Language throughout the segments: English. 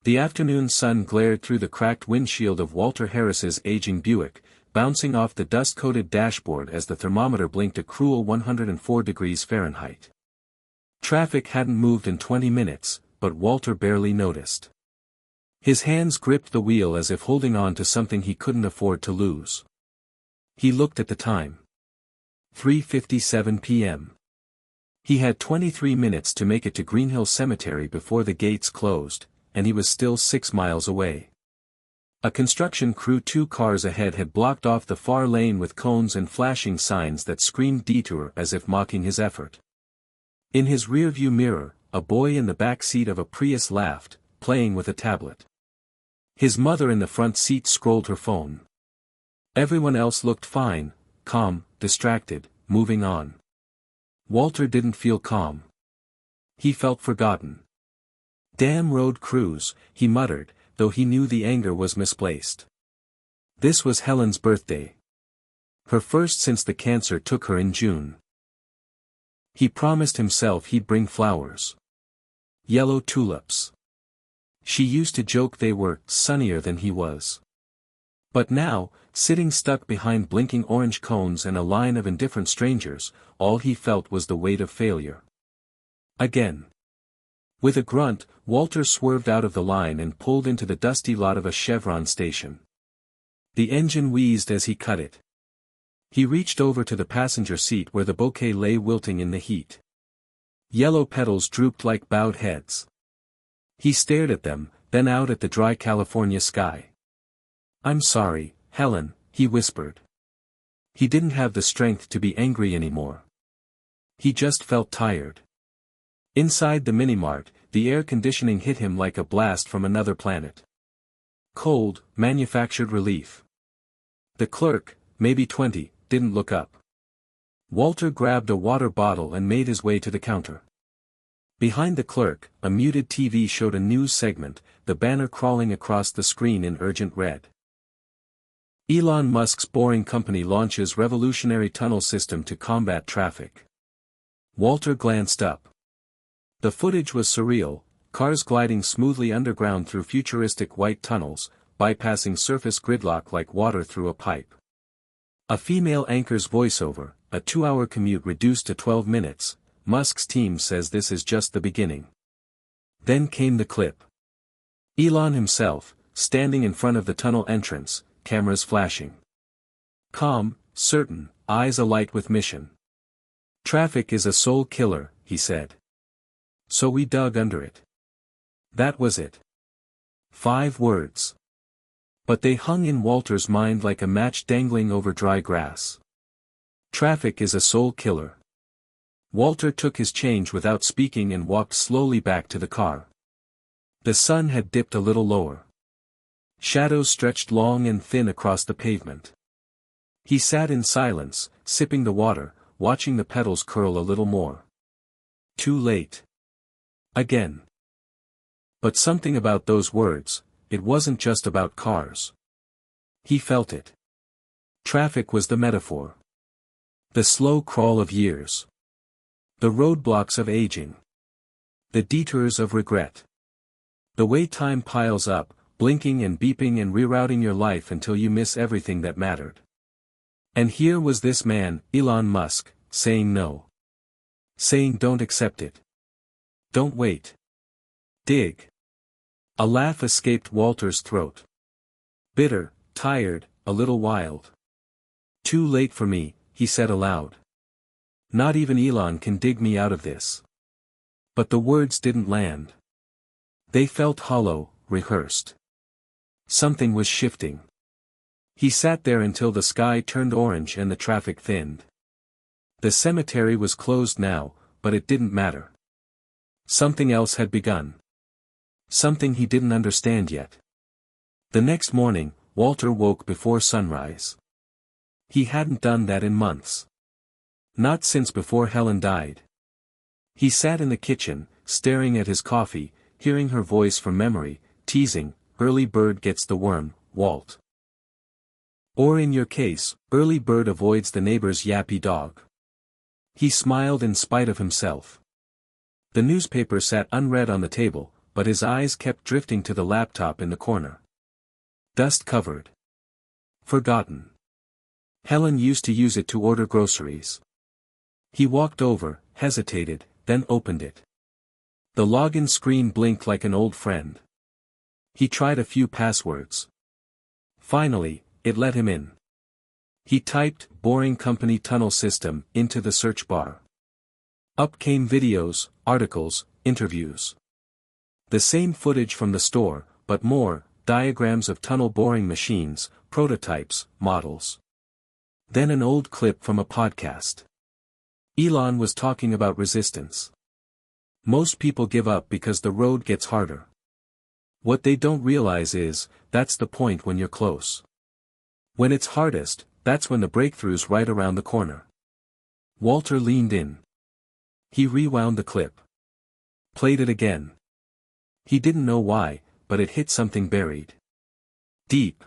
The afternoon sun glared through the cracked windshield of Walter Harris's aging Buick, bouncing off the dust-coated dashboard as the thermometer blinked a cruel 104 degrees Fahrenheit. Traffic hadn't moved in 20 minutes, but Walter barely noticed. His hands gripped the wheel as if holding on to something he couldn't afford to lose. He looked at the time. 3:57 p.m. He had 23 minutes to make it to Greenhill Cemetery before the gates closed, and he was still 6 miles away. A construction crew 2 cars ahead had blocked off the far lane with cones and flashing signs that screamed detour as if mocking his effort. In his rearview mirror, a boy in the back seat of a Prius laughed, playing with a tablet. His mother in the front seat scrolled her phone. Everyone else looked fine, calm, distracted, moving on. Walter didn't feel calm. He felt forgotten. "Damn road crews," he muttered, though he knew the anger was misplaced. This was Helen's birthday. Her first since the cancer took her in June. He promised himself he'd bring flowers. Yellow tulips. She used to joke they were sunnier than he was. But now, sitting stuck behind blinking orange cones and a line of indifferent strangers, all he felt was the weight of failure. Again. With a grunt, Walter swerved out of the line and pulled into the dusty lot of a Chevron station. The engine wheezed as he cut it. He reached over to the passenger seat where the bouquet lay wilting in the heat. Yellow petals drooped like bowed heads. He stared at them, then out at the dry California sky. "I'm sorry, Helen," he whispered. He didn't have the strength to be angry anymore. He just felt tired. Inside the mini-mart, the air conditioning hit him like a blast from another planet. Cold, manufactured relief. The clerk, maybe 20, didn't look up. Walter grabbed a water bottle and made his way to the counter. Behind the clerk, a muted TV showed a news segment, the banner crawling across the screen in urgent red. Elon Musk's Boring Company launches revolutionary tunnel system to combat traffic. Walter glanced up. The footage was surreal, cars gliding smoothly underground through futuristic white tunnels, bypassing surface gridlock like water through a pipe. A female anchor's voiceover, a 2-hour commute reduced to 12 minutes, Musk's team says this is just the beginning. Then came the clip. Elon himself, standing in front of the tunnel entrance, cameras flashing. Calm, certain, eyes alight with mission. "Traffic is a soul killer," he said. "So we dug under it." That was it. 5 words. But they hung in Walter's mind like a match dangling over dry grass. Traffic is a soul killer. Walter took his change without speaking and walked slowly back to the car. The sun had dipped a little lower. Shadows stretched long and thin across the pavement. He sat in silence, sipping the water, watching the petals curl a little more. Too late. Again. But something about those words, it wasn't just about cars. He felt it. Traffic was the metaphor. The slow crawl of years. The roadblocks of aging. The detours of regret. The way time piles up, blinking and beeping and rerouting your life until you miss everything that mattered. And here was this man, Elon Musk, saying no. Saying don't accept it. Don't wait. Dig. A laugh escaped Walter's throat. Bitter, tired, a little wild. "Too late for me," he said aloud. "Not even Elon can dig me out of this." But the words didn't land. They felt hollow, rehearsed. Something was shifting. He sat there until the sky turned orange and the traffic thinned. The cemetery was closed now, but it didn't matter. Something else had begun. Something he didn't understand yet. The next morning, Walter woke before sunrise. He hadn't done that in months. Not since before Helen died. He sat in the kitchen, staring at his coffee, hearing her voice from memory, teasing, "Early bird gets the worm, Walt." Or in your case, early bird avoids the neighbor's yappy dog. He smiled in spite of himself. The newspaper sat unread on the table, but his eyes kept drifting to the laptop in the corner. Dust-covered. Forgotten. Helen used to use it to order groceries. He walked over, hesitated, then opened it. The login screen blinked like an old friend. He tried a few passwords. Finally, it let him in. He typed "boring company tunnel system" into the search bar. Up came videos, articles, interviews. The same footage from the store, but more, diagrams of tunnel boring machines, prototypes, models. Then an old clip from a podcast. Elon was talking about resistance. Most people give up because the road gets harder. What they don't realize is, that's the point when you're close. When it's hardest, that's when the breakthrough's right around the corner. Walter leaned in. He rewound the clip. Played it again. He didn't know why, but it hit something buried deep.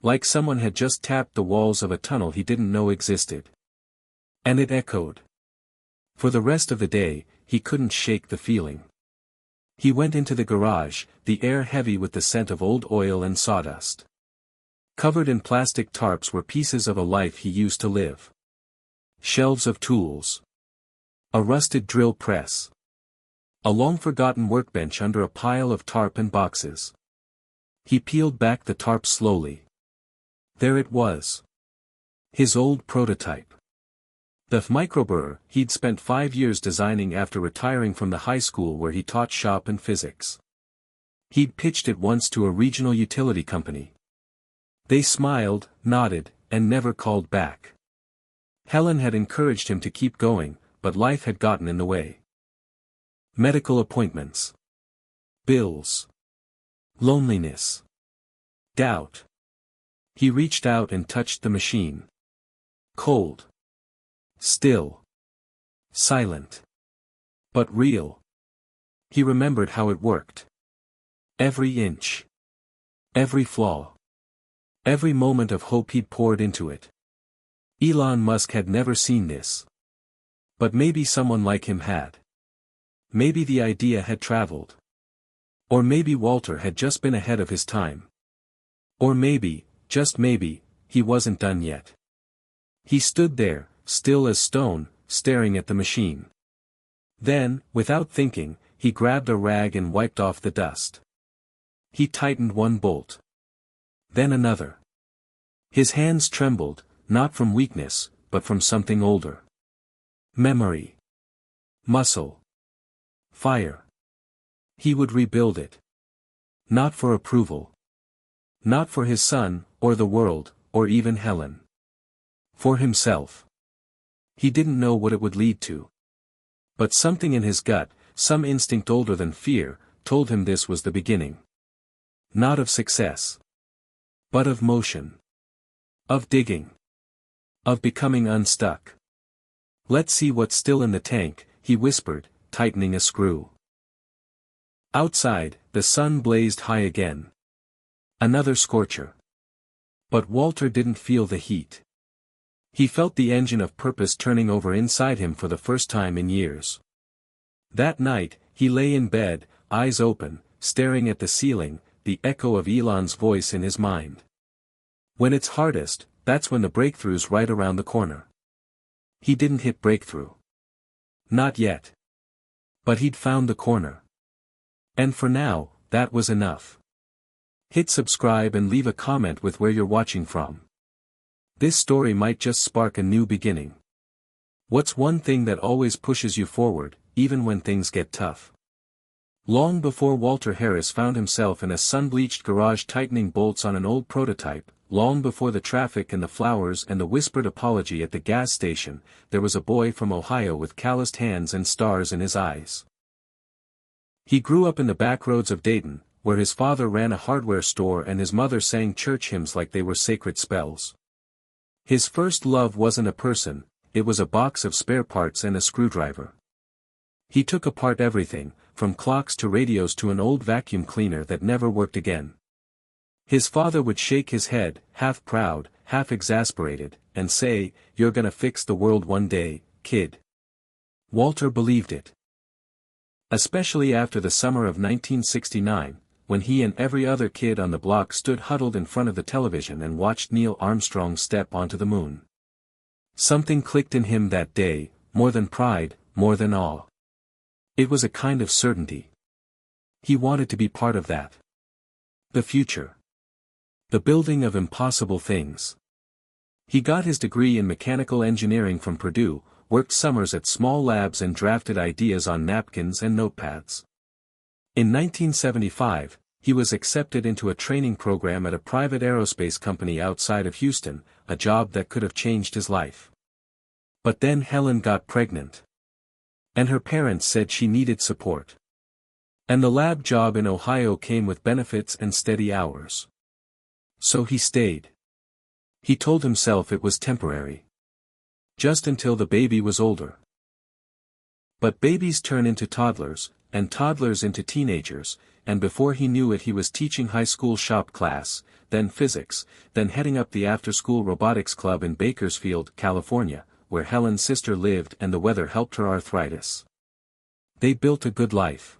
Like someone had just tapped the walls of a tunnel he didn't know existed. And it echoed. For the rest of the day, he couldn't shake the feeling. He went into the garage, the air heavy with the scent of old oil and sawdust. Covered in plastic tarps were pieces of a life he used to live. Shelves of tools. A rusted drill press. A long-forgotten workbench under a pile of tarp and boxes. He peeled back the tarp slowly. There it was. His old prototype. The microburr he'd spent 5 years designing after retiring from the high school where he taught shop and physics. He'd pitched it once to a regional utility company. They smiled, nodded, and never called back. Helen had encouraged him to keep going, but life had gotten in the way. Medical appointments. Bills. Loneliness. Doubt. He reached out and touched the machine. Cold. Still. Silent. But real. He remembered how it worked. Every inch. Every flaw. Every moment of hope he'd poured into it. Elon Musk had never seen this. But maybe someone like him had. Maybe the idea had traveled. Or maybe Walter had just been ahead of his time. Or maybe, just maybe, he wasn't done yet. He stood there, still as stone, staring at the machine. Then, without thinking, he grabbed a rag and wiped off the dust. He tightened one bolt. Then another. His hands trembled, not from weakness, but from something older. Memory. Muscle. Fire. He would rebuild it. Not for approval. Not for his son, or the world, or even Helen. For himself. He didn't know what it would lead to. But something in his gut, some instinct older than fear, told him this was the beginning. Not of success. But of motion. Of digging. Of becoming unstuck. Let's see what's still in the tank, he whispered, tightening a screw. Outside, the sun blazed high again. Another scorcher. But Walter didn't feel the heat. He felt the engine of purpose turning over inside him for the first time in years. That night, he lay in bed, eyes open, staring at the ceiling, the echo of Elon's voice in his mind. When it's hardest, that's when the breakthrough's right around the corner. He didn't hit breakthrough. Not yet. But he'd found the corner. And for now, that was enough. Hit subscribe and leave a comment with where you're watching from. This story might just spark a new beginning. What's one thing that always pushes you forward, even when things get tough? Long before Walter Harris found himself in a sun-bleached garage tightening bolts on an old prototype, long before the traffic and the flowers and the whispered apology at the gas station, there was a boy from Ohio with calloused hands and stars in his eyes. He grew up in the back roads of Dayton, where his father ran a hardware store and his mother sang church hymns like they were sacred spells. His first love wasn't a person, it was a box of spare parts and a screwdriver. He took apart everything, from clocks to radios to an old vacuum cleaner that never worked again. His father would shake his head, half proud, half exasperated, and say, "You're gonna fix the world one day, kid." Walter believed it. Especially after the summer of 1969, when he and every other kid on the block stood huddled in front of the television and watched Neil Armstrong step onto the moon. Something clicked in him that day, more than pride, more than awe. It was a kind of certainty. He wanted to be part of that. The future. The building of impossible things. He got his degree in mechanical engineering from Purdue, worked summers at small labs and drafted ideas on napkins and notepads. In 1975, he was accepted into a training program at a private aerospace company outside of Houston, a job that could have changed his life. But then Helen got pregnant. And her parents said she needed support. And the lab job in Ohio came with benefits and steady hours. So he stayed. He told himself it was temporary. Just until the baby was older. But babies turn into toddlers, and toddlers into teenagers, and before he knew it he was teaching high school shop class, then physics, then heading up the after-school robotics club in Bakersfield, California, where Helen's sister lived and the weather helped her arthritis. They built a good life.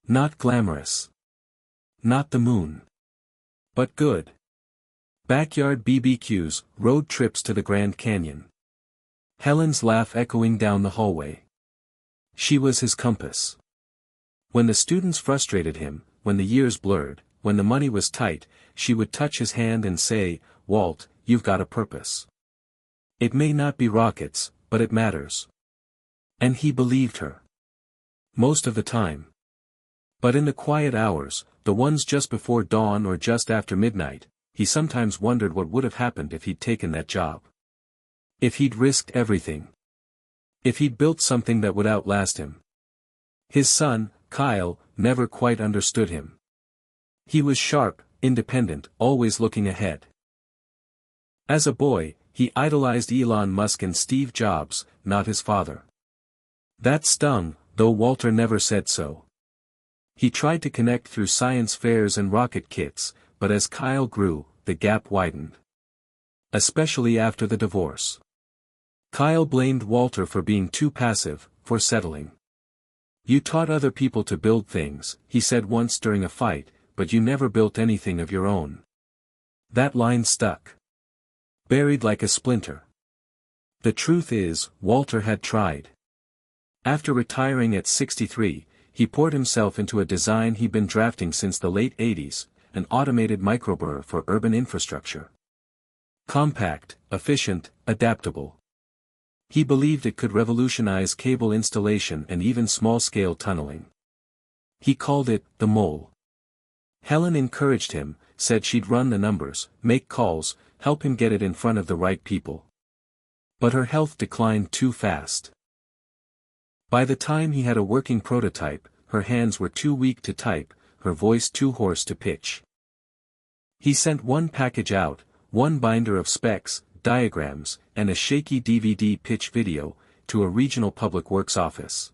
Not glamorous. Not the moon. But good. Backyard BBQs, road trips to the Grand Canyon. Helen's laugh echoing down the hallway. She was his compass. When the students frustrated him, when the years blurred, when the money was tight, she would touch his hand and say, "Walt, you've got a purpose. It may not be rockets, but it matters." And he believed her. Most of the time. But in the quiet hours, the ones just before dawn or just after midnight, he sometimes wondered what would have happened if he'd taken that job. If he'd risked everything. If he'd built something that would outlast him. His son, Kyle, never quite understood him. He was sharp, independent, always looking ahead. As a boy, he idolized Elon Musk and Steve Jobs, not his father. That stung, though Walter never said so. He tried to connect through science fairs and rocket kits, but as Kyle grew, the gap widened. Especially after the divorce. Kyle blamed Walter for being too passive, for settling. "You taught other people to build things," he said once during a fight, "but you never built anything of your own." That line stuck. Buried like a splinter. The truth is, Walter had tried. After retiring at 63, he poured himself into a design he'd been drafting since the late 80s, an automated microburr for urban infrastructure. Compact, efficient, adaptable. He believed it could revolutionize cable installation and even small-scale tunneling. He called it the mole. Helen encouraged him, said she'd run the numbers, make calls, help him get it in front of the right people. But her health declined too fast. By the time he had a working prototype, her hands were too weak to type, her voice too hoarse to pitch. He sent one package out, one binder of specs, diagrams, and a shaky DVD pitch video, to a regional public works office.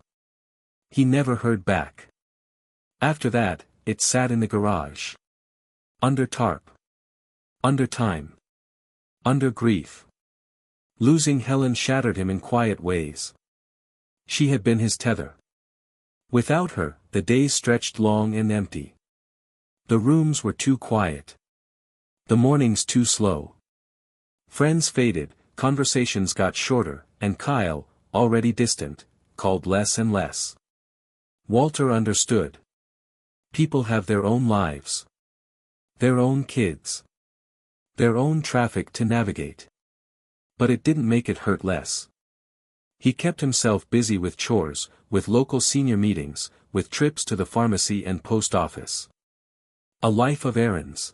He never heard back. After that, it sat in the garage. Under tarp. Under time. Under grief. Losing Helen shattered him in quiet ways. She had been his tether. Without her, the days stretched long and empty. The rooms were too quiet. The mornings too slow. Friends faded, conversations got shorter, and Kyle, already distant, called less and less. Walter understood. People have their own lives. Their own kids. Their own traffic to navigate. But it didn't make it hurt less. He kept himself busy with chores, with local senior meetings, with trips to the pharmacy and post office. A life of errands.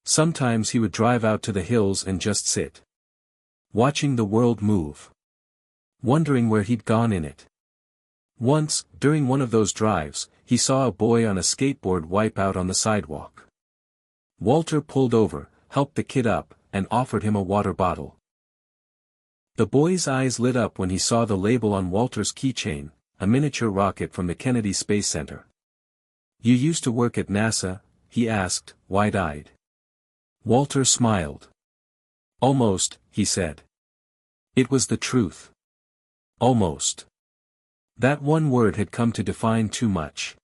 Sometimes he would drive out to the hills and just sit. Watching the world move. Wondering where he'd gone in it. Once, during one of those drives, he saw a boy on a skateboard wipe out on the sidewalk. Walter pulled over, helped the kid up, and offered him a water bottle. The boy's eyes lit up when he saw the label on Walter's keychain, a miniature rocket from the Kennedy Space Center. "You used to work at NASA?" he asked, wide-eyed. Walter smiled. "Almost," he said. It was the truth. Almost. That one word had come to define too much.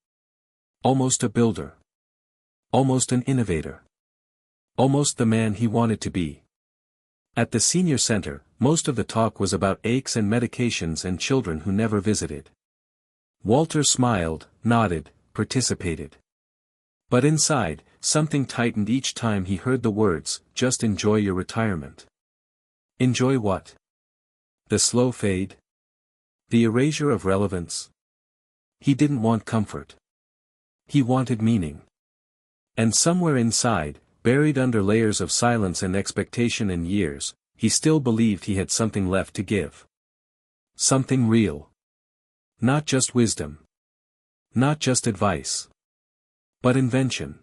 Almost a builder. Almost an innovator. Almost the man he wanted to be. At the senior center, most of the talk was about aches and medications and children who never visited. Walter smiled, nodded, participated. But inside, something tightened each time he heard the words, "Just enjoy your retirement." Enjoy what? The slow fade? The erasure of relevance? He didn't want comfort. He wanted meaning. And somewhere inside, buried under layers of silence and expectation and years, he still believed he had something left to give. Something real. Not just wisdom. Not just advice. But invention.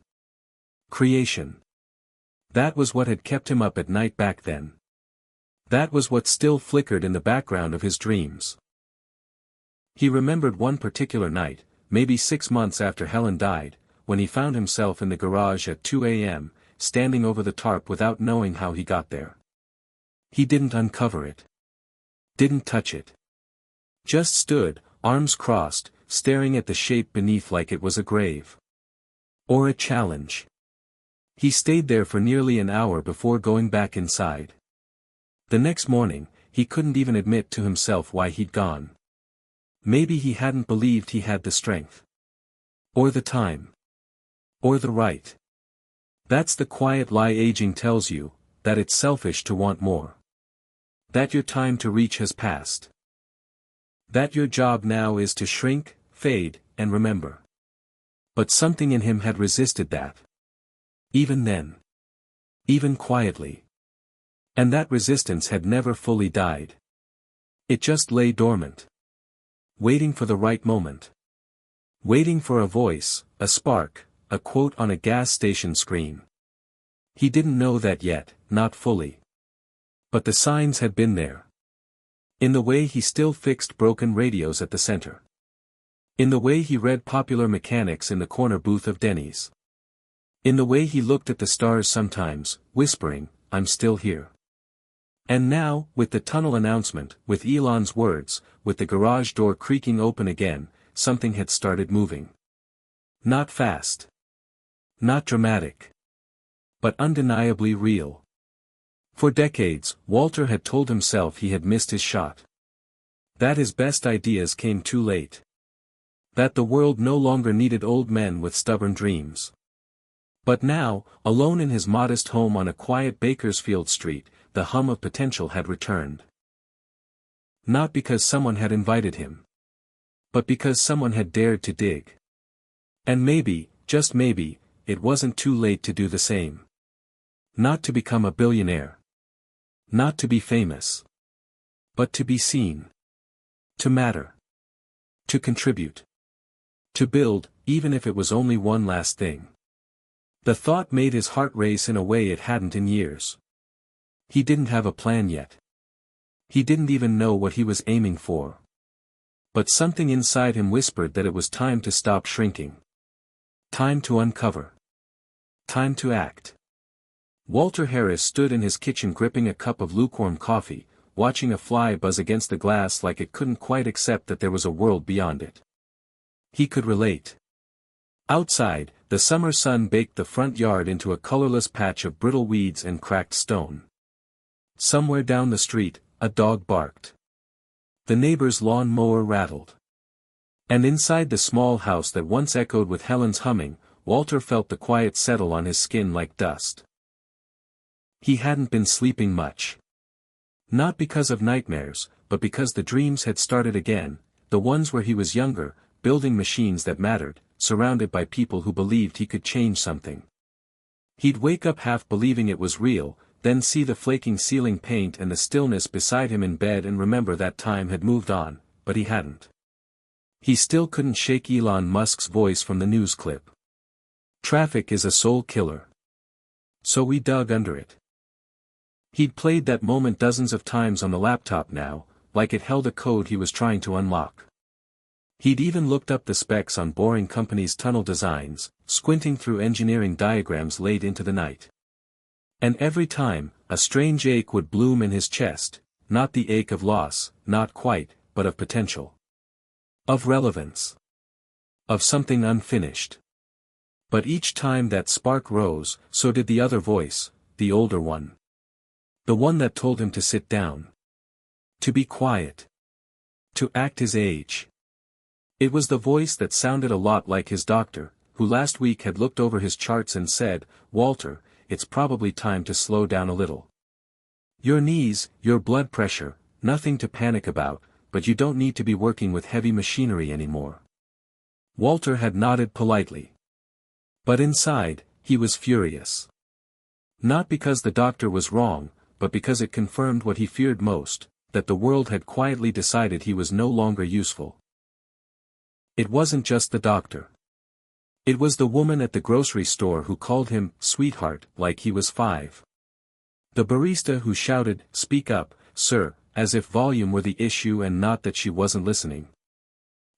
Creation. That was what had kept him up at night back then. That was what still flickered in the background of his dreams. He remembered one particular night, maybe 6 months after Helen died, when he found himself in the garage at 2 a.m., standing over the tarp without knowing how he got there. He didn't uncover it. Didn't touch it. Just stood, arms crossed, staring at the shape beneath like it was a grave. Or a challenge. He stayed there for nearly an hour before going back inside. The next morning, he couldn't even admit to himself why he'd gone. Maybe he hadn't believed he had the strength. Or the time. Or the right. That's the quiet lie aging tells you, that it's selfish to want more. That your time to reach has passed. That your job now is to shrink, fade, and remember. But something in him had resisted that. Even then. Even quietly. And that resistance had never fully died. It just lay dormant. Waiting for the right moment. Waiting for a voice, a spark, a quote on a gas station screen. He didn't know that yet, not fully. But the signs had been there. In the way he still fixed broken radios at the center. In the way he read Popular Mechanics in the corner booth of Denny's. In the way he looked at the stars sometimes, whispering, "I'm still here." And now, with the tunnel announcement, with Elon's words, with the garage door creaking open again, something had started moving. Not fast. Not dramatic. But undeniably real. For decades, Walter had told himself he had missed his shot. That his best ideas came too late. That the world no longer needed old men with stubborn dreams. But now, alone in his modest home on a quiet Bakersfield street, the hum of potential had returned. Not because someone had invited him. But because someone had dared to dig. And maybe, just maybe, it wasn't too late to do the same. Not to become a billionaire. Not to be famous. But to be seen. To matter. To contribute. To build, even if it was only one last thing. The thought made his heart race in a way it hadn't in years. He didn't have a plan yet. He didn't even know what he was aiming for. But something inside him whispered that it was time to stop shrinking. Time to uncover. Time to act. Walter Harris stood in his kitchen gripping a cup of lukewarm coffee, watching a fly buzz against the glass like it couldn't quite accept that there was a world beyond it. He could relate. Outside, the summer sun baked the front yard into a colorless patch of brittle weeds and cracked stone. Somewhere down the street, a dog barked. The neighbor's lawn mower rattled. And inside the small house that once echoed with Helen's humming, Walter felt the quiet settle on his skin like dust. He hadn't been sleeping much. Not because of nightmares, but because the dreams had started again, the ones where he was younger, building machines that mattered, surrounded by people who believed he could change something. He'd wake up half believing it was real, then see the flaking ceiling paint and the stillness beside him in bed and remember that time had moved on, but he hadn't. He still couldn't shake Elon Musk's voice from the news clip. Traffic is a soul killer. So we dug under it. He'd played that moment dozens of times on the laptop now, like it held a code he was trying to unlock. He'd even looked up the specs on boring companies' tunnel designs, squinting through engineering diagrams late into the night. And every time, a strange ache would bloom in his chest, not the ache of loss, not quite, but of potential. Of relevance. Of something unfinished. But each time that spark rose, so did the other voice, the older one. The one that told him to sit down. To be quiet. To act his age. It was the voice that sounded a lot like his doctor, who last week had looked over his charts and said, "Walter, it's probably time to slow down a little. Your knees, your blood pressure, nothing to panic about, but you don't need to be working with heavy machinery anymore." Walter had nodded politely. But inside, he was furious. Not because the doctor was wrong, but because it confirmed what he feared most, that the world had quietly decided he was no longer useful. It wasn't just the doctor. It was the woman at the grocery store who called him sweetheart like he was 5. The barista who shouted, "Speak up, sir," as if volume were the issue and not that she wasn't listening.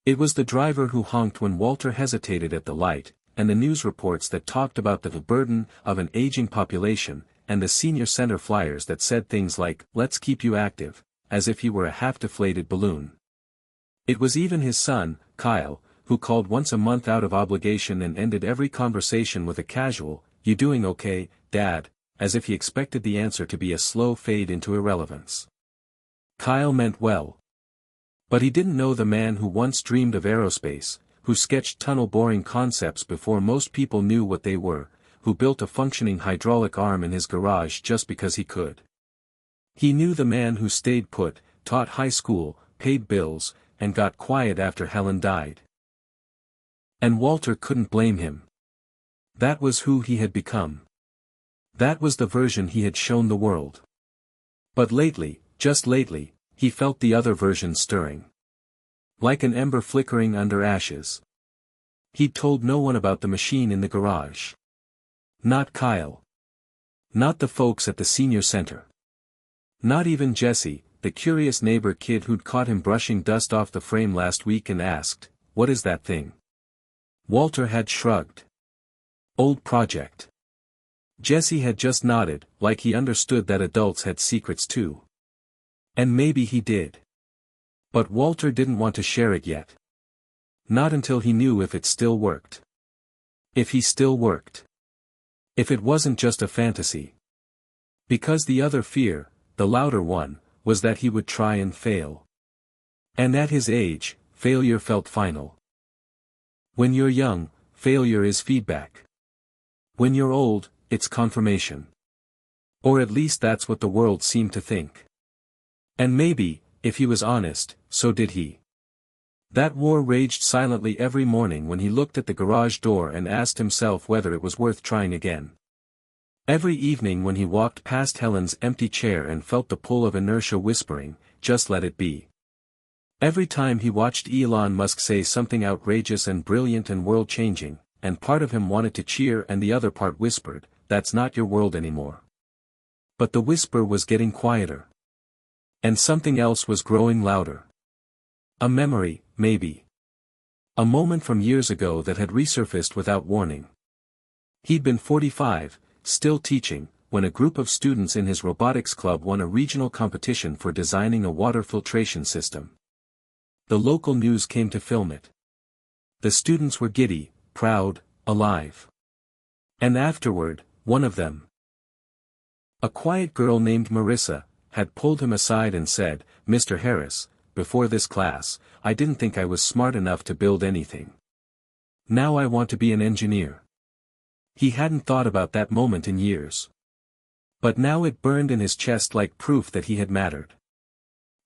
It was the driver who honked when Walter hesitated at the light, and the news reports that talked about the burden of an aging population, and the senior center flyers that said things like, "Let's keep you active," as if he were a half-deflated balloon. It was even his son, Kyle, who called once a month out of obligation and ended every conversation with a casual, "You doing okay, Dad?" as if he expected the answer to be a slow fade into irrelevance. Kyle meant well. But he didn't know the man who once dreamed of aerospace, who sketched tunnel-boring concepts before most people knew what they were, who built a functioning hydraulic arm in his garage just because he could. He knew the man who stayed put, taught high school, paid bills, and got quiet after Helen died. And Walter couldn't blame him. That was who he had become. That was the version he had shown the world. But lately, just lately, he felt the other version stirring. Like an ember flickering under ashes. He'd told no one about the machine in the garage. Not Kyle. Not the folks at the senior center. Not even Jesse, the curious neighbor kid who'd caught him brushing dust off the frame last week and asked, "What is that thing?" Walter had shrugged. Old project. Jesse had just nodded, like he understood that adults had secrets too. And maybe he did. But Walter didn't want to share it yet. Not until he knew if it still worked. If he still worked. If it wasn't just a fantasy. Because the other fear, the louder one, was that he would try and fail. And at his age, failure felt final. When you're young, failure is feedback. When you're old, it's confirmation. Or at least that's what the world seemed to think. And maybe, if he was honest, so did he. That war raged silently every morning when he looked at the garage door and asked himself whether it was worth trying again. Every evening when he walked past Helen's empty chair and felt the pull of inertia whispering, "Just let it be." Every time he watched Elon Musk say something outrageous and brilliant and world-changing, and part of him wanted to cheer and the other part whispered, "That's not your world anymore." But the whisper was getting quieter. And something else was growing louder. A memory, maybe. A moment from years ago that had resurfaced without warning. He'd been 45, still teaching, when a group of students in his robotics club won a regional competition for designing a water filtration system. The local news came to film it. The students were giddy, proud, alive. And afterward, one of them, a quiet girl named Marissa, had pulled him aside and said, "Mr. Harris, before this class, I didn't think I was smart enough to build anything. Now I want to be an engineer." He hadn't thought about that moment in years. But now it burned in his chest like proof that he had mattered.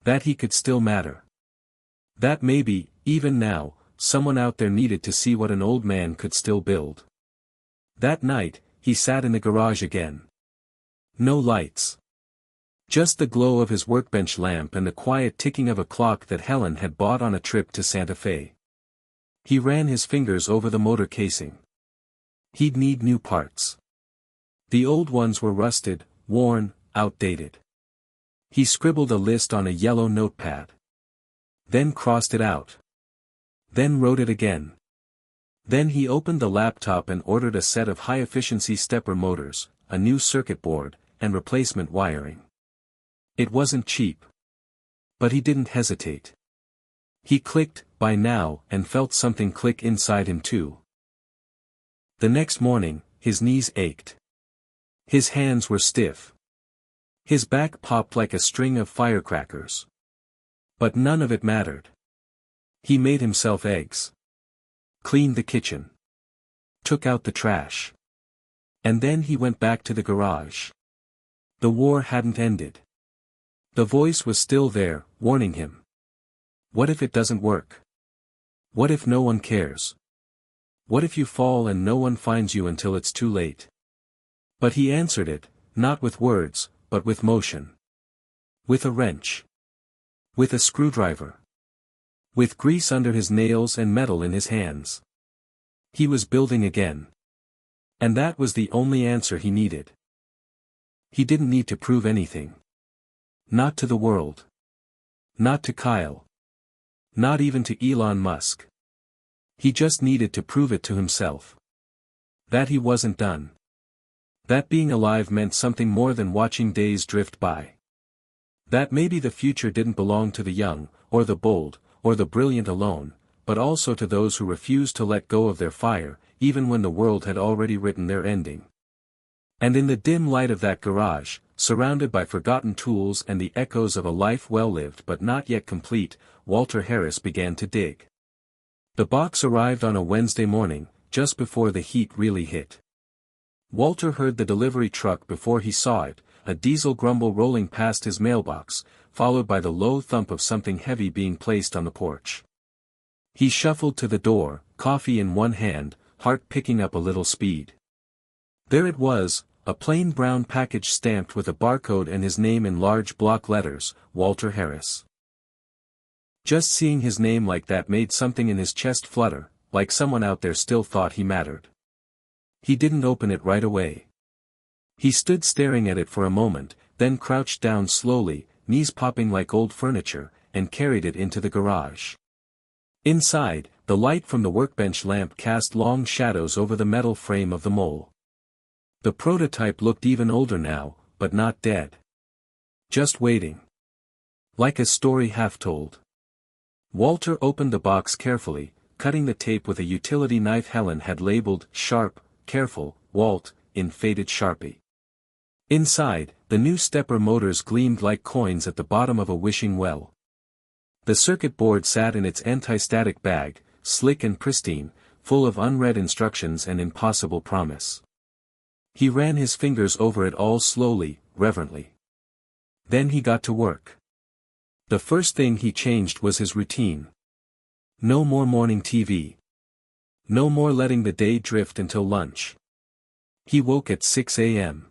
That he could still matter. That maybe, even now, someone out there needed to see what an old man could still build. That night, he sat in the garage again. No lights. Just the glow of his workbench lamp and the quiet ticking of a clock that Helen had bought on a trip to Santa Fe. He ran his fingers over the motor casing. He'd need new parts. The old ones were rusted, worn, outdated. He scribbled a list on a yellow notepad. Then crossed it out. Then wrote it again. Then he opened the laptop and ordered a set of high-efficiency stepper motors, a new circuit board, and replacement wiring. It wasn't cheap. But he didn't hesitate. He clicked, by now, and felt something click inside him too. The next morning, his knees ached. His hands were stiff. His back popped like a string of firecrackers. But none of it mattered. He made himself eggs. Cleaned the kitchen. Took out the trash. And then he went back to the garage. The war hadn't ended. The voice was still there, warning him. What if it doesn't work? What if no one cares? What if you fall and no one finds you until it's too late? But he answered it, not with words, but with motion. With a wrench. With a screwdriver. With grease under his nails and metal in his hands. He was building again. And that was the only answer he needed. He didn't need to prove anything. Not to the world. Not to Kyle. Not even to Elon Musk. He just needed to prove it to himself. That he wasn't done. That being alive meant something more than watching days drift by. That maybe the future didn't belong to the young, or the bold, or the brilliant alone, but also to those who refused to let go of their fire, even when the world had already written their ending. And in the dim light of that garage, surrounded by forgotten tools and the echoes of a life well lived but not yet complete, Walter Harris began to dig. The box arrived on a Wednesday morning, just before the heat really hit. Walter heard the delivery truck before he saw it, a diesel grumble rolling past his mailbox, followed by the low thump of something heavy being placed on the porch. He shuffled to the door, coffee in one hand, heart picking up a little speed. There it was, a plain brown package stamped with a barcode and his name in large block letters, Walter Harris. Just seeing his name like that made something in his chest flutter, like someone out there still thought he mattered. He didn't open it right away. He stood staring at it for a moment, then crouched down slowly, knees popping like old furniture, and carried it into the garage. Inside, the light from the workbench lamp cast long shadows over the metal frame of the mole. The prototype looked even older now, but not dead. Just waiting. Like a story half told. Walter opened the box carefully, cutting the tape with a utility knife Helen had labeled, "Sharp, careful, Walt," in faded Sharpie. Inside, the new stepper motors gleamed like coins at the bottom of a wishing well. The circuit board sat in its anti-static bag, slick and pristine, full of unread instructions and impossible promise. He ran his fingers over it all slowly, reverently. Then he got to work. The first thing he changed was his routine. No more morning TV. No more letting the day drift until lunch. He woke at 6 a.m.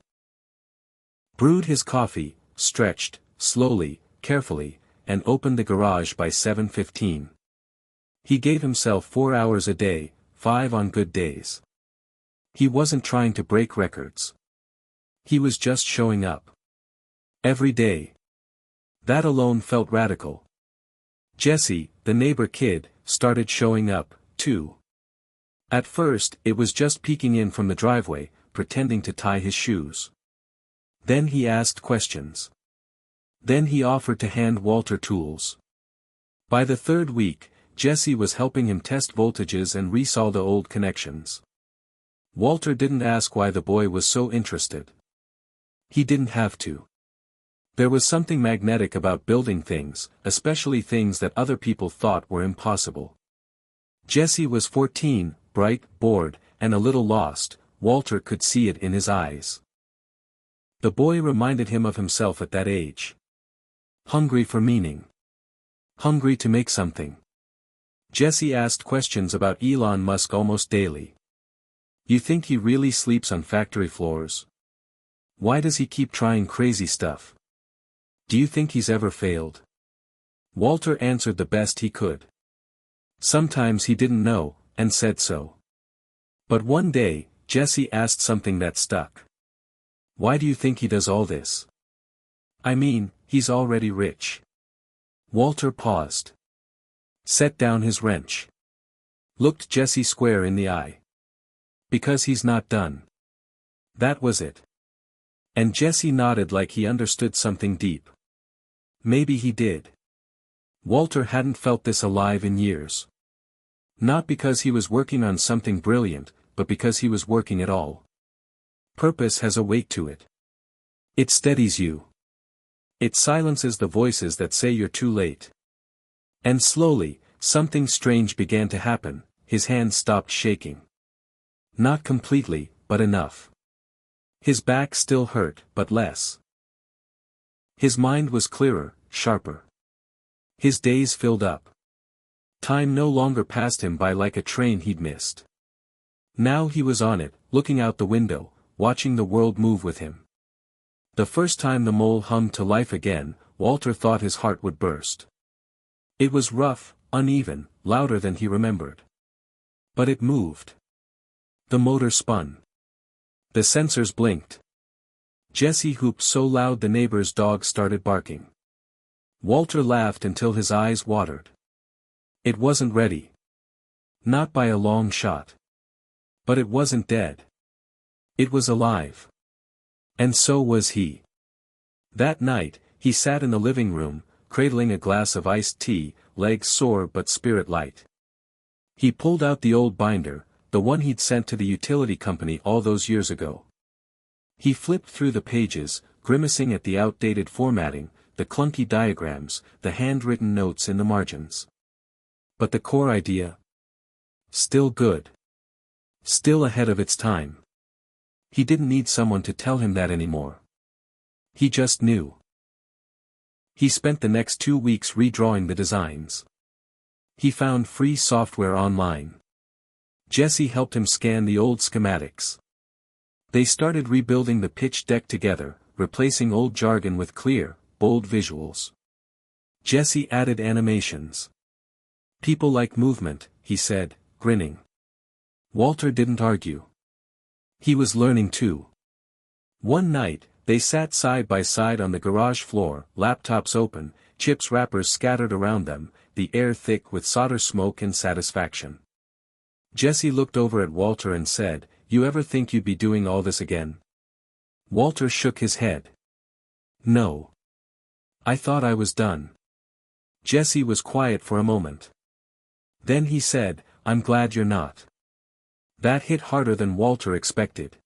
Brewed his coffee, stretched, slowly, carefully, and opened the garage by 7:15. He gave himself 4 hours a day, 5 on good days. He wasn't trying to break records. He was just showing up. Every day. That alone felt radical. Jesse, the neighbor kid, started showing up, too. At first, it was just peeking in from the driveway, pretending to tie his shoes. Then he asked questions. Then he offered to hand Walter tools. By the third week, Jesse was helping him test voltages and resaw the old connections. Walter didn't ask why the boy was so interested. He didn't have to. There was something magnetic about building things, especially things that other people thought were impossible. Jesse was 14, bright, bored, and a little lost. Walter could see it in his eyes. The boy reminded him of himself at that age. Hungry for meaning. Hungry to make something. Jesse asked questions about Elon Musk almost daily. You think he really sleeps on factory floors? Why does he keep trying crazy stuff? Do you think he's ever failed? Walter answered the best he could. Sometimes he didn't know, and said so. But one day, Jesse asked something that stuck. Why do you think he does all this? I mean, he's already rich. Walter paused. Set down his wrench. Looked Jesse square in the eye. Because he's not done. That was it. And Jesse nodded like he understood something deep. Maybe he did. Walter hadn't felt this alive in years. Not because he was working on something brilliant, but because he was working at all. Purpose has a weight to it. It steadies you. It silences the voices that say you're too late. And slowly, something strange began to happen. His hands stopped shaking. Not completely, but enough. His back still hurt, but less. His mind was clearer, sharper. His days filled up. Time no longer passed him by like a train he'd missed. Now he was on it, looking out the window, watching the world move with him. The first time the mole hummed to life again, Walter thought his heart would burst. It was rough, uneven, louder than he remembered. But it moved. The motor spun. The sensors blinked. Jesse whooped so loud the neighbor's dog started barking. Walter laughed until his eyes watered. It wasn't ready. Not by a long shot. But it wasn't dead. It was alive. And so was he. That night, he sat in the living room, cradling a glass of iced tea, legs sore but spirit light. He pulled out the old binder, the one he'd sent to the utility company all those years ago. He flipped through the pages, grimacing at the outdated formatting, the clunky diagrams, the handwritten notes in the margins. But the core idea? Still good. Still ahead of its time. He didn't need someone to tell him that anymore. He just knew. He spent the next 2 weeks redrawing the designs. He found free software online. Jesse helped him scan the old schematics. They started rebuilding the pitch deck together, replacing old jargon with clear, bold visuals. Jesse added animations. People like movement, he said, grinning. Walter didn't argue. He was learning too. One night, they sat side by side on the garage floor, laptops open, chips wrappers scattered around them, the air thick with solder smoke and satisfaction. Jesse looked over at Walter and said, "You ever think you'd be doing all this again?" Walter shook his head. "No. I thought I was done." Jesse was quiet for a moment. Then he said, "I'm glad you're not." That hit harder than Walter expected.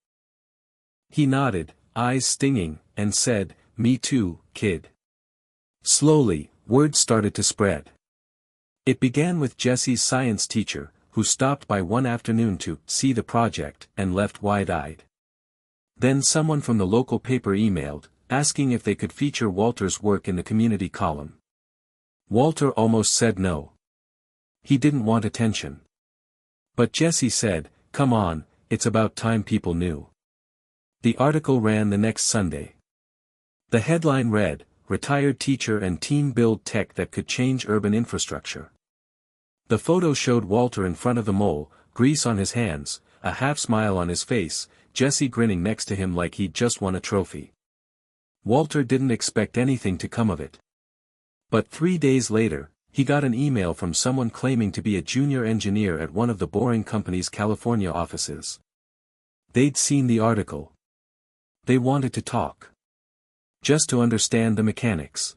He nodded, eyes stinging, and said, "Me too, kid." Slowly, word started to spread. It began with Jesse's science teacher, who stopped by one afternoon to see the project and left wide-eyed. Then someone from the local paper emailed, asking if they could feature Walter's work in the community column. Walter almost said no. He didn't want attention. But Jesse said, "Come on, it's about time people knew." The article ran the next Sunday. The headline read, "Retired Teacher and Teen Build Tech That Could Change Urban Infrastructure." The photo showed Walter in front of the mole, grease on his hands, a half-smile on his face, Jesse grinning next to him like he'd just won a trophy. Walter didn't expect anything to come of it. But 3 days later, he got an email from someone claiming to be a junior engineer at one of the Boring Company's California offices. They'd seen the article. They wanted to talk. Just to understand the mechanics.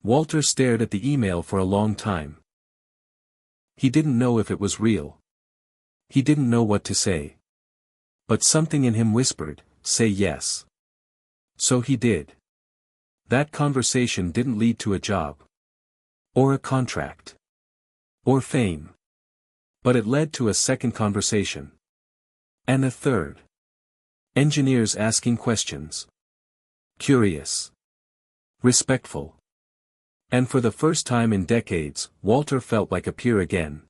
Walter stared at the email for a long time. He didn't know if it was real. He didn't know what to say. But something in him whispered, "Say yes." So he did. That conversation didn't lead to a job. Or a contract. Or fame. But it led to a second conversation. And a third. Engineers asking questions. Curious. Respectful. And for the first time in decades, Walter felt like a peer again.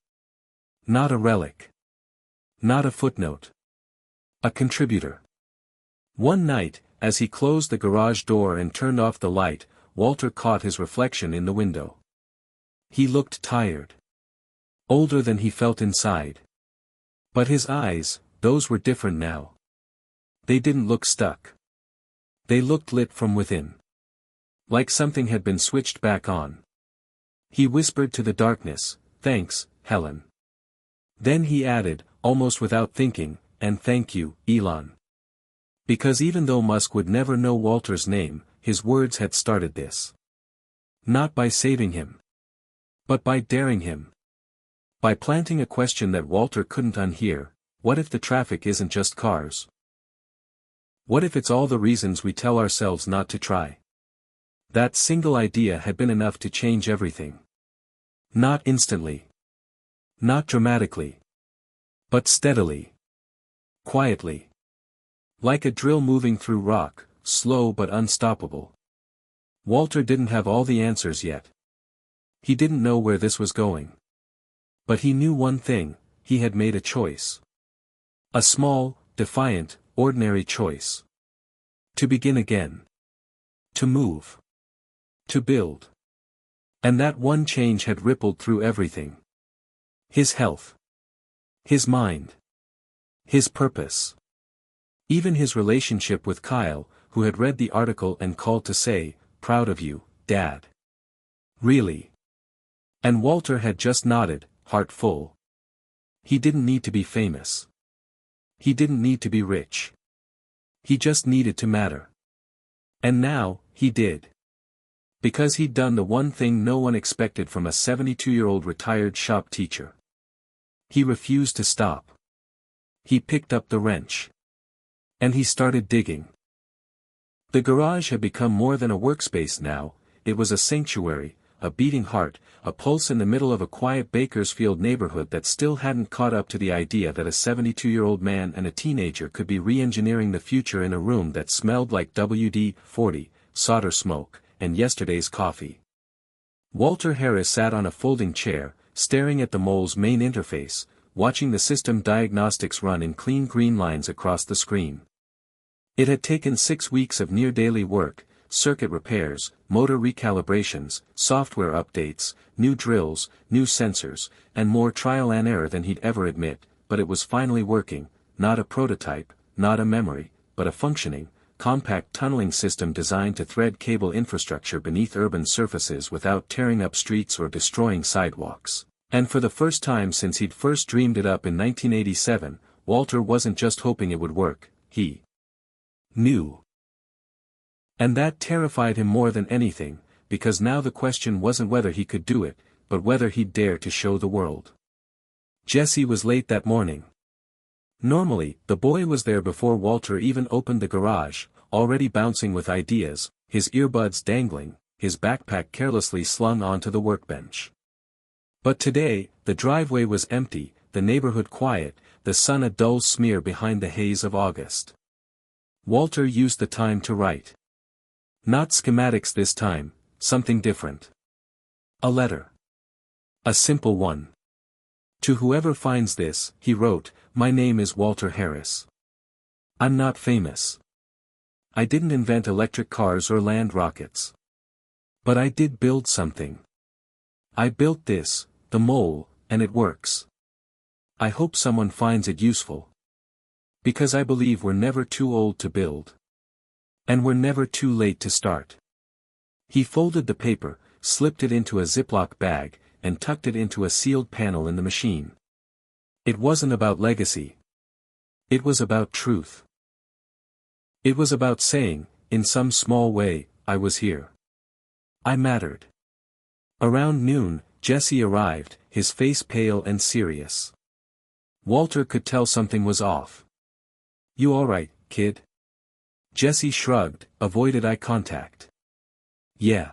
Not a relic. Not a footnote. A contributor. One night, as he closed the garage door and turned off the light, Walter caught his reflection in the window. He looked tired. Older than he felt inside. But his eyes, those were different now. They didn't look stuck. They looked lit from within. Like something had been switched back on. He whispered to the darkness, "Thanks, Helen." Then he added, almost without thinking, "And thank you, Elon." Because even though Musk would never know Walter's name, his words had started this. Not by saving him. But by daring him. By planting a question that Walter couldn't unhear: what if the traffic isn't just cars? What if it's all the reasons we tell ourselves not to try? That single idea had been enough to change everything. Not instantly. Not dramatically. But steadily. Quietly. Like a drill moving through rock, slow but unstoppable. Walter didn't have all the answers yet. He didn't know where this was going. But he knew one thing: he had made a choice. A small, defiant, ordinary choice. To begin again. To move. To build. And that one change had rippled through everything. His health. His mind. His purpose. Even his relationship with Kyle, who had read the article and called to say, "Proud of you, Dad." Really? And Walter had just nodded, heart full. He didn't need to be famous. He didn't need to be rich. He just needed to matter. And now, he did. Because he'd done the one thing no one expected from a 72-year-old retired shop teacher. He refused to stop. He picked up the wrench. And he started digging. The garage had become more than a workspace now. It was a sanctuary, a beating heart, a pulse in the middle of a quiet Bakersfield neighborhood that still hadn't caught up to the idea that a 72-year-old man and a teenager could be re-engineering the future in a room that smelled like WD-40, solder smoke, and yesterday's coffee. Walter Harris sat on a folding chair, staring at the mole's main interface, watching the system diagnostics run in clean green lines across the screen. It had taken 6 weeks of near-daily work: circuit repairs, motor recalibrations, software updates, new drills, new sensors, and more trial and error than he'd ever admit, but it was finally working: not a prototype, not a memory, but a functioning, compact tunneling system designed to thread cable infrastructure beneath urban surfaces without tearing up streets or destroying sidewalks. And for the first time since he'd first dreamed it up in 1987, Walter wasn't just hoping it would work, he knew. And that terrified him more than anything, because now the question wasn't whether he could do it, but whether he'd dare to show the world. Jesse was late that morning. Normally, the boy was there before Walter even opened the garage, already bouncing with ideas, his earbuds dangling, his backpack carelessly slung onto the workbench. But today, the driveway was empty, the neighborhood quiet, the sun a dull smear behind the haze of August. Walter used the time to write. Not schematics this time, something different. A letter. A simple one. To whoever finds this, he wrote, "My name is Walter Harris. I'm not famous. I didn't invent electric cars or land rockets. But I did build something. I built this, the mole, and it works. I hope someone finds it useful. Because I believe we're never too old to build. And we're never too late to start." He folded the paper, slipped it into a Ziploc bag, and tucked it into a sealed panel in the machine. It wasn't about legacy. It was about truth. It was about saying, in some small way, I was here. I mattered. Around noon, Jesse arrived, his face pale and serious. Walter could tell something was off. "You all right, kid?" Jesse shrugged, avoided eye contact. "Yeah.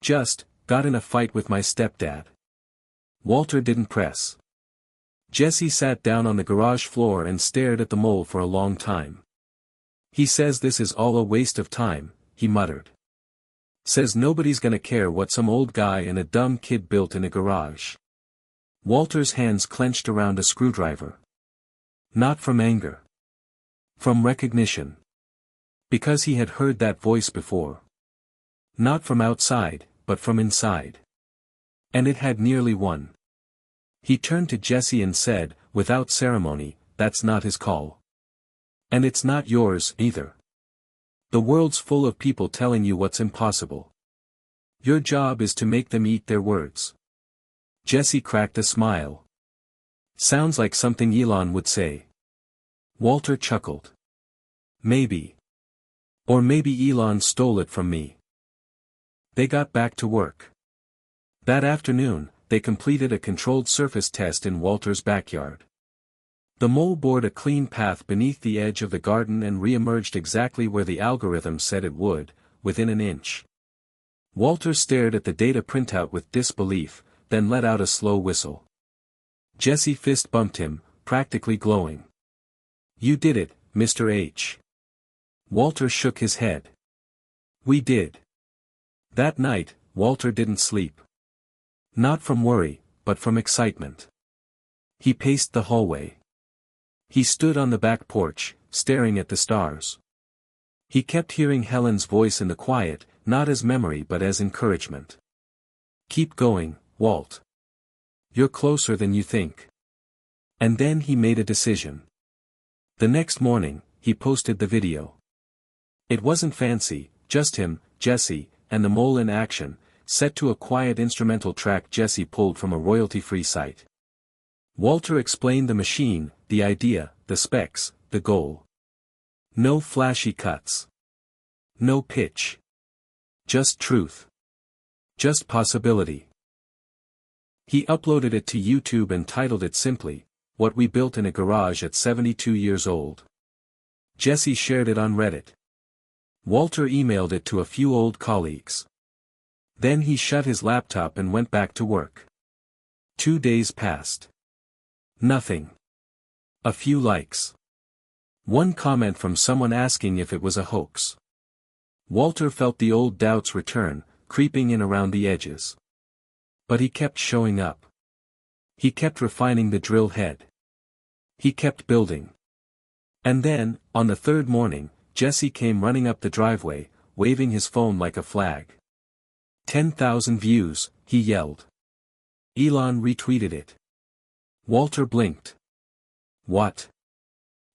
Just got in a fight with my stepdad." Walter didn't press. Jesse sat down on the garage floor and stared at the mole for a long time. "He says this is all a waste of time," he muttered. "Says nobody's gonna care what some old guy and a dumb kid built in a garage." Walter's hands clenched around a screwdriver. Not from anger. From recognition. Because he had heard that voice before. Not from outside, but from inside. And it had nearly won. He turned to Jesse and said, without ceremony, "That's not his call. And it's not yours, either. The world's full of people telling you what's impossible. Your job is to make them eat their words." Jesse cracked a smile. "Sounds like something Elon would say." Walter chuckled. "Maybe. Or maybe Elon stole it from me." They got back to work. That afternoon, they completed a controlled surface test in Walter's backyard. The mole bored a clean path beneath the edge of the garden and re-emerged exactly where the algorithm said it would, within an inch. Walter stared at the data printout with disbelief, then let out a slow whistle. Jesse fist bumped him, practically glowing. "You did it, Mr. H." Walter shook his head. "We did." That night, Walter didn't sleep. Not from worry, but from excitement. He paced the hallway. He stood on the back porch, staring at the stars. He kept hearing Helen's voice in the quiet, not as memory but as encouragement. "Keep going, Walt. You're closer than you think." And then he made a decision. The next morning, he posted the video. It wasn't fancy, just him, Jesse, and the mole in action, set to a quiet instrumental track Jesse pulled from a royalty-free site. Walter explained the machine, the idea, the specs, the goal. No flashy cuts. No pitch. Just truth. Just possibility. He uploaded it to YouTube and titled it simply, "What We Built in a Garage at 72 Years Old." Jesse shared it on Reddit. Walter emailed it to a few old colleagues. Then he shut his laptop and went back to work. 2 days passed. Nothing. A few likes. One comment from someone asking if it was a hoax. Walter felt the old doubts return, creeping in around the edges. But he kept showing up. He kept refining the drill head. He kept building. And then, on the third morning, Jesse came running up the driveway, waving his phone like a flag. 10,000 views, he yelled. Elon retweeted it. Walter blinked. What?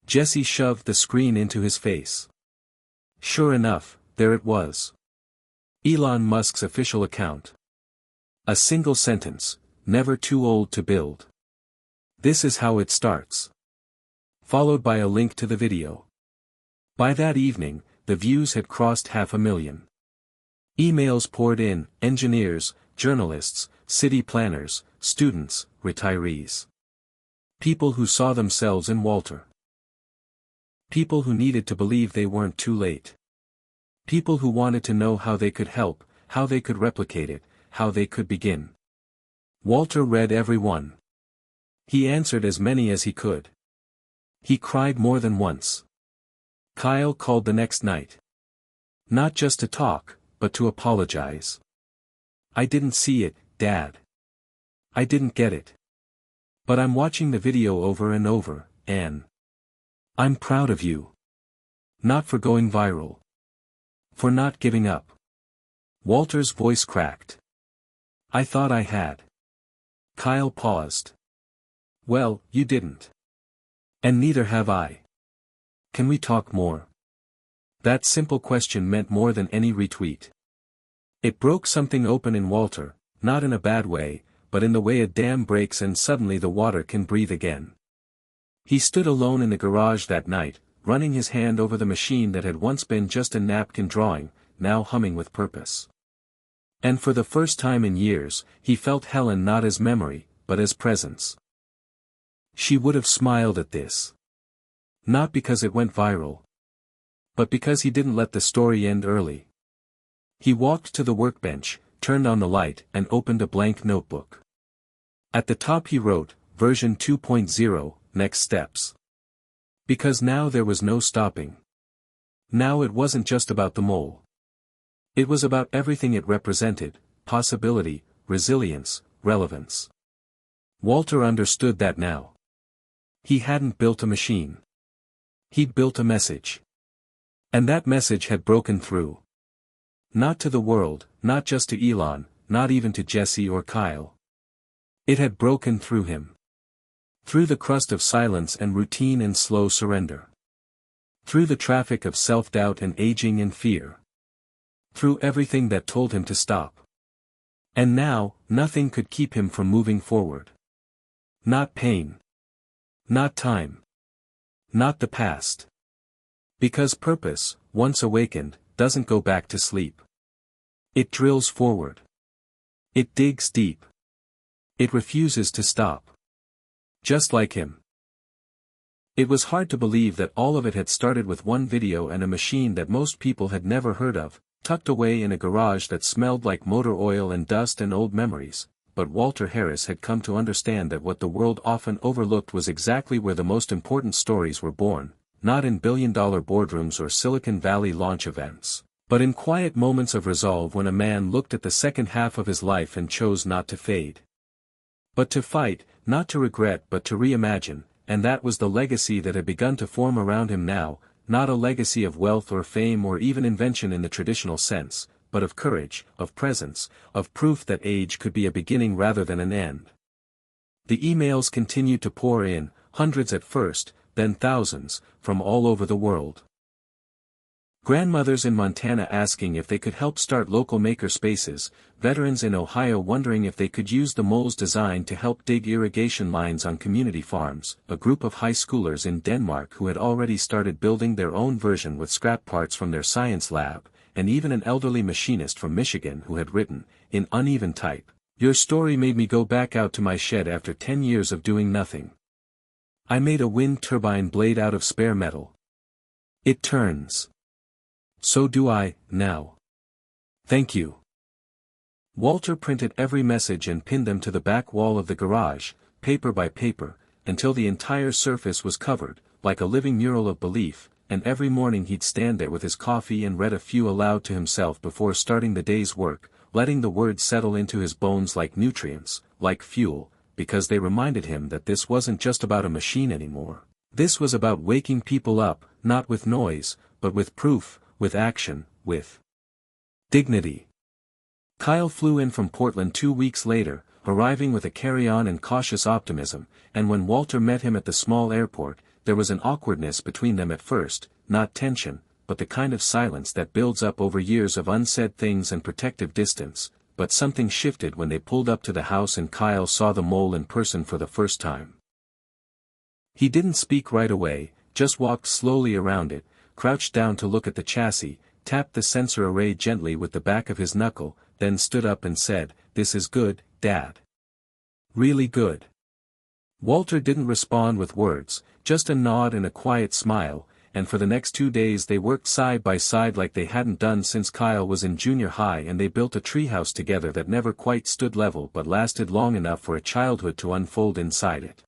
Jesse shoved the screen into his face. Sure enough, there it was. Elon Musk's official account. A single sentence, "Never too old to build." This is how it starts. Followed by a link to the video. By that evening, the views had crossed 500,000. Emails poured in, engineers, journalists, city planners, students, retirees. People who saw themselves in Walter. People who needed to believe they weren't too late. People who wanted to know how they could help, how they could replicate it, how they could begin. Walter read every one. He answered as many as he could. He cried more than once. Kyle called the next night. Not just to talk, but to apologize. "I didn't see it, Dad. I didn't get it. But I'm watching the video over and over, and I'm proud of you. Not for going viral. For not giving up." Walter's voice cracked. "I thought I had." Kyle paused. "Well, you didn't. And neither have I. Can we talk more?" That simple question meant more than any retweet. It broke something open in Walter, not in a bad way, but in the way a dam breaks and suddenly the water can breathe again. He stood alone in the garage that night, running his hand over the machine that had once been just a napkin drawing, now humming with purpose. And for the first time in years, he felt Helen not as memory, but as presence. She would have smiled at this. Not because it went viral. But because he didn't let the story end early. He walked to the workbench, turned on the light and opened a blank notebook. At the top he wrote, version 2.0, next steps. Because now there was no stopping. Now it wasn't just about the mole. It was about everything it represented, possibility, resilience, relevance. Walter understood that now. He hadn't built a machine. He'd built a message. And that message had broken through. Not to the world, not just to Elon, not even to Jesse or Kyle. It had broken through him. Through the crust of silence and routine and slow surrender. Through the traffic of self-doubt and aging and fear. Through everything that told him to stop. And now, nothing could keep him from moving forward. Not pain. Not time. Not the past. Because purpose, once awakened, doesn't go back to sleep. It drills forward. It digs deep. It refuses to stop. Just like him. It was hard to believe that all of it had started with one video and a machine that most people had never heard of, tucked away in a garage that smelled like motor oil and dust and old memories. But Walter Harris had come to understand that what the world often overlooked was exactly where the most important stories were born, not in billion-dollar boardrooms or Silicon Valley launch events, but in quiet moments of resolve when a man looked at the second half of his life and chose not to fade. But to fight, not to regret but to reimagine, and that was the legacy that had begun to form around him now, not a legacy of wealth or fame or even invention in the traditional sense, but of courage, of presence, of proof that age could be a beginning rather than an end. The emails continued to pour in, hundreds at first, then thousands, from all over the world. Grandmothers in Montana asking if they could help start local maker spaces, veterans in Ohio wondering if they could use the mole's design to help dig irrigation lines on community farms, a group of high schoolers in Denmark who had already started building their own version with scrap parts from their science lab, and even an elderly machinist from Michigan who had written, in uneven type, "Your story made me go back out to my shed after 10 years of doing nothing. I made a wind turbine blade out of spare metal. It turns. So do I, now. Thank you." Walter printed every message and pinned them to the back wall of the garage, paper by paper, until the entire surface was covered, like a living mural of belief, and every morning he'd stand there with his coffee and read a few aloud to himself before starting the day's work, letting the words settle into his bones like nutrients, like fuel, because they reminded him that this wasn't just about a machine anymore. This was about waking people up, not with noise, but with proof, with action, with dignity. Kyle flew in from Portland 2 weeks later, arriving with a carry-on and cautious optimism, and when Walter met him at the small airport, there was an awkwardness between them at first, not tension, but the kind of silence that builds up over years of unsaid things and protective distance, but something shifted when they pulled up to the house and Kyle saw the mole in person for the first time. He didn't speak right away, just walked slowly around it, crouched down to look at the chassis, tapped the sensor array gently with the back of his knuckle, then stood up and said, "This is good, Dad. Really good." Walter didn't respond with words, just a nod and a quiet smile, and for the next 2 days they worked side by side like they hadn't done since Kyle was in junior high, and they built a treehouse together that never quite stood level but lasted long enough for a childhood to unfold inside it.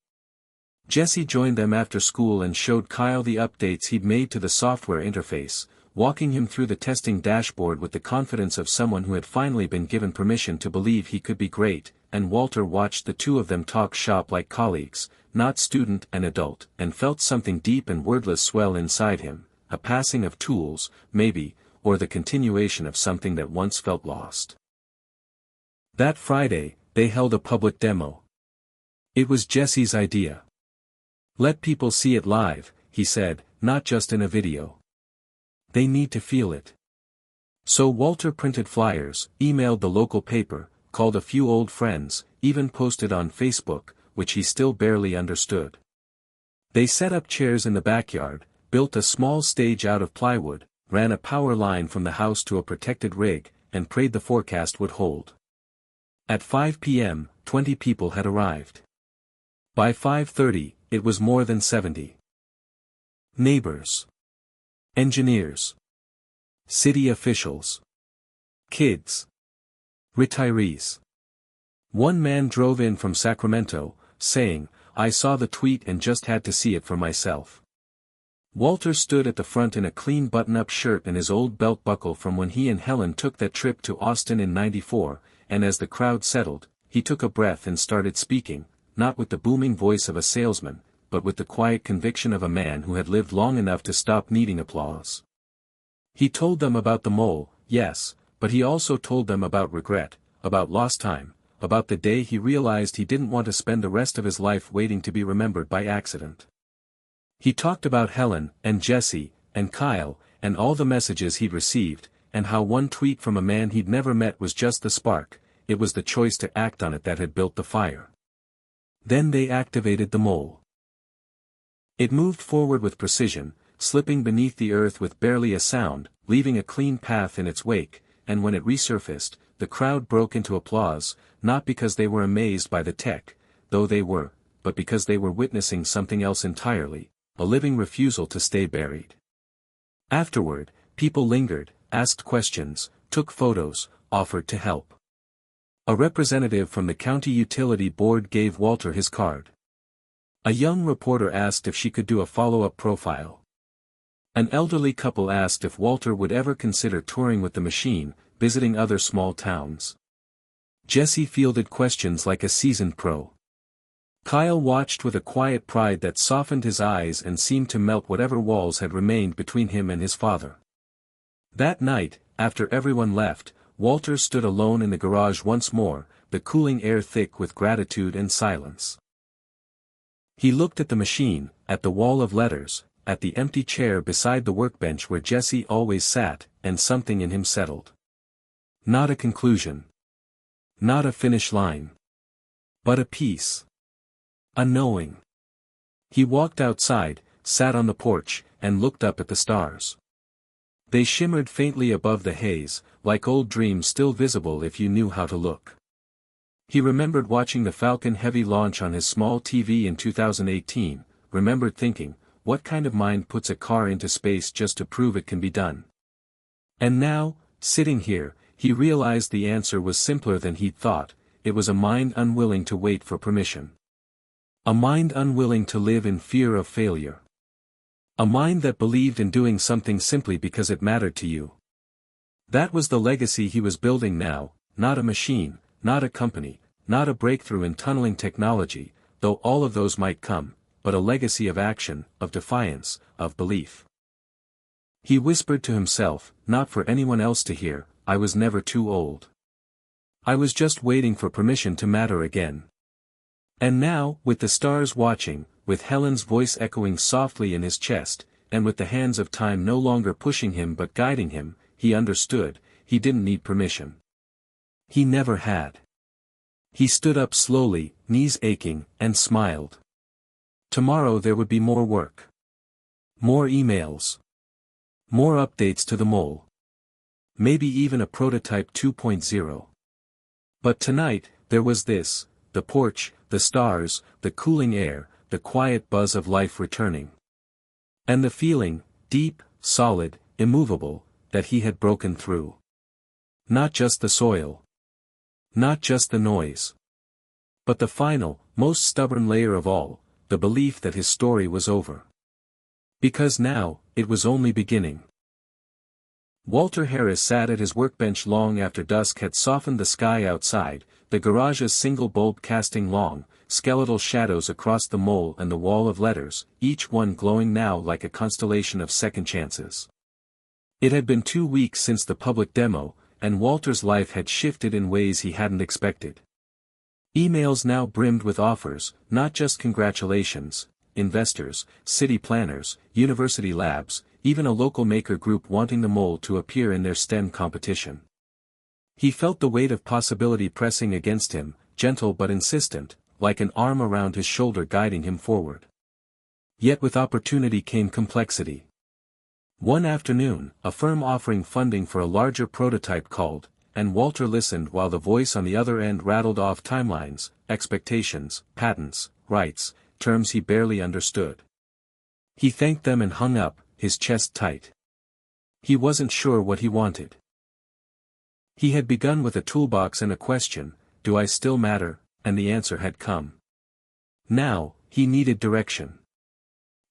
Jesse joined them after school and showed Kyle the updates he'd made to the software interface, walking him through the testing dashboard with the confidence of someone who had finally been given permission to believe he could be great, and Walter watched the two of them talk shop like colleagues, not student and adult, and felt something deep and wordless swell inside him, a passing of tools, maybe, or the continuation of something that once felt lost. That Friday, they held a public demo. It was Jesse's idea. "Let people see it live," he said, "not just in a video. They need to feel it." So Walter printed flyers, emailed the local paper, called a few old friends, even posted on Facebook, which he still barely understood. They set up chairs in the backyard, built a small stage out of plywood, ran a power line from the house to a protected rig, and prayed the forecast would hold. At 5 p.m., 20 people had arrived. By 5:30, it was more than 70. Neighbors. Engineers. City officials. Kids. Retirees. One man drove in from Sacramento, saying, "I saw the tweet and just had to see it for myself." Walter stood at the front in a clean button-up shirt and his old belt buckle from when he and Helen took that trip to Austin in '94, and as the crowd settled, he took a breath and started speaking, not with the booming voice of a salesman, but with the quiet conviction of a man who had lived long enough to stop needing applause. He told them about the mole, yes, but he also told them about regret, about lost time, about the day he realized he didn't want to spend the rest of his life waiting to be remembered by accident. He talked about Helen, and Jesse, and Kyle, and all the messages he'd received, and how one tweet from a man he'd never met was just the spark, it was the choice to act on it that had built the fire. Then they activated the mole. It moved forward with precision, slipping beneath the earth with barely a sound, leaving a clean path in its wake, and when it resurfaced, the crowd broke into applause, not because they were amazed by the tech, though they were, but because they were witnessing something else entirely, a living refusal to stay buried. Afterward, people lingered, asked questions, took photos, offered to help. A representative from the county utility board gave Walter his card. A young reporter asked if she could do a follow-up profile. An elderly couple asked if Walter would ever consider touring with the machine, visiting other small towns. Jesse fielded questions like a seasoned pro. Kyle watched with a quiet pride that softened his eyes and seemed to melt whatever walls had remained between him and his father. That night, after everyone left, Walter stood alone in the garage once more, the cooling air thick with gratitude and silence. He looked at the machine, at the wall of letters, at the empty chair beside the workbench where Jesse always sat, and something in him settled. Not a conclusion. Not a finish line. But a peace. A knowing. He walked outside, sat on the porch, and looked up at the stars. They shimmered faintly above the haze, like old dreams still visible if you knew how to look. He remembered watching the Falcon Heavy launch on his small TV in 2018, remembered thinking, what kind of mind puts a car into space just to prove it can be done? And now, sitting here, he realized the answer was simpler than he'd thought, it was a mind unwilling to wait for permission. A mind unwilling to live in fear of failure. A mind that believed in doing something simply because it mattered to you. That was the legacy he was building now, not a machine, not a company, not a breakthrough in tunneling technology, though all of those might come, but a legacy of action, of defiance, of belief. He whispered to himself, not for anyone else to hear, I was never too old. I was just waiting for permission to matter again. And now, with the stars watching, with Helen's voice echoing softly in his chest, and with the hands of time no longer pushing him but guiding him, he understood, he didn't need permission. He never had. He stood up slowly, knees aching, and smiled. Tomorrow there would be more work. More emails. More updates to the mole. Maybe even a prototype 2.0. But tonight, there was this, the porch, the stars, the cooling air, the quiet buzz of life returning. And the feeling, deep, solid, immovable, that he had broken through. Not just the soil. Not just the noise. But the final, most stubborn layer of all, the belief that his story was over. Because now, it was only beginning. Walter Harris sat at his workbench long after dusk had softened the sky outside, the garage's single bulb casting long, skeletal shadows across the mole and the wall of letters, each one glowing now like a constellation of second chances. It had been 2 weeks since the public demo, and Walter's life had shifted in ways he hadn't expected. Emails now brimmed with offers, not just congratulations, investors, city planners, university labs, even a local maker group wanting the mole to appear in their STEM competition. He felt the weight of possibility pressing against him, gentle but insistent, like an arm around his shoulder guiding him forward. Yet with opportunity came complexity. One afternoon, a firm offering funding for a larger prototype called, and Walter listened while the voice on the other end rattled off timelines, expectations, patents, rights, terms he barely understood. He thanked them and hung up, his chest tight. He wasn't sure what he wanted. He had begun with a toolbox and a question, do I still matter, and the answer had come. Now, he needed direction.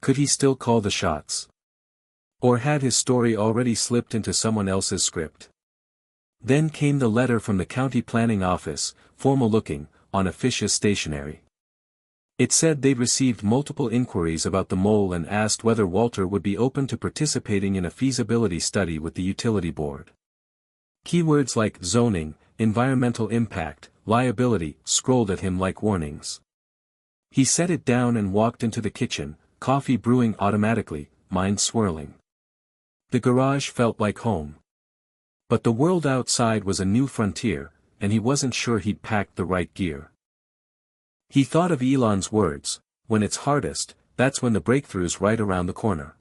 Could he still call the shots? Or had his story already slipped into someone else's script? Then came the letter from the county planning office, formal-looking, on officious stationery. It said they'd received multiple inquiries about the mole and asked whether Walter would be open to participating in a feasibility study with the utility board. Keywords like zoning, environmental impact, liability scrolled at him like warnings. He set it down and walked into the kitchen, coffee brewing automatically, mind swirling. The garage felt like home. But the world outside was a new frontier, and he wasn't sure he'd packed the right gear. He thought of Elon's words, when it's hardest, that's when the breakthrough's right around the corner.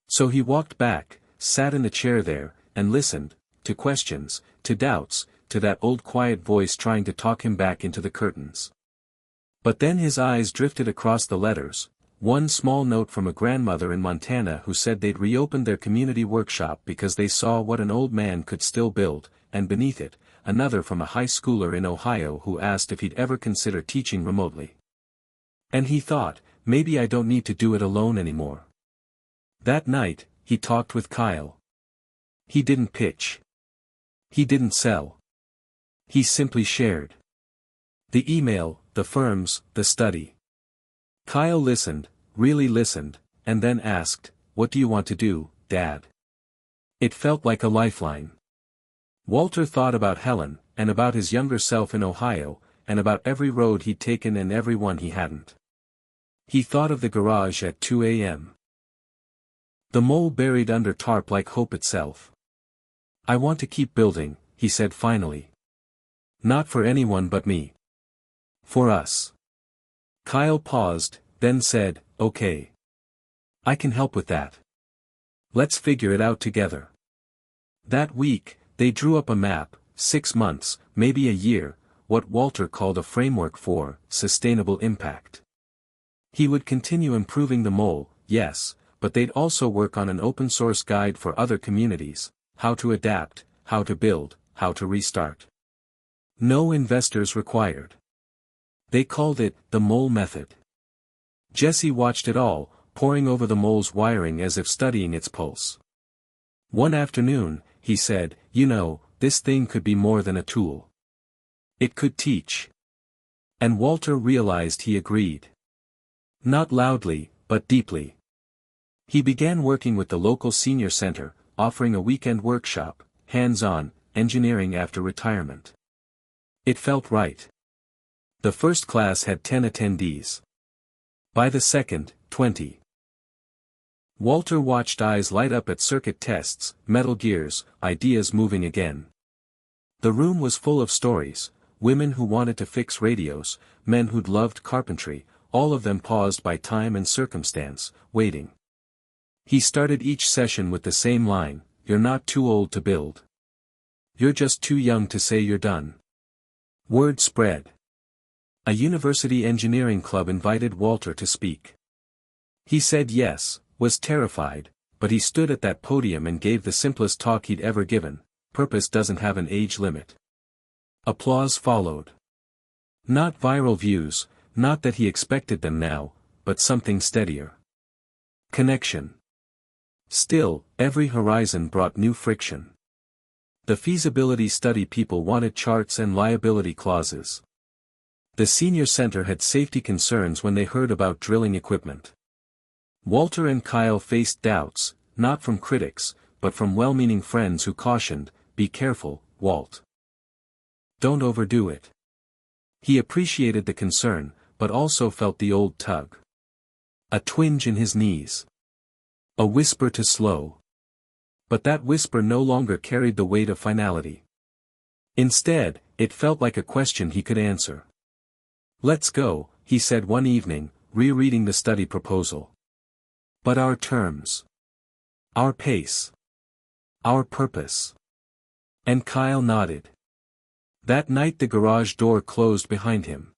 So he walked back, sat in the chair there, and listened, to questions, to doubts, to that old quiet voice trying to talk him back into the curtains. But then his eyes drifted across the letters, one small note from a grandmother in Montana who said they'd reopened their community workshop because they saw what an old man could still build, and beneath it, another from a high schooler in Ohio who asked if he'd ever consider teaching remotely. And he thought, maybe I don't need to do it alone anymore. That night, he talked with Kyle. He didn't pitch. He didn't sell. He simply shared. The email, the firms, the study. Kyle listened, really listened, and then asked, "What do you want to do, Dad?" It felt like a lifeline. Walter thought about Helen, and about his younger self in Ohio, and about every road he'd taken and every one he hadn't. He thought of the garage at 2 a.m. The mole buried under tarp like hope itself. "I want to keep building," he said finally. "Not for anyone but me. For us." Kyle paused, then said, "Okay. I can help with that. Let's figure it out together." That week, they drew up a map, 6 months, maybe a year, what Walter called a framework for sustainable impact. He would continue improving the mole, yes, but they'd also work on an open-source guide for other communities, how to adapt, how to build, how to restart. No investors required. They called it the mole method. Jesse watched it all, poring over the mole's wiring as if studying its pulse. One afternoon, he said, "You know, this thing could be more than a tool. It could teach." And Walter realized he agreed. Not loudly, but deeply. He began working with the local senior center, offering a weekend workshop, hands-on, engineering after retirement. It felt right. The first class had 10 attendees. By the second, 20. Walter watched eyes light up at circuit tests, metal gears, ideas moving again. The room was full of stories, women who wanted to fix radios, men who'd loved carpentry, all of them paused by time and circumstance, waiting. He started each session with the same line, "You're not too old to build. You're just too young to say you're done." Word spread. A university engineering club invited Walter to speak. He said yes, was terrified, but he stood at that podium and gave the simplest talk he'd ever given. Purpose doesn't have an age limit. Applause followed. Not viral views, not that he expected them now, but something steadier. Connection. Still, every horizon brought new friction. The feasibility study people wanted charts and liability clauses. The senior center had safety concerns when they heard about drilling equipment. Walter and Kyle faced doubts, not from critics, but from well-meaning friends who cautioned, "Be careful, Walt. Don't overdo it." He appreciated the concern, but also felt the old tug. A twinge in his knees. A whisper to slow. But that whisper no longer carried the weight of finality. Instead, it felt like a question he could answer. "Let's go," he said one evening, rereading the study proposal. "But our terms. Our pace. Our purpose." And Kyle nodded. That night the garage door closed behind him.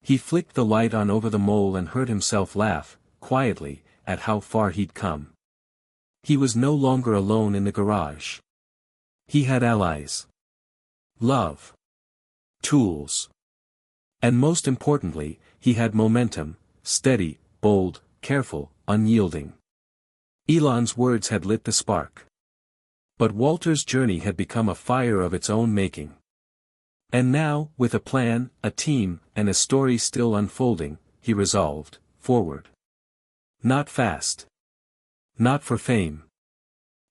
He flicked the light on over the mole and heard himself laugh, quietly, at how far he'd come. He was no longer alone in the garage. He had allies. Love. Tools. And most importantly, he had momentum, steady, bold, careful, unyielding. Elon's words had lit the spark. But Walter's journey had become a fire of its own making. And now, with a plan, a team, and a story still unfolding, he resolved, forward. Not fast. Not for fame.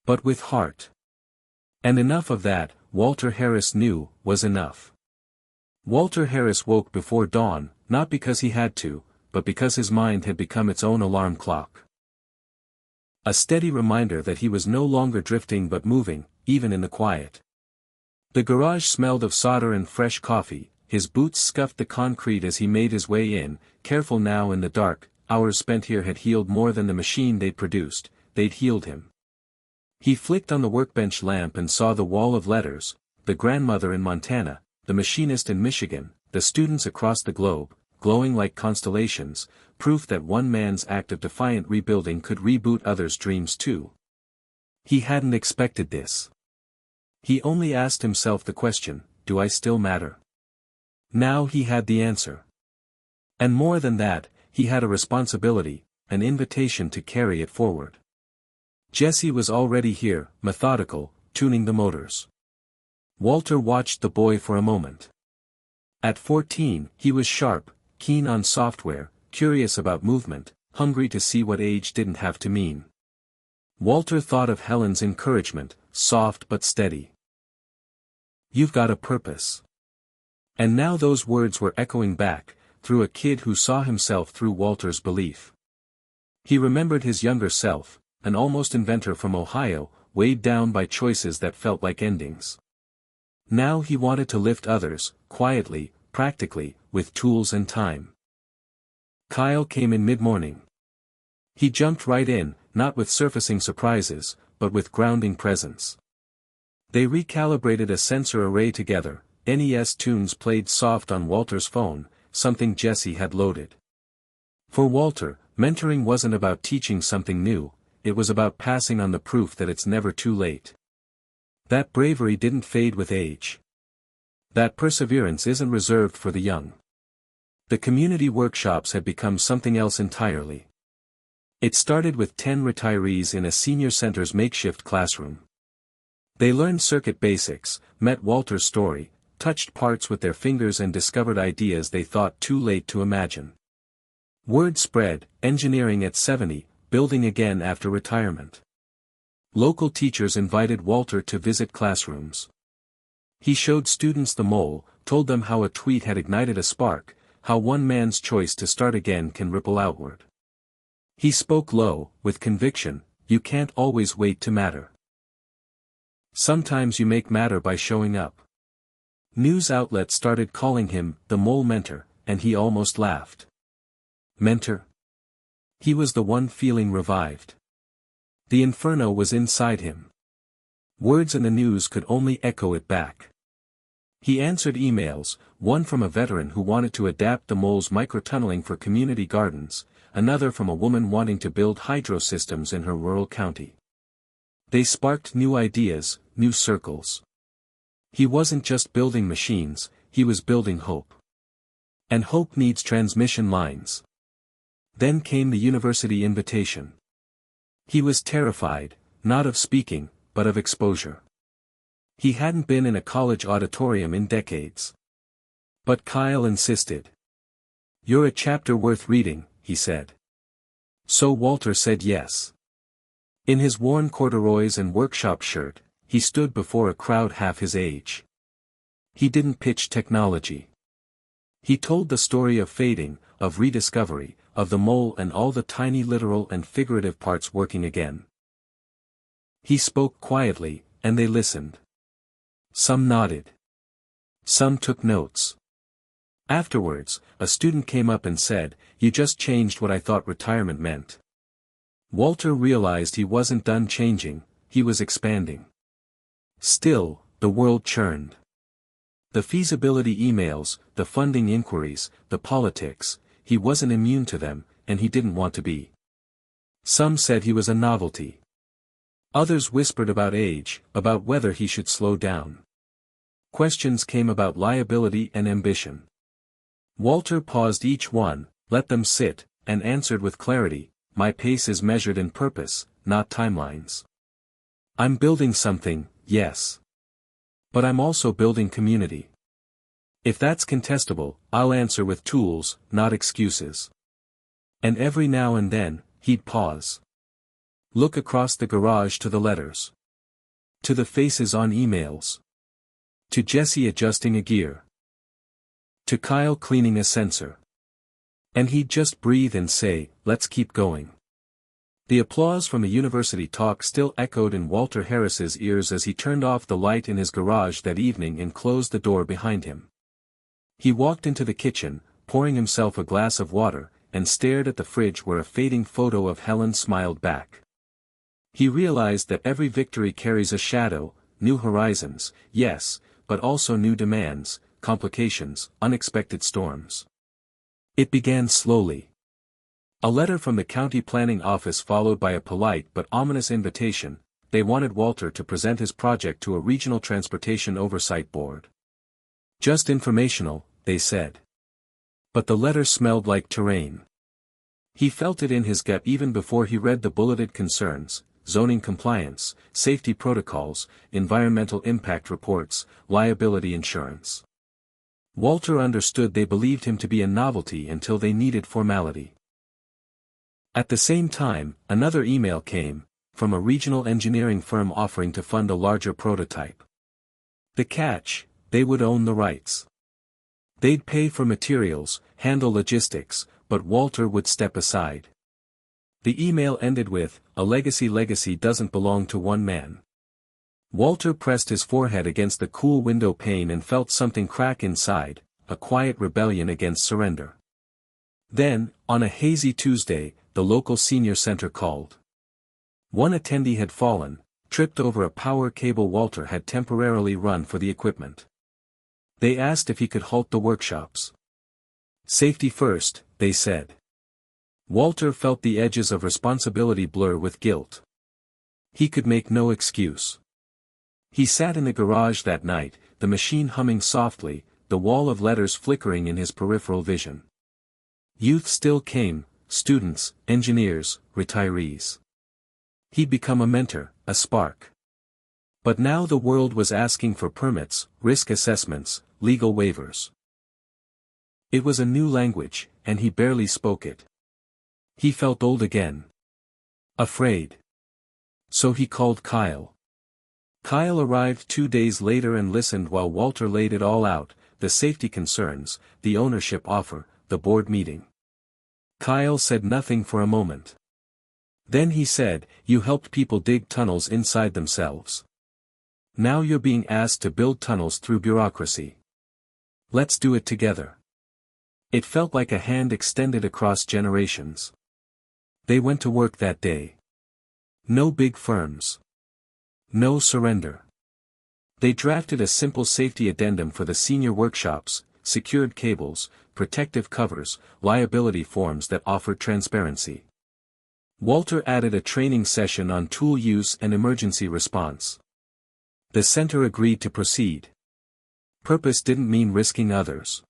But with heart. And enough of that, Walter Harris knew, was enough. Walter Harris woke before dawn, not because he had to, but because his mind had become its own alarm clock. A steady reminder that he was no longer drifting but moving, even in the quiet. The garage smelled of solder and fresh coffee, his boots scuffed the concrete as he made his way in, careful now in the dark. Hours spent here had healed more than the machine they'd produced, they'd healed him. He flicked on the workbench lamp and saw the wall of letters, the grandmother in Montana, the machinist in Michigan, the students across the globe, glowing like constellations, proof that one man's act of defiant rebuilding could reboot others' dreams too. He hadn't expected this. He only asked himself the question, do I still matter? Now he had the answer. And more than that, he had a responsibility, an invitation to carry it forward. Jesse was already here, methodical, tuning the motors. Walter watched the boy for a moment. At 14, he was sharp, keen on software, curious about movement, hungry to see what age didn't have to mean. Walter thought of Helen's encouragement, soft but steady. You've got a purpose. And now those words were echoing back, through a kid who saw himself through Walter's belief. He remembered his younger self, an almost inventor from Ohio, weighed down by choices that felt like endings. Now he wanted to lift others, quietly, practically, with tools and time. Kyle came in mid-morning. He jumped right in, not with surfacing surprises, but with grounding presence. They recalibrated a sensor array together. NES tunes played soft on Walter's phone, something Jesse had loaded. For Walter, mentoring wasn't about teaching something new, it was about passing on the proof that it's never too late. That bravery didn't fade with age. That perseverance isn't reserved for the young. The community workshops had become something else entirely. It started with 10 retirees in a senior center's makeshift classroom. They learned circuit basics, met Walter's story, touched parts with their fingers and discovered ideas they thought too late to imagine. Word spread, engineering at 70, building again after retirement. Local teachers invited Walter to visit classrooms. He showed students the mole, told them how a tweet had ignited a spark, how one man's choice to start again can ripple outward. He spoke low, with conviction, you can't always wait to matter. Sometimes you make matter by showing up. News outlets started calling him the mole mentor, and he almost laughed. Mentor? He was the one feeling revived. The inferno was inside him. Words in the news could only echo it back. He answered emails, one from a veteran who wanted to adapt the mole's microtunneling for community gardens, another from a woman wanting to build hydro systems in her rural county. They sparked new ideas, new circles. He wasn't just building machines, he was building hope. And hope needs transmission lines. Then came the university invitation. He was terrified, not of speaking, but of exposure. He hadn't been in a college auditorium in decades. But Kyle insisted. You're a chapter worth reading, he said. So Walter said yes. In his worn corduroys and workshop shirt, he stood before a crowd half his age. He didn't pitch technology. He told the story of fading, of rediscovery, of the mole and all the tiny literal and figurative parts working again. He spoke quietly, and they listened. Some nodded. Some took notes. Afterwards, a student came up and said, "You just changed what I thought retirement meant." Walter realized he wasn't done changing, he was expanding. Still, the world churned. The feasibility emails, the funding inquiries, the politics, he wasn't immune to them, and he didn't want to be. Some said he was a novelty. Others whispered about age, about whether he should slow down. Questions came about liability and ambition. Walter paused each one, let them sit, and answered with clarity, "My pace is measured in purpose, not timelines. I'm building something, yes. But I'm also building community. If that's contestable, I'll answer with tools, not excuses." And every now and then, he'd pause. Look across the garage to the letters. To the faces on emails. To Jesse adjusting a gear. To Kyle cleaning a sensor. And he'd just breathe and say, "Let's keep going." The applause from the university talk still echoed in Walter Harris's ears as he turned off the light in his garage that evening and closed the door behind him. He walked into the kitchen, pouring himself a glass of water, and stared at the fridge where a fading photo of Helen smiled back. He realized that every victory carries a shadow, new horizons, yes, but also new demands, complications, unexpected storms. It began slowly. A letter from the county planning office followed by a polite but ominous invitation. They wanted Walter to present his project to a regional transportation oversight board. Just informational, they said. But the letter smelled like terrain. He felt it in his gut even before he read the bulleted concerns: zoning compliance, safety protocols, environmental impact reports, liability insurance. Walter understood they believed him to be a novelty until they needed formality. At the same time, another email came, from a regional engineering firm offering to fund a larger prototype. The catch: they would own the rights. They'd pay for materials, handle logistics, but Walter would step aside. The email ended with, "A legacy doesn't belong to one man." Walter pressed his forehead against the cool window pane and felt something crack inside, a quiet rebellion against surrender. Then, on a hazy Tuesday, the local senior center called. One attendee had fallen, tripped over a power cable Walter had temporarily run for the equipment. They asked if he could halt the workshops. Safety first, they said. Walter felt the edges of responsibility blur with guilt. He could make no excuse. He sat in the garage that night, the machine humming softly, the wall of letters flickering in his peripheral vision. Youth still came, students, engineers, retirees. He'd become a mentor, a spark. But now the world was asking for permits, risk assessments, legal waivers. It was a new language, and he barely spoke it. He felt old again. Afraid. So he called Kyle. Kyle arrived 2 days later and listened while Walter laid it all out: the safety concerns, the ownership offer, the board meeting. Kyle said nothing for a moment. Then he said, "You helped people dig tunnels inside themselves. Now you're being asked to build tunnels through bureaucracy. Let's do it together." It felt like a hand extended across generations. They went to work that day. No big firms. No surrender. They drafted a simple safety addendum for the senior workshops, secured cables, protective covers, liability forms that offered transparency. Walter added a training session on tool use and emergency response. The center agreed to proceed. Purpose didn't mean risking others.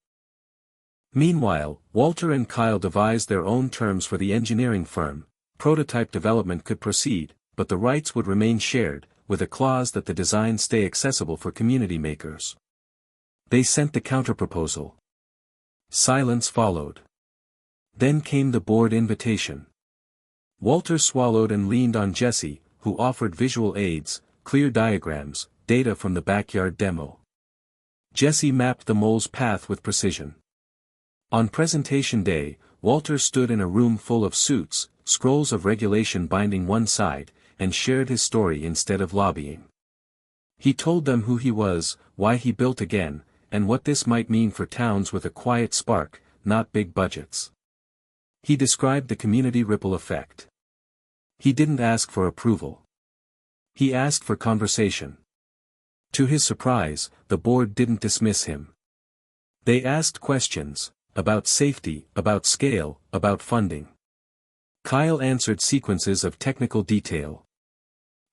Meanwhile, Walter and Kyle devised their own terms for the engineering firm. Prototype development could proceed, but the rights would remain shared, with a clause that the design stay accessible for community makers. They sent the counterproposal. Silence followed. Then came the board invitation. Walter swallowed and leaned on Jesse, who offered visual aids, clear diagrams, data from the backyard demo. Jesse mapped the mole's path with precision. On presentation day, Walter stood in a room full of suits, scrolls of regulation binding one side, and shared his story instead of lobbying. He told them who he was, why he built again, and what this might mean for towns with a quiet spark, not big budgets. He described the community ripple effect. He didn't ask for approval. He asked for conversation. To his surprise, the board didn't dismiss him. They asked questions, about safety, about scale, about funding. Kyle answered sequences of technical detail.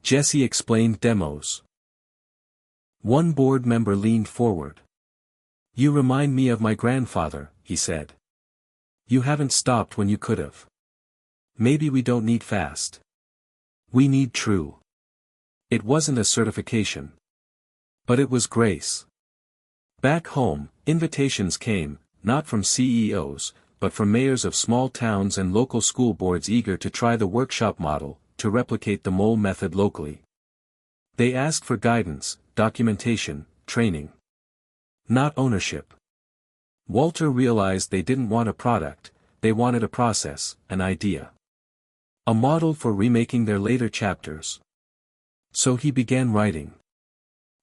Jesse explained demos. One board member leaned forward. "You remind me of my grandfather," he said. "You haven't stopped when you could have. Maybe we don't need fast. We need true." It wasn't a certification. But it was grace. Back home, invitations came, not from CEOs, but from mayors of small towns and local school boards eager to try the workshop model, to replicate the mole method locally. They asked for guidance, documentation, training. Not ownership. Walter realized they didn't want a product, they wanted a process, an idea. A model for remaking their later chapters. So he began writing.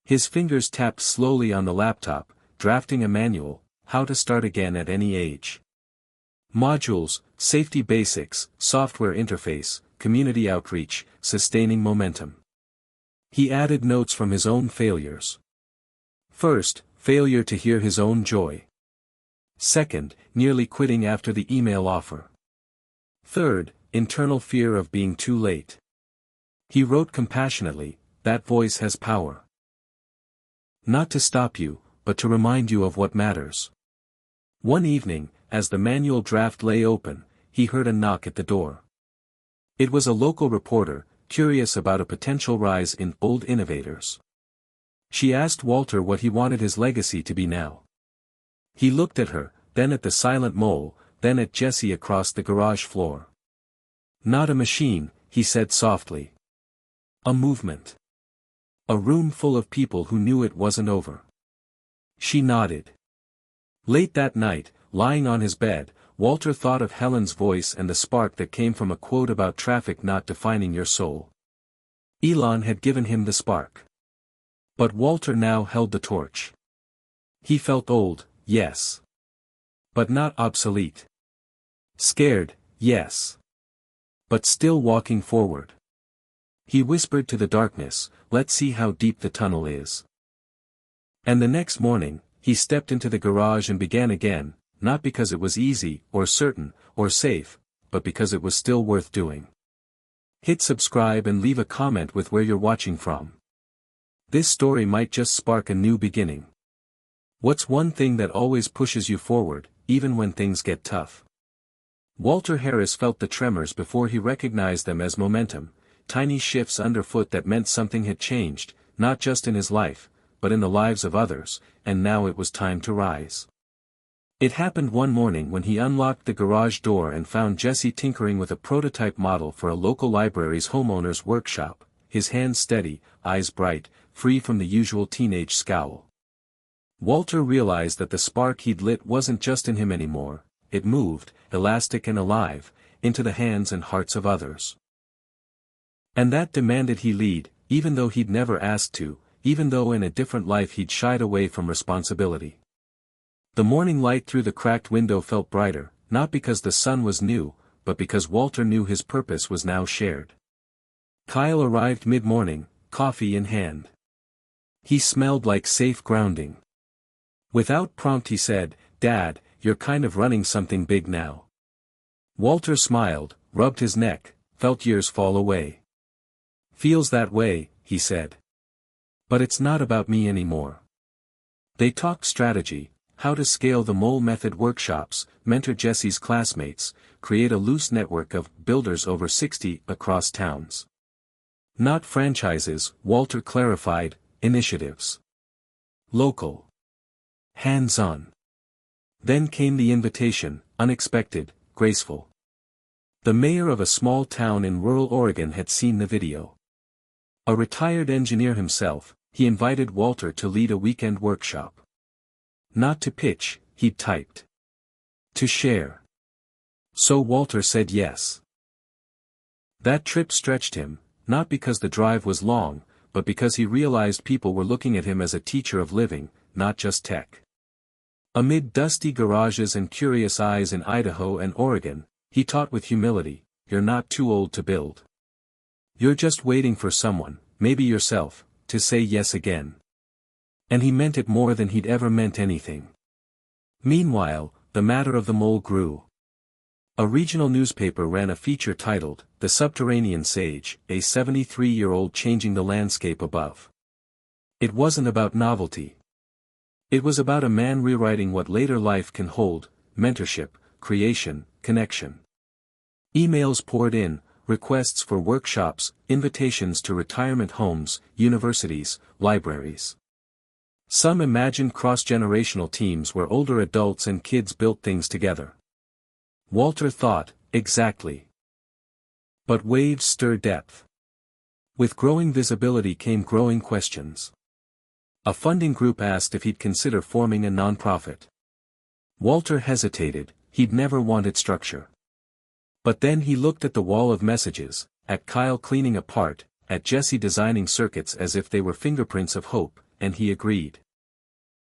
His fingers tapped slowly on the laptop, drafting a manual, how to start again at any age. Modules, safety basics, software interface, community outreach, sustaining momentum. He added notes from his own failures. First, failure to hear his own joy. Second, nearly quitting after the email offer. Third, internal fear of being too late. He wrote compassionately, "That voice has power. Not to stop you, but to remind you of what matters." One evening, as the manual draft lay open, he heard a knock at the door. It was a local reporter, curious about a potential rise in old innovators. She asked Walter what he wanted his legacy to be now. He looked at her, then at the silent mole, then at Jesse across the garage floor. "Not a machine," he said softly. "A movement. A room full of people who knew it wasn't over." She nodded. Late that night, lying on his bed, Walter thought of Helen's voice and the spark that came from a quote about traffic not defining your soul. Elon had given him the spark. But Walter now held the torch. He felt old, yes. But not obsolete. Scared, yes. But still walking forward. He whispered to the darkness, "Let's see how deep the tunnel is." And the next morning, he stepped into the garage and began again, not because it was easy, or certain, or safe, but because it was still worth doing. Hit subscribe and leave a comment with where you're watching from. This story might just spark a new beginning. What's one thing that always pushes you forward, even when things get tough? Walter Harris felt the tremors before he recognized them as momentum, tiny shifts underfoot that meant something had changed, not just in his life, but in the lives of others, and now it was time to rise. It happened one morning when he unlocked the garage door and found Jesse tinkering with a prototype model for a local library's homeowner's workshop, his hands steady, eyes bright, free from the usual teenage scowl. Walter realized that the spark he'd lit wasn't just in him anymore, it moved, elastic and alive, into the hands and hearts of others. And that demanded he lead, even though he'd never asked to, even though in a different life he'd shied away from responsibility. The morning light through the cracked window felt brighter, not because the sun was new, but because Walter knew his purpose was now shared. Kyle arrived mid-morning, coffee in hand. He smelled like safe grounding. Without prompt he said, "Dad, you're kind of running something big now." Walter smiled, rubbed his neck, felt years fall away. "Feels that way," he said. "But it's not about me anymore." They talked strategy, how to scale the mole method workshops, mentor Jesse's classmates, create a loose network of builders over 60 across towns. Not franchises, Walter clarified, initiatives. Local. Hands-on. Then came the invitation, unexpected, graceful. The mayor of a small town in rural Oregon had seen the video. A retired engineer himself, he invited Walter to lead a weekend workshop. Not to pitch, he'd typed. To share. So Walter said yes. That trip stretched him, not because the drive was long, but because he realized people were looking at him as a teacher of living, not just tech. Amid dusty garages and curious eyes in Idaho and Oregon, he taught with humility, "You're not too old to build. You're just waiting for someone, maybe yourself, to say yes again." And he meant it more than he'd ever meant anything. Meanwhile, the matter of the mole grew. A regional newspaper ran a feature titled, "The Subterranean Sage, a 73-year-old changing the landscape above." It wasn't about novelty. It was about a man rewriting what later life can hold, mentorship, creation, connection. Emails poured in, requests for workshops, invitations to retirement homes, universities, libraries. Some imagined cross-generational teams where older adults and kids built things together. Walter thought, exactly. But waves stir depth. With growing visibility came growing questions. A funding group asked if he'd consider forming a nonprofit. Walter hesitated, he'd never wanted structure. But then he looked at the wall of messages, at Kyle cleaning a part, at Jesse designing circuits as if they were fingerprints of hope, and he agreed.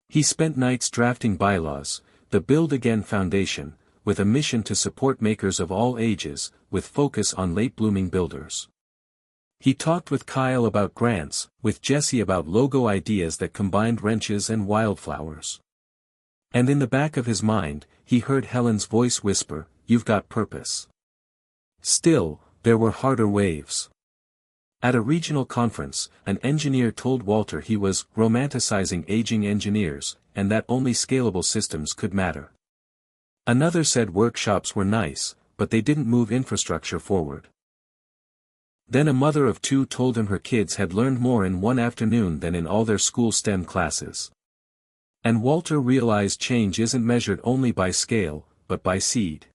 He spent nights drafting bylaws, the Build Again Foundation, with a mission to support makers of all ages, with focus on late-blooming builders. He talked with Kyle about grants, with Jesse about logo ideas that combined wrenches and wildflowers. And in the back of his mind, he heard Helen's voice whisper, "You've got purpose." Still, there were harder waves. At a regional conference, an engineer told Walter he was romanticizing aging engineers, and that only scalable systems could matter. Another said workshops were nice, but they didn't move infrastructure forward. Then a mother of two told him her kids had learned more in one afternoon than in all their school STEM classes. And Walter realized change isn't measured only by scale, but by seed.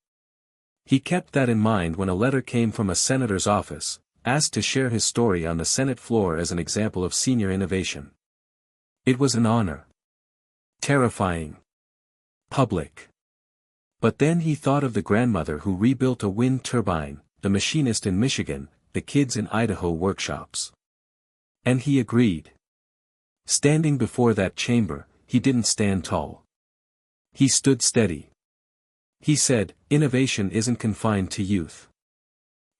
He kept that in mind when a letter came from a senator's office, asked to share his story on the Senate floor as an example of senior innovation. It was an honor. Terrifying. Public. But then he thought of the grandmother who rebuilt a wind turbine, the machinist in Michigan, the kids in Idaho workshops. And he agreed. Standing before that chamber, he didn't stand tall. He stood steady. He said, "Innovation isn't confined to youth.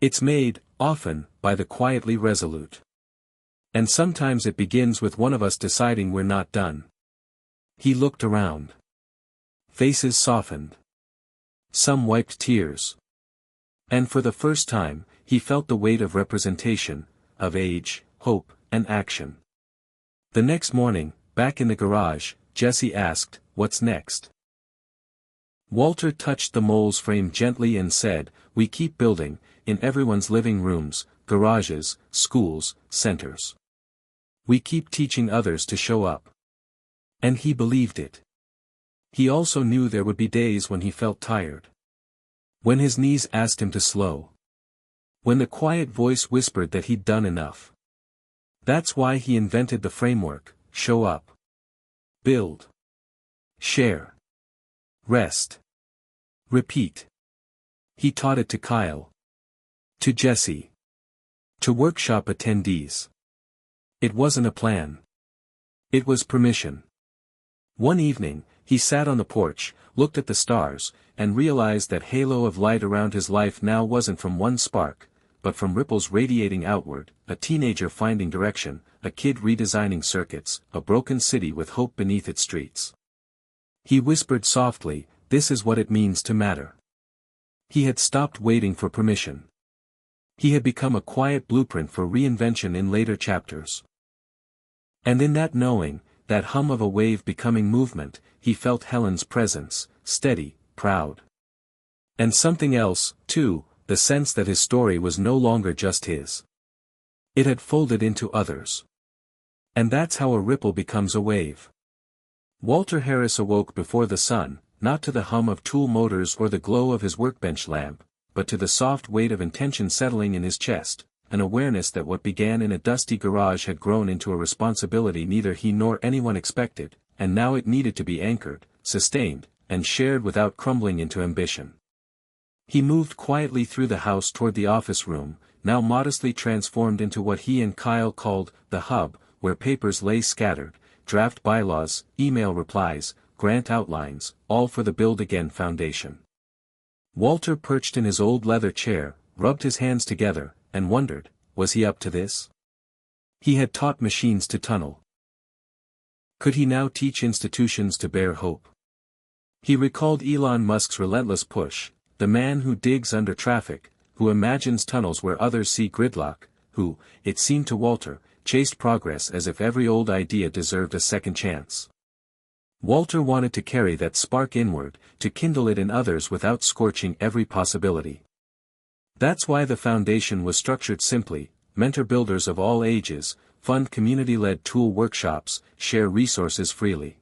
It's made, often, by the quietly resolute. And sometimes it begins with one of us deciding we're not done." He looked around. Faces softened. Some wiped tears. And for the first time, he felt the weight of representation, of age, hope, and action. The next morning, back in the garage, Jesse asked, "What's next?" Walter touched the mole's frame gently and said, "We keep building, in everyone's living rooms, garages, schools, centers. We keep teaching others to show up." And he believed it. He also knew there would be days when he felt tired. When his knees asked him to slow. When the quiet voice whispered that he'd done enough. That's why he invented the framework: show up. Build. Share. Rest. Repeat. He taught it to Kyle. To Jesse. To workshop attendees. It wasn't a plan. It was permission. One evening, he sat on the porch, looked at the stars, and realized that halo of light around his life now wasn't from one spark, but from ripples radiating outward, a teenager finding direction, a kid redesigning circuits, a broken city with hope beneath its streets. He whispered softly, "This is what it means to matter." He had stopped waiting for permission. He had become a quiet blueprint for reinvention in later chapters. And in that knowing, that hum of a wave becoming movement, he felt Helen's presence, steady, proud. And something else, too, the sense that his story was no longer just his. It had folded into others. And that's how a ripple becomes a wave. Walter Harris awoke before the sun, not to the hum of tool motors or the glow of his workbench lamp, but to the soft weight of intention settling in his chest, an awareness that what began in a dusty garage had grown into a responsibility neither he nor anyone expected, and now it needed to be anchored, sustained, and shared without crumbling into ambition. He moved quietly through the house toward the office room, now modestly transformed into what he and Kyle called the hub, where papers lay scattered, draft bylaws, email replies, grant outlines, all for the Build Again Foundation. Walter perched in his old leather chair, rubbed his hands together, and wondered, was he up to this? He had taught machines to tunnel. Could he now teach institutions to bear hope? He recalled Elon Musk's relentless push, the man who digs under traffic, who imagines tunnels where others see gridlock, who, it seemed to Walter, chased progress as if every old idea deserved a second chance. Walter wanted to carry that spark inward, to kindle it in others without scorching every possibility. That's why the foundation was structured simply: mentor builders of all ages, fund community-led tool workshops, share resources freely.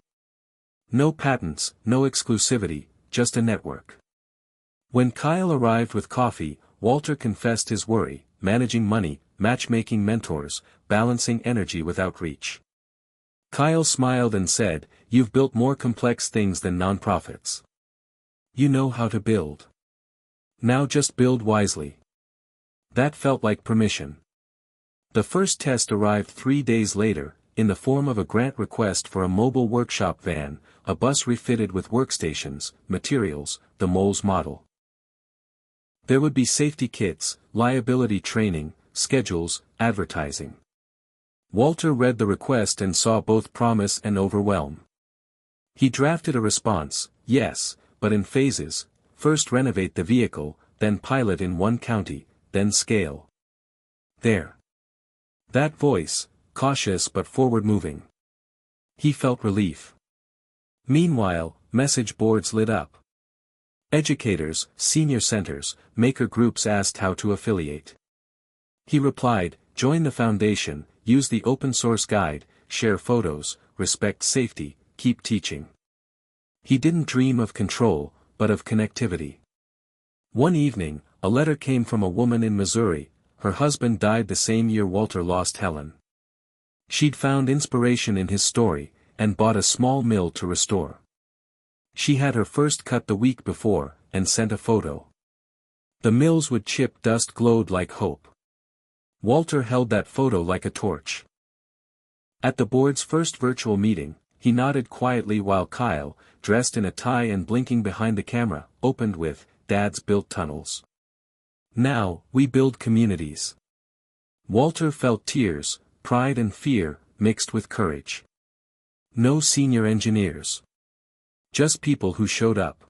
No patents, no exclusivity, just a network. When Kyle arrived with coffee, Walter confessed his worry: managing money, matchmaking mentors, balancing energy with outreach. Kyle smiled and said, "You've built more complex things than nonprofits. You know how to build. Now just build wisely." That felt like permission. The first test arrived 3 days later, in the form of a grant request for a mobile workshop van, a bus refitted with workstations, materials, the mole's model. There would be safety kits, liability training, schedules, advertising. Walter read the request and saw both promise and overwhelm. He drafted a response, yes, but in phases, first renovate the vehicle, then pilot in one county, then scale. There. That voice, cautious but forward-moving. He felt relief. Meanwhile, message boards lit up. Educators, senior centers, maker groups asked how to affiliate. He replied, join the foundation, use the open source guide, share photos, respect safety, keep teaching. He didn't dream of control, but of connectivity. One evening, a letter came from a woman in Missouri. Her husband died the same year Walter lost Helen. She'd found inspiration in his story, and bought a small mill to restore. She had her first cut the week before, and sent a photo. The mill's wood chip dust glowed like hope. Walter held that photo like a torch. At the board's first virtual meeting, he nodded quietly while Kyle, dressed in a tie and blinking behind the camera, opened with, "Dad's built tunnels. Now, we build communities." Walter felt tears, pride and fear, mixed with courage. No senior engineers. Just people who showed up.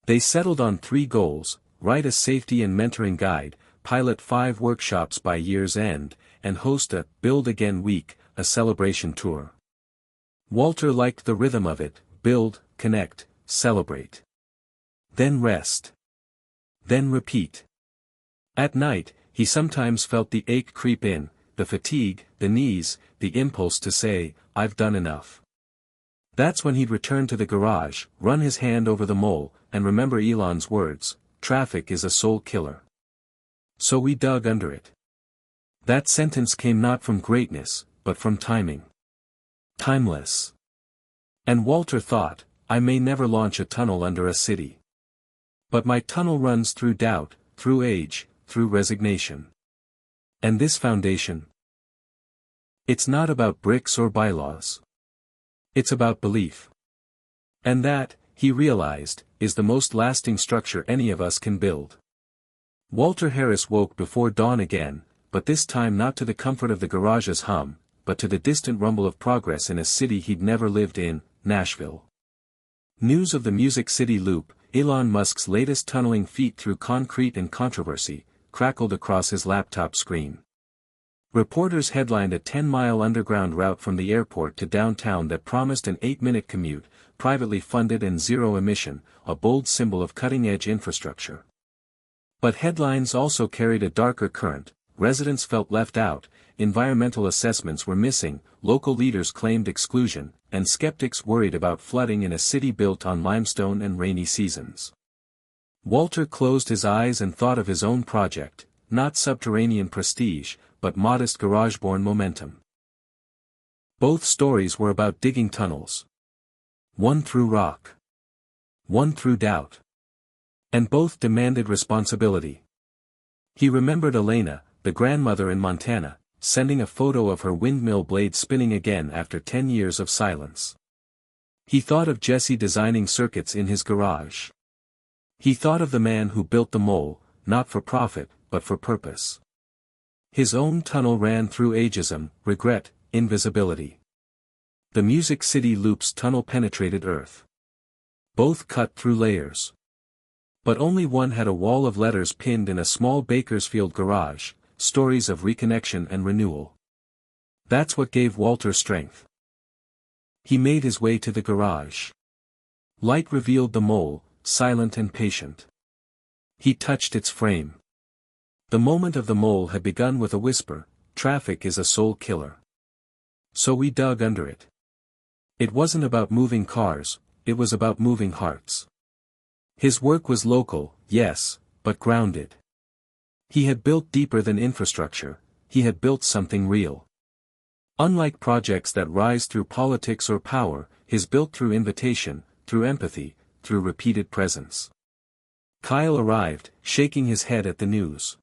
They settled on 3 goals: write a safety and mentoring guide, pilot 5 workshops by year's end, and host a Build Again Week, a celebration tour. Walter liked the rhythm of it: build, connect, celebrate. Then rest. Then repeat. At night, he sometimes felt the ache creep in, the fatigue, the knees, the impulse to say, "I've done enough." That's when he'd return to the garage, run his hand over the mole, and remember Elon's words, "Traffic is a soul killer." So we dug under it. That sentence came not from greatness, but from timing. Timeless. And Walter thought, I may never launch a tunnel under a city. But my tunnel runs through doubt, through age, through resignation. And this foundation? It's not about bricks or bylaws. It's about belief. And that, he realized, is the most lasting structure any of us can build. Walter Harris woke before dawn again, but this time not to the comfort of the garage's hum, but to the distant rumble of progress in a city he'd never lived in, Nashville. News of the Music City Loop, Elon Musk's latest tunneling feat through concrete and controversy, crackled across his laptop screen. Reporters headlined a 10-mile underground route from the airport to downtown that promised an 8-minute commute, privately funded and zero emission, a bold symbol of cutting-edge infrastructure. But headlines also carried a darker current. Residents felt left out, environmental assessments were missing, local leaders claimed exclusion, and skeptics worried about flooding in a city built on limestone and rainy seasons. Walter closed his eyes and thought of his own project, not subterranean prestige, but modest garage-born momentum. Both stories were about digging tunnels. One through rock. One through doubt. And both demanded responsibility. He remembered Elena, the grandmother in Montana, sending a photo of her windmill blade spinning again after 10 years of silence. He thought of Jesse designing circuits in his garage. He thought of the man who built the mole, not for profit, but for purpose. His own tunnel ran through ageism, regret, invisibility. The Music City Loop's tunnel penetrated Earth. Both cut through layers. But only one had a wall of letters pinned in a small Bakersfield garage, stories of reconnection and renewal. That's what gave Walter strength. He made his way to the garage. Light revealed the mole, silent and patient. He touched its frame. The moment of the mole had begun with a whisper, "Traffic is a soul killer." So we dug under it. It wasn't about moving cars, it was about moving hearts. His work was local, yes, but grounded. He had built deeper than infrastructure, he had built something real. Unlike projects that rise through politics or power, his built through invitation, through empathy, through repeated presence. Kyle arrived, shaking his head at the news.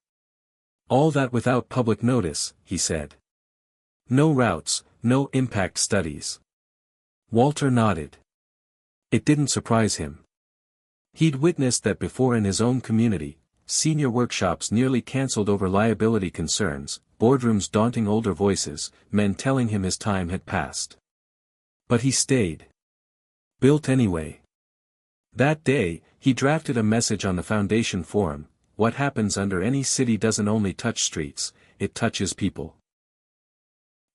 "All that without public notice," he said. "No routes, no impact studies." Walter nodded. It didn't surprise him. He'd witnessed that before in his own community, senior workshops nearly cancelled over liability concerns, boardrooms daunting older voices, men telling him his time had passed. But he stayed. Built anyway. That day, he drafted a message on the foundation forum: what happens under any city doesn't only touch streets, it touches people.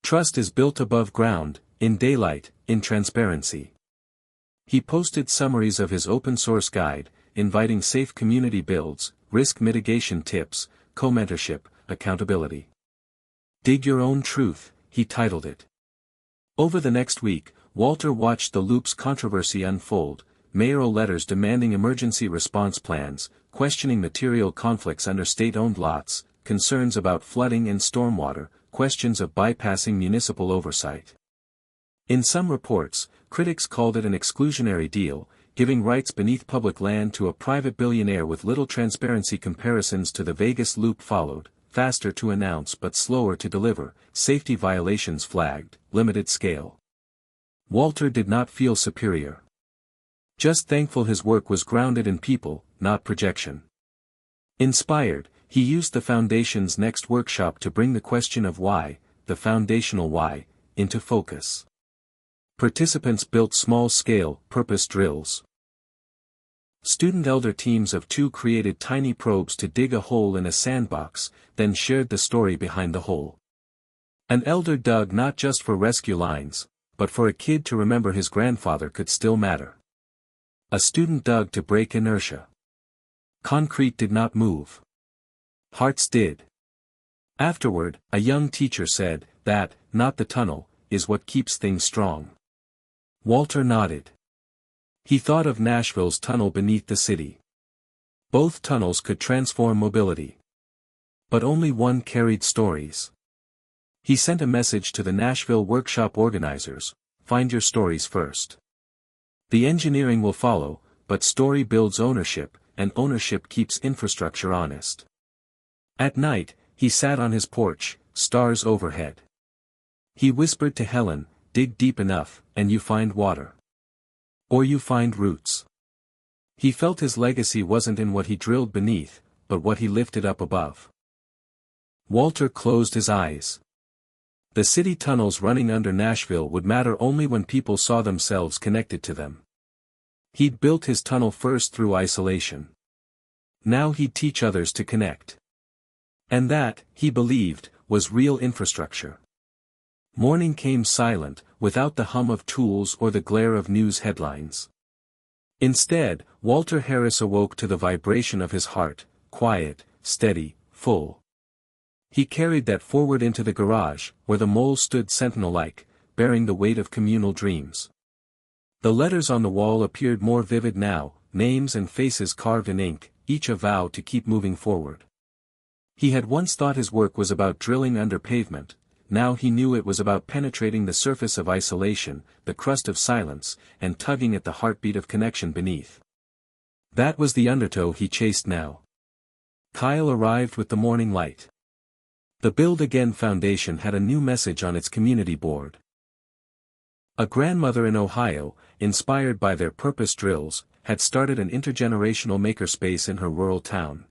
Trust is built above ground, in daylight, in transparency. He posted summaries of his open-source guide, inviting safe community builds, risk mitigation tips, co-mentorship, accountability. Dig Your Own Truth, he titled it. Over the next week, Walter watched the Loop's controversy unfold, mayoral letters demanding emergency response plans, questioning material conflicts under state-owned lots, concerns about flooding and stormwater, questions of bypassing municipal oversight. In some reports, critics called it an exclusionary deal, giving rights beneath public land to a private billionaire with little transparency. Comparisons to the Vegas Loop followed, faster to announce but slower to deliver, safety violations flagged, limited scale. Walter did not feel superior. Just thankful his work was grounded in people, not projection. Inspired, he used the Foundation's next workshop to bring the question of why, the foundational why, into focus. Participants built small-scale, purpose drills. Student-elder teams of 2 created tiny probes to dig a hole in a sandbox, then shared the story behind the hole. An elder dug not just for rescue lines, but for a kid to remember his grandfather could still matter. A student dug to break inertia. Concrete did not move. Hearts did. Afterward, a young teacher said, that, not the tunnel, is what keeps things strong. Walter nodded. He thought of Nashville's tunnel beneath the city. Both tunnels could transform mobility. But only one carried stories. He sent a message to the Nashville workshop organizers: find your stories first. The engineering will follow, but story builds ownership, and ownership keeps infrastructure honest. At night, he sat on his porch, stars overhead. He whispered to Helen, dig deep enough, and you find water. Or you find roots. He felt his legacy wasn't in what he drilled beneath, but what he lifted up above. Walter closed his eyes. The city tunnels running under Nashville would matter only when people saw themselves connected to them. He'd built his tunnel first through isolation. Now he'd teach others to connect. And that, he believed, was real infrastructure. Morning came silent, without the hum of tools or the glare of news headlines. Instead, Walter Harris awoke to the vibration of his heart, quiet, steady, full. He carried that forward into the garage, where the mole stood sentinel-like, bearing the weight of communal dreams. The letters on the wall appeared more vivid now, names and faces carved in ink, each a vow to keep moving forward. He had once thought his work was about drilling under pavement, now he knew it was about penetrating the surface of isolation, the crust of silence, and tugging at the heartbeat of connection beneath. That was the undertow he chased now. Kyle arrived with the morning light. The Build Again Foundation had a new message on its community board. A grandmother in Ohio, inspired by their purpose drills, had started an intergenerational makerspace in her rural town.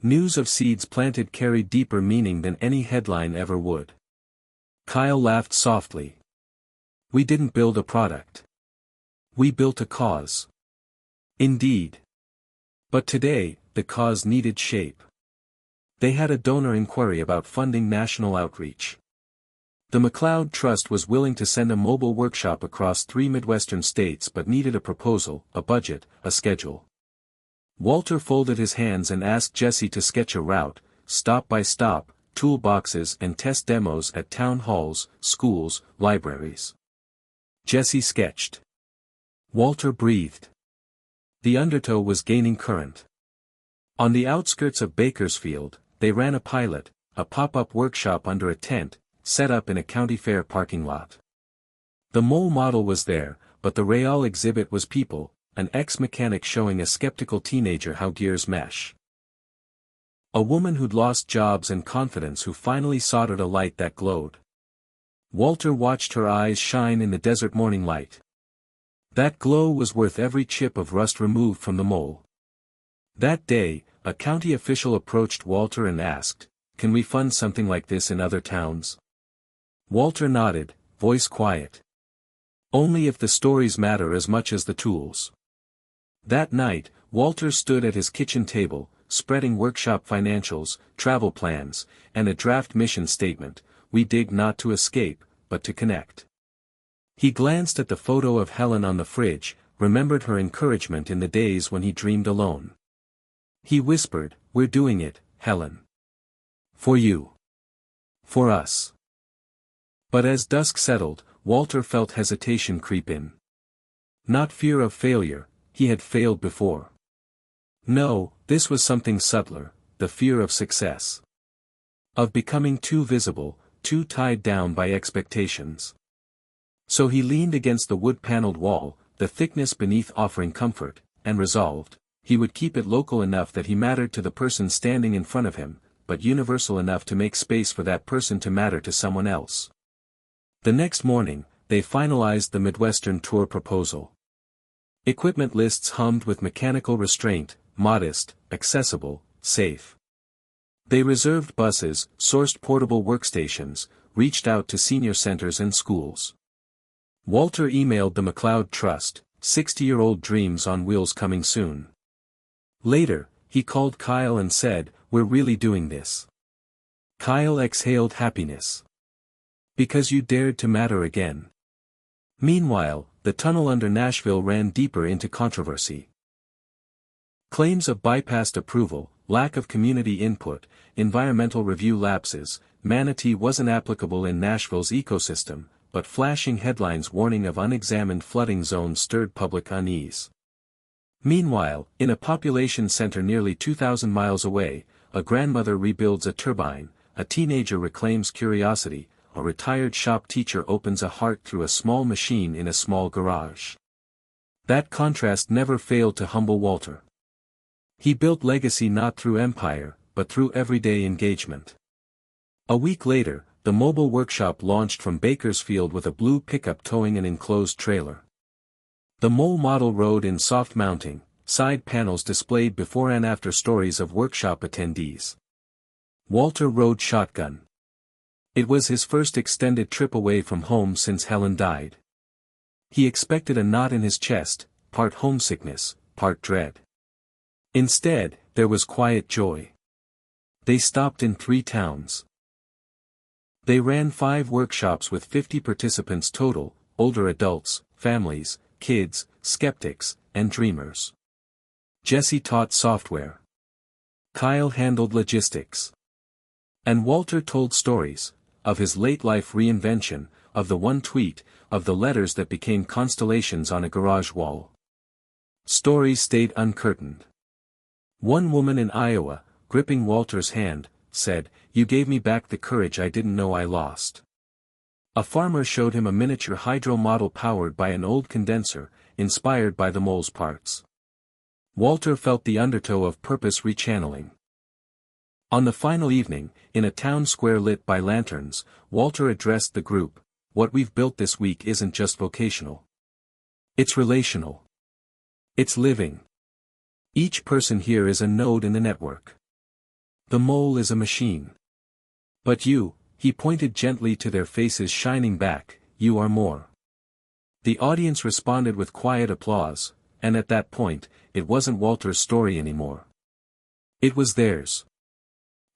News of seeds planted carried deeper meaning than any headline ever would. Kyle laughed softly. We didn't build a product. We built a cause. Indeed. But today, the cause needed shape. They had a donor inquiry about funding national outreach. The McLeod Trust was willing to send a mobile workshop across 3 Midwestern states but needed a proposal, a budget, a schedule. Walter folded his hands and asked Jesse to sketch a route, stop by stop, toolboxes and test demos at town halls, schools, libraries. Jesse sketched. Walter breathed. The undertow was gaining current. On the outskirts of Bakersfield, they ran a pilot, a pop-up workshop under a tent, set up in a county fair parking lot. The mole model was there, but the real exhibit was people, an ex-mechanic showing a skeptical teenager how gears mesh. A woman who'd lost jobs and confidence who finally soldered a light that glowed. Walter watched her eyes shine in the desert morning light. That glow was worth every chip of rust removed from the mole. That day, a county official approached Walter and asked, "Can we fund something like this in other towns?" Walter nodded, voice quiet. "Only if the stories matter as much as the tools." That night, Walter stood at his kitchen table, spreading workshop financials, travel plans, and a draft mission statement. "We dig not to escape, but to connect." He glanced at the photo of Helen on the fridge, remembered her encouragement in the days when he dreamed alone. He whispered, "We're doing it, Helen. For you. For us." But as dusk settled, Walter felt hesitation creep in. Not fear of failure, he had failed before. No, this was something subtler, the fear of success. Of becoming too visible, too tied down by expectations. So he leaned against the wood-paneled wall, the thickness beneath offering comfort, and resolved, he would keep it local enough that he mattered to the person standing in front of him, but universal enough to make space for that person to matter to someone else. The next morning, they finalized the Midwestern tour proposal. Equipment lists hummed with mechanical restraint, modest, accessible, safe. They reserved buses, sourced portable workstations, reached out to senior centers and schools. Walter emailed the McLeod Trust, 60-year-old dreams on wheels coming soon. Later, he called Kyle and said, "We're really doing this." Kyle exhaled happiness. "Because you dared to matter again." Meanwhile, the tunnel under Nashville ran deeper into controversy. Claims of bypassed approval, lack of community input, environmental review lapses, Manatee wasn't applicable in Nashville's ecosystem, but flashing headlines warning of unexamined flooding zones stirred public unease. Meanwhile, in a population center nearly 2,000 miles away, a grandmother rebuilds a turbine, a teenager reclaims curiosity, a retired shop teacher opens a heart through a small machine in a small garage. That contrast never failed to humble Walter. He built legacy not through empire, but through everyday engagement. A week later, the mobile workshop launched from Bakersfield with a blue pickup towing an enclosed trailer. The mole model rode in soft mounting, side panels displayed before and after stories of workshop attendees. Walter rode shotgun. It was his first extended trip away from home since Helen died. He expected a knot in his chest, part homesickness, part dread. Instead, there was quiet joy. They stopped in 3 towns. They ran 5 workshops with 50 participants total, older adults, families, kids, skeptics, and dreamers. Jesse taught software. Kyle handled logistics. And Walter told stories, of his late-life reinvention, of the one tweet, of the letters that became constellations on a garage wall. Stories stayed uncurtained. One woman in Iowa, gripping Walter's hand, said, "You gave me back the courage I didn't know I lost." A farmer showed him a miniature hydro model powered by an old condenser, inspired by the mole's parts. Walter felt the undertow of purpose rechanneling. On the final evening, in a town square lit by lanterns, Walter addressed the group, "What we've built this week isn't just vocational. It's relational. It's living. Each person here is a node in the network. The mole is a machine. But you," he pointed gently to their faces shining back, "you are more." The audience responded with quiet applause, and at that point, it wasn't Walter's story anymore. It was theirs.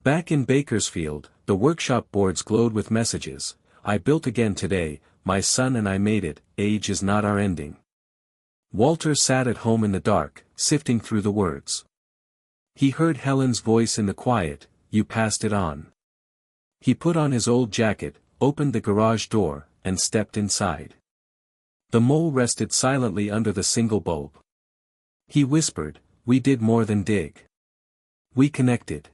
Back in Bakersfield, the workshop boards glowed with messages, "I built again today, my son and I made it, age is not our ending." Walter sat at home in the dark, sifting through the words. He heard Helen's voice in the quiet, "You passed it on." He put on his old jacket, opened the garage door, and stepped inside. The mole rested silently under the single bulb. He whispered, "We did more than dig. We connected."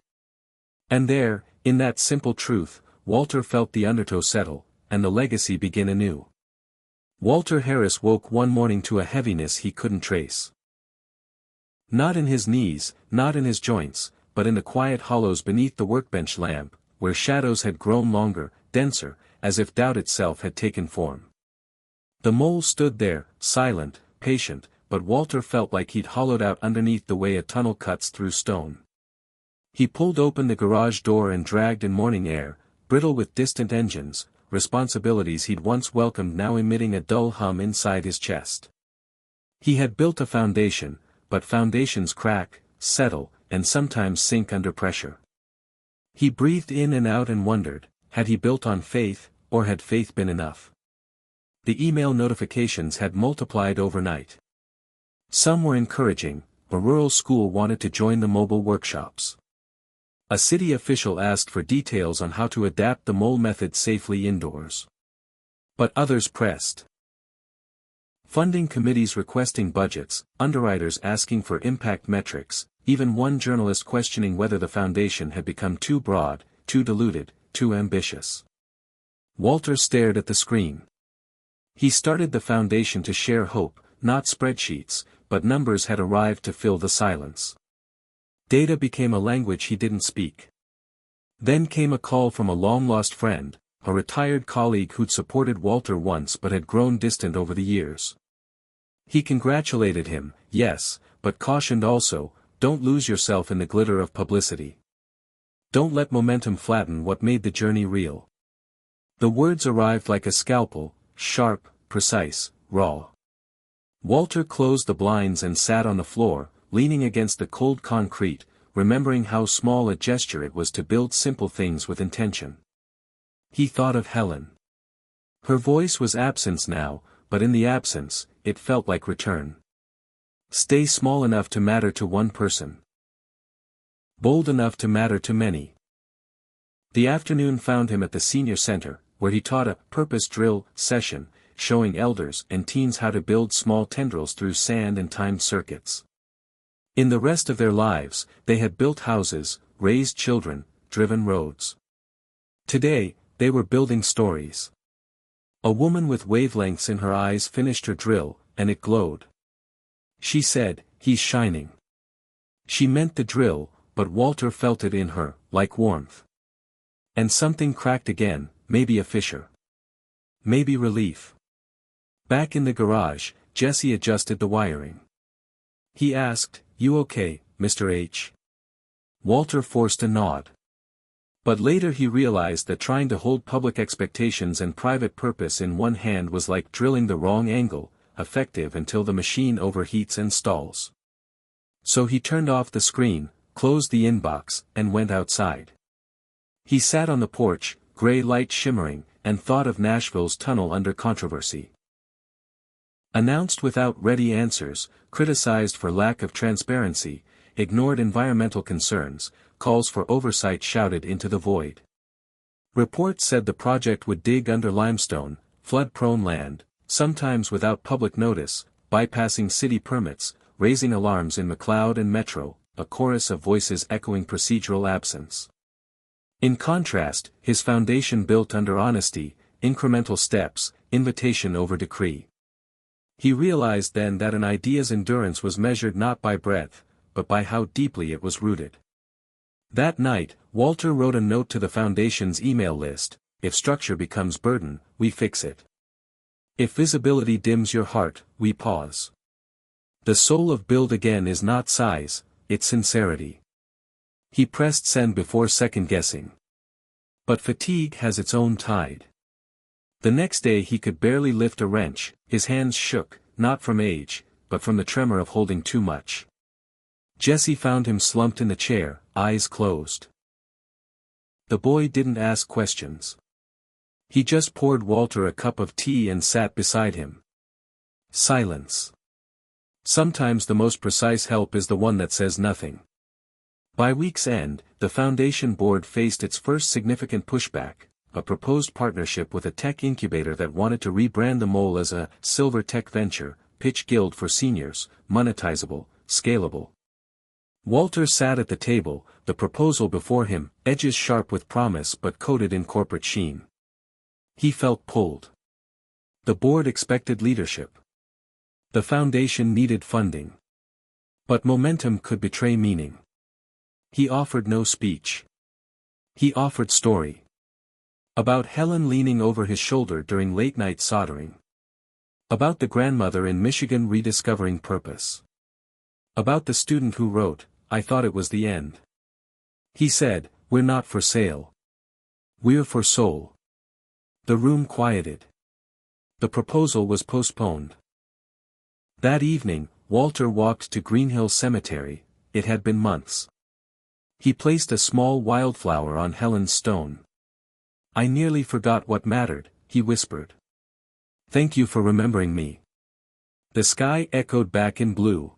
And there, in that simple truth, Walter felt the undertow settle, and the legacy begin anew. Walter Harris woke one morning to a heaviness he couldn't trace. Not in his knees, not in his joints, but in the quiet hollows beneath the workbench lamp, where shadows had grown longer, denser, as if doubt itself had taken form. The mole stood there, silent, patient, but Walter felt like he'd hollowed out underneath the way a tunnel cuts through stone. He pulled open the garage door and dragged in morning air, brittle with distant engines, responsibilities he'd once welcomed now emitting a dull hum inside his chest. He had built a foundation, but foundations crack, settle, and sometimes sink under pressure. He breathed in and out and wondered, had he built on faith, or had faith been enough? The email notifications had multiplied overnight. Some were encouraging. A rural school wanted to join the mobile workshops. A city official asked for details on how to adapt the mole method safely indoors. But others pressed. Funding committees requesting budgets, underwriters asking for impact metrics, even one journalist questioning whether the foundation had become too broad, too diluted, too ambitious. Walter stared at the screen. He started the foundation to share hope, not spreadsheets, but numbers had arrived to fill the silence. Data became a language he didn't speak. Then came a call from a long-lost friend, a retired colleague who'd supported Walter once but had grown distant over the years. He congratulated him, yes, but cautioned also, don't lose yourself in the glitter of publicity. Don't let momentum flatten what made the journey real. The words arrived like a scalpel, sharp, precise, raw. Walter closed the blinds and sat on the floor, leaning against the cold concrete, remembering how small a gesture it was to build simple things with intention. He thought of Helen. Her voice was absence now, but in the absence, it felt like return. Stay small enough to matter to one person. Bold enough to matter to many. The afternoon found him at the senior center, where he taught a purpose drill session, showing elders and teens how to build small tendrils through sand and timed circuits. In the rest of their lives, they had built houses, raised children, driven roads. Today, they were building stories. A woman with wavelengths in her eyes finished her drill, and it glowed. She said, "He's shining." She meant the drill, but Walter felt it in her, like warmth. And something cracked again, maybe a fissure. Maybe relief. Back in the garage, Jesse adjusted the wiring. He asked, "You okay, Mr. H?" Walter forced a nod. But later he realized that trying to hold public expectations and private purpose in one hand was like drilling the wrong angle, effective until the machine overheats and stalls. So he turned off the screen, closed the inbox, and went outside. He sat on the porch, gray light shimmering, and thought of Nashville's tunnel under controversy. Announced without ready answers, criticized for lack of transparency, ignored environmental concerns, calls for oversight shouted into the void. Reports said the project would dig under limestone, flood-prone land, sometimes without public notice, bypassing city permits, raising alarms in McLeod and Metro, a chorus of voices echoing procedural absence. In contrast, his foundation built under honesty, incremental steps, invitation over decree. He realized then that an idea's endurance was measured not by breadth, but by how deeply it was rooted. That night, Walter wrote a note to the foundation's email list: if structure becomes burden, we fix it. If visibility dims your heart, we pause. The soul of Build Again is not size, it's sincerity. He pressed send before second-guessing. But fatigue has its own tide. The next day he could barely lift a wrench, his hands shook, not from age, but from the tremor of holding too much. Jesse found him slumped in the chair, eyes closed. The boy didn't ask questions. He just poured Walter a cup of tea and sat beside him. Silence. Sometimes the most precise help is the one that says nothing. By week's end, the foundation board faced its first significant pushback, a proposed partnership with a tech incubator that wanted to rebrand the mole as a silver tech venture, pitch guild for seniors, monetizable, scalable. Walter sat at the table, the proposal before him, edges sharp with promise but coated in corporate sheen. He felt pulled. The board expected leadership. The foundation needed funding. But momentum could betray meaning. He offered no speech. He offered story. About Helen leaning over his shoulder during late-night soldering. About the grandmother in Michigan rediscovering purpose. About the student who wrote, "I thought it was the end." He said, "We're not for sale. We're for soul." The room quieted. The proposal was postponed. That evening, Walter walked to Greenhill Cemetery. It had been months. He placed a small wildflower on Helen's stone. "I nearly forgot what mattered," he whispered. "Thank you for remembering me." The sky echoed back in blue.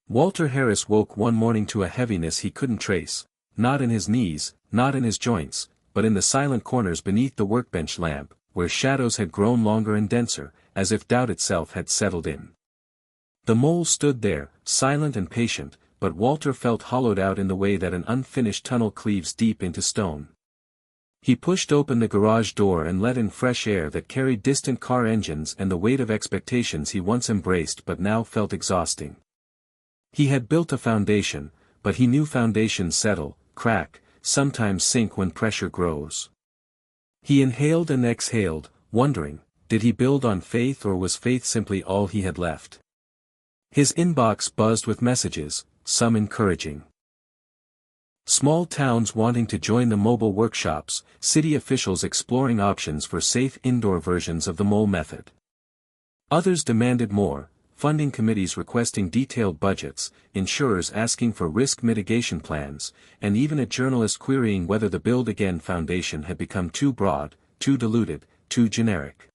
Walter Harris woke one morning to a heaviness he couldn't trace, not in his knees, not in his joints, but in the silent corners beneath the workbench lamp, where shadows had grown longer and denser, as if doubt itself had settled in. The mole stood there, silent and patient, but Walter felt hollowed out in the way that an unfinished tunnel cleaves deep into stone. He pushed open the garage door and let in fresh air that carried distant car engines and the weight of expectations he once embraced but now felt exhausting. He had built a foundation, but he knew foundations settle, crack, sometimes sink when pressure grows. He inhaled and exhaled, wondering, did he build on faith or was faith simply all he had left? His inbox buzzed with messages, some encouraging. Small towns wanting to join the mobile workshops, city officials exploring options for safe indoor versions of the mole method. Others demanded more, funding committees requesting detailed budgets, insurers asking for risk mitigation plans, and even a journalist querying whether the Build Again Foundation had become too broad, too diluted, too generic.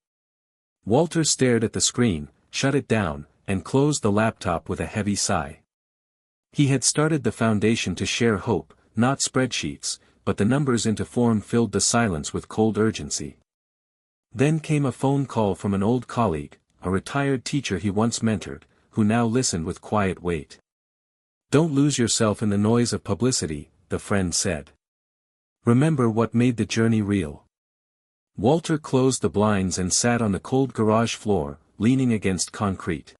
Walter stared at the screen, shut it down, and closed the laptop with a heavy sigh. He had started the foundation to share hope, not spreadsheets, but the numbers into form filled the silence with cold urgency. Then came a phone call from an old colleague, a retired teacher he once mentored, who now listened with quiet weight. "Don't lose yourself in the noise of publicity," the friend said. "Remember what made the journey real." Walter closed the blinds and sat on the cold garage floor, leaning against concrete.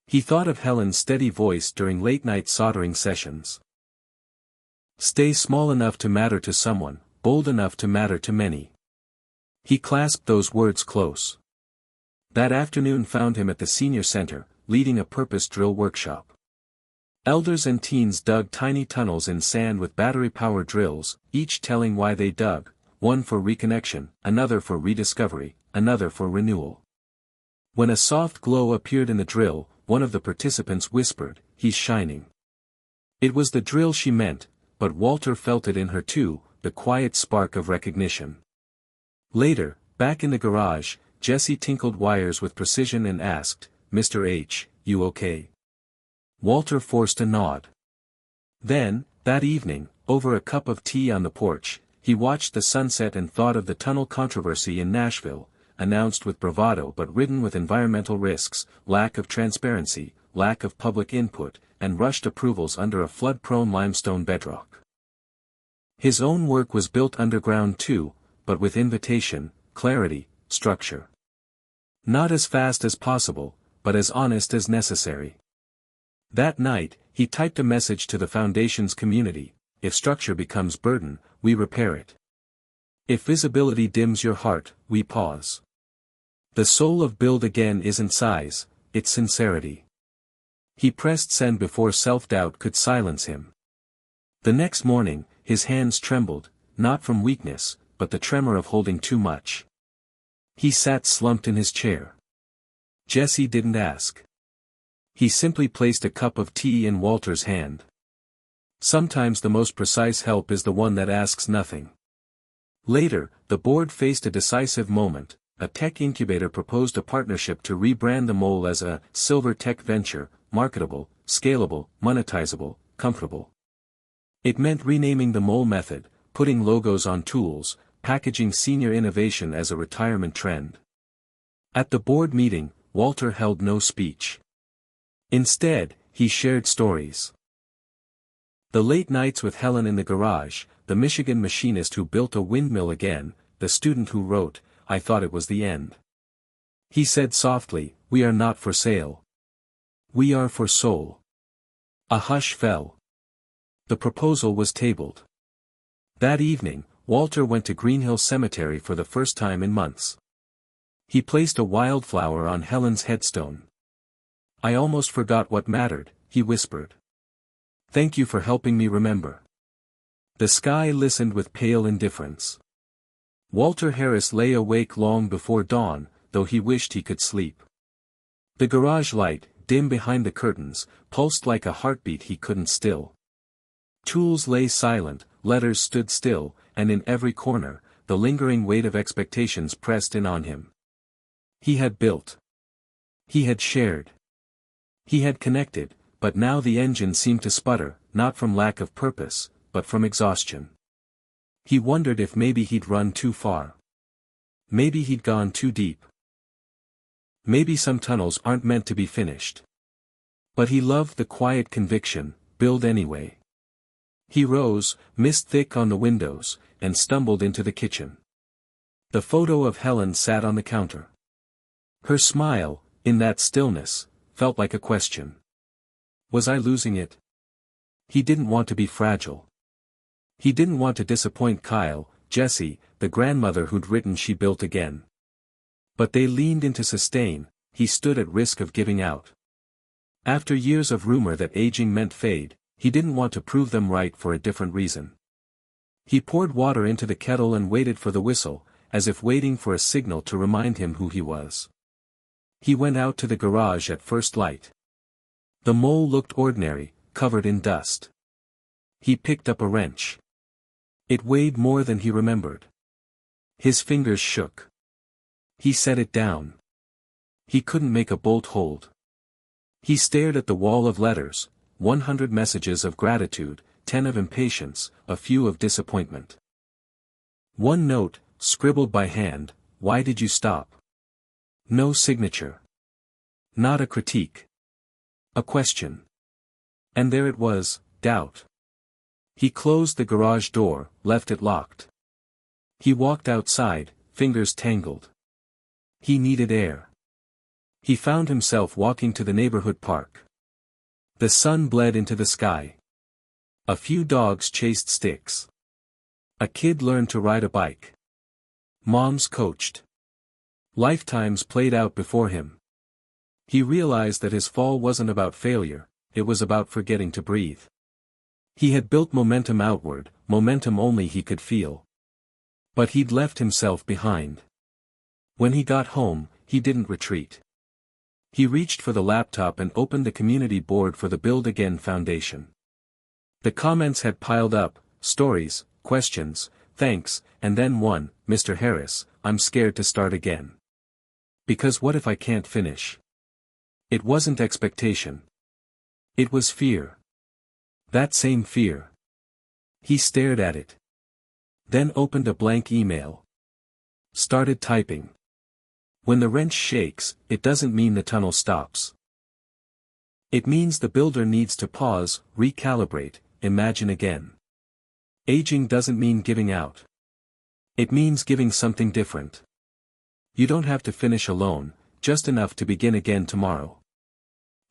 He thought of Helen's steady voice during late-night soldering sessions. "Stay small enough to matter to someone, bold enough to matter to many." He clasped those words close. That afternoon found him at the senior center, leading a purpose drill workshop. Elders and teens dug tiny tunnels in sand with battery-powered drills, each telling why they dug, one for reconnection, another for rediscovery, another for renewal. When a soft glow appeared in the drill, one of the participants whispered, "He's shining." It was the drill she meant, but Walter felt it in her too, the quiet spark of recognition. Later, back in the garage, Jesse tinkled wires with precision and asked, "Mr. H, you okay?" Walter forced a nod. Then, that evening, over a cup of tea on the porch, he watched the sunset and thought of the tunnel controversy in Nashville, announced with bravado but ridden with environmental risks, lack of transparency, lack of public input, and rushed approvals under a flood-prone limestone bedrock. His own work was built underground too, but with invitation, clarity, structure. Not as fast as possible, but as honest as necessary. That night, he typed a message to the Foundation's community: "If structure becomes burden, we repair it. If visibility dims your heart, we pause. The soul of Build Again isn't size, it's sincerity." He pressed send before self-doubt could silence him. The next morning, his hands trembled, not from weakness, but the tremor of holding too much. He sat slumped in his chair. Jesse didn't ask. He simply placed a cup of tea in Walter's hand. Sometimes the most precise help is the one that asks nothing. Later, the board faced a decisive moment. A tech incubator proposed a partnership to rebrand the mole as a silver tech venture, marketable, scalable, monetizable, comfortable. It meant renaming the mole method, putting logos on tools, packaging senior innovation as a retirement trend. At the board meeting, Walter held no speech. Instead, he shared stories. The late nights with Helen in the garage, the Michigan machinist who built a windmill again, the student who wrote, "I thought it was the end." He said softly, "We are not for sale. We are for soul." A hush fell. The proposal was tabled. That evening, Walter went to Greenhill Cemetery for the first time in months. He placed a wildflower on Helen's headstone. "I almost forgot what mattered," he whispered. "Thank you for helping me remember." The sky listened with pale indifference. Walter Harris lay awake long before dawn, though he wished he could sleep. The garage light, dim behind the curtains, pulsed like a heartbeat he couldn't still. Tools lay silent, letters stood still, and in every corner, the lingering weight of expectations pressed in on him. He had built. He had shared. He had connected, but now the engine seemed to sputter, not from lack of purpose, but from exhaustion. He wondered if maybe he'd run too far. Maybe he'd gone too deep. Maybe some tunnels aren't meant to be finished. But he loved the quiet conviction, build anyway. He rose, mist thick on the windows, and stumbled into the kitchen. The photo of Helen sat on the counter. Her smile, in that stillness, felt like a question. Was I losing it? He didn't want to be fragile. He didn't want to disappoint Kyle, Jessie, the grandmother who'd written she built again. But they leaned in to sustain, he stood at risk of giving out. After years of rumor that aging meant fade, he didn't want to prove them right for a different reason. He poured water into the kettle and waited for the whistle, as if waiting for a signal to remind him who he was. He went out to the garage at first light. The mole looked ordinary, covered in dust. He picked up a wrench. It weighed more than he remembered. His fingers shook. He set it down. He couldn't make a bolt hold. He stared at the wall of letters, 100 messages of gratitude, 10 of impatience, a few of disappointment. One note, scribbled by hand, why did you stop? No signature. Not a critique. A question. And there it was, doubt. He closed the garage door, left it locked. He walked outside, fingers tangled. He needed air. He found himself walking to the neighborhood park. The sun bled into the sky. A few dogs chased sticks. A kid learned to ride a bike. Moms coached. Lifetimes played out before him. He realized that his fall wasn't about failure, it was about forgetting to breathe. He had built momentum outward, momentum only he could feel. But he'd left himself behind. When he got home, he didn't retreat. He reached for the laptop and opened the community board for the Build Again Foundation. The comments had piled up, stories, questions, thanks, and then one, Mr. Harris, I'm scared to start again. Because what if I can't finish? It wasn't expectation. It was fear. That same fear. He stared at it. Then opened a blank email. Started typing. When the wrench shakes, it doesn't mean the tunnel stops. It means the builder needs to pause, recalibrate, imagine again. Aging doesn't mean giving out. It means giving something different. You don't have to finish alone, just enough to begin again tomorrow.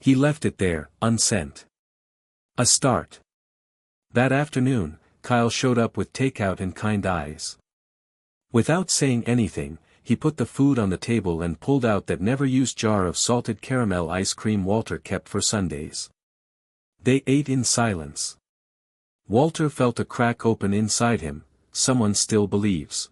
He left it there, unsent. A start. That afternoon, Kyle showed up with takeout and kind eyes. Without saying anything, he put the food on the table and pulled out that never-used jar of salted caramel ice cream Walter kept for Sundays. They ate in silence. Walter felt a crack open inside him, someone still believes.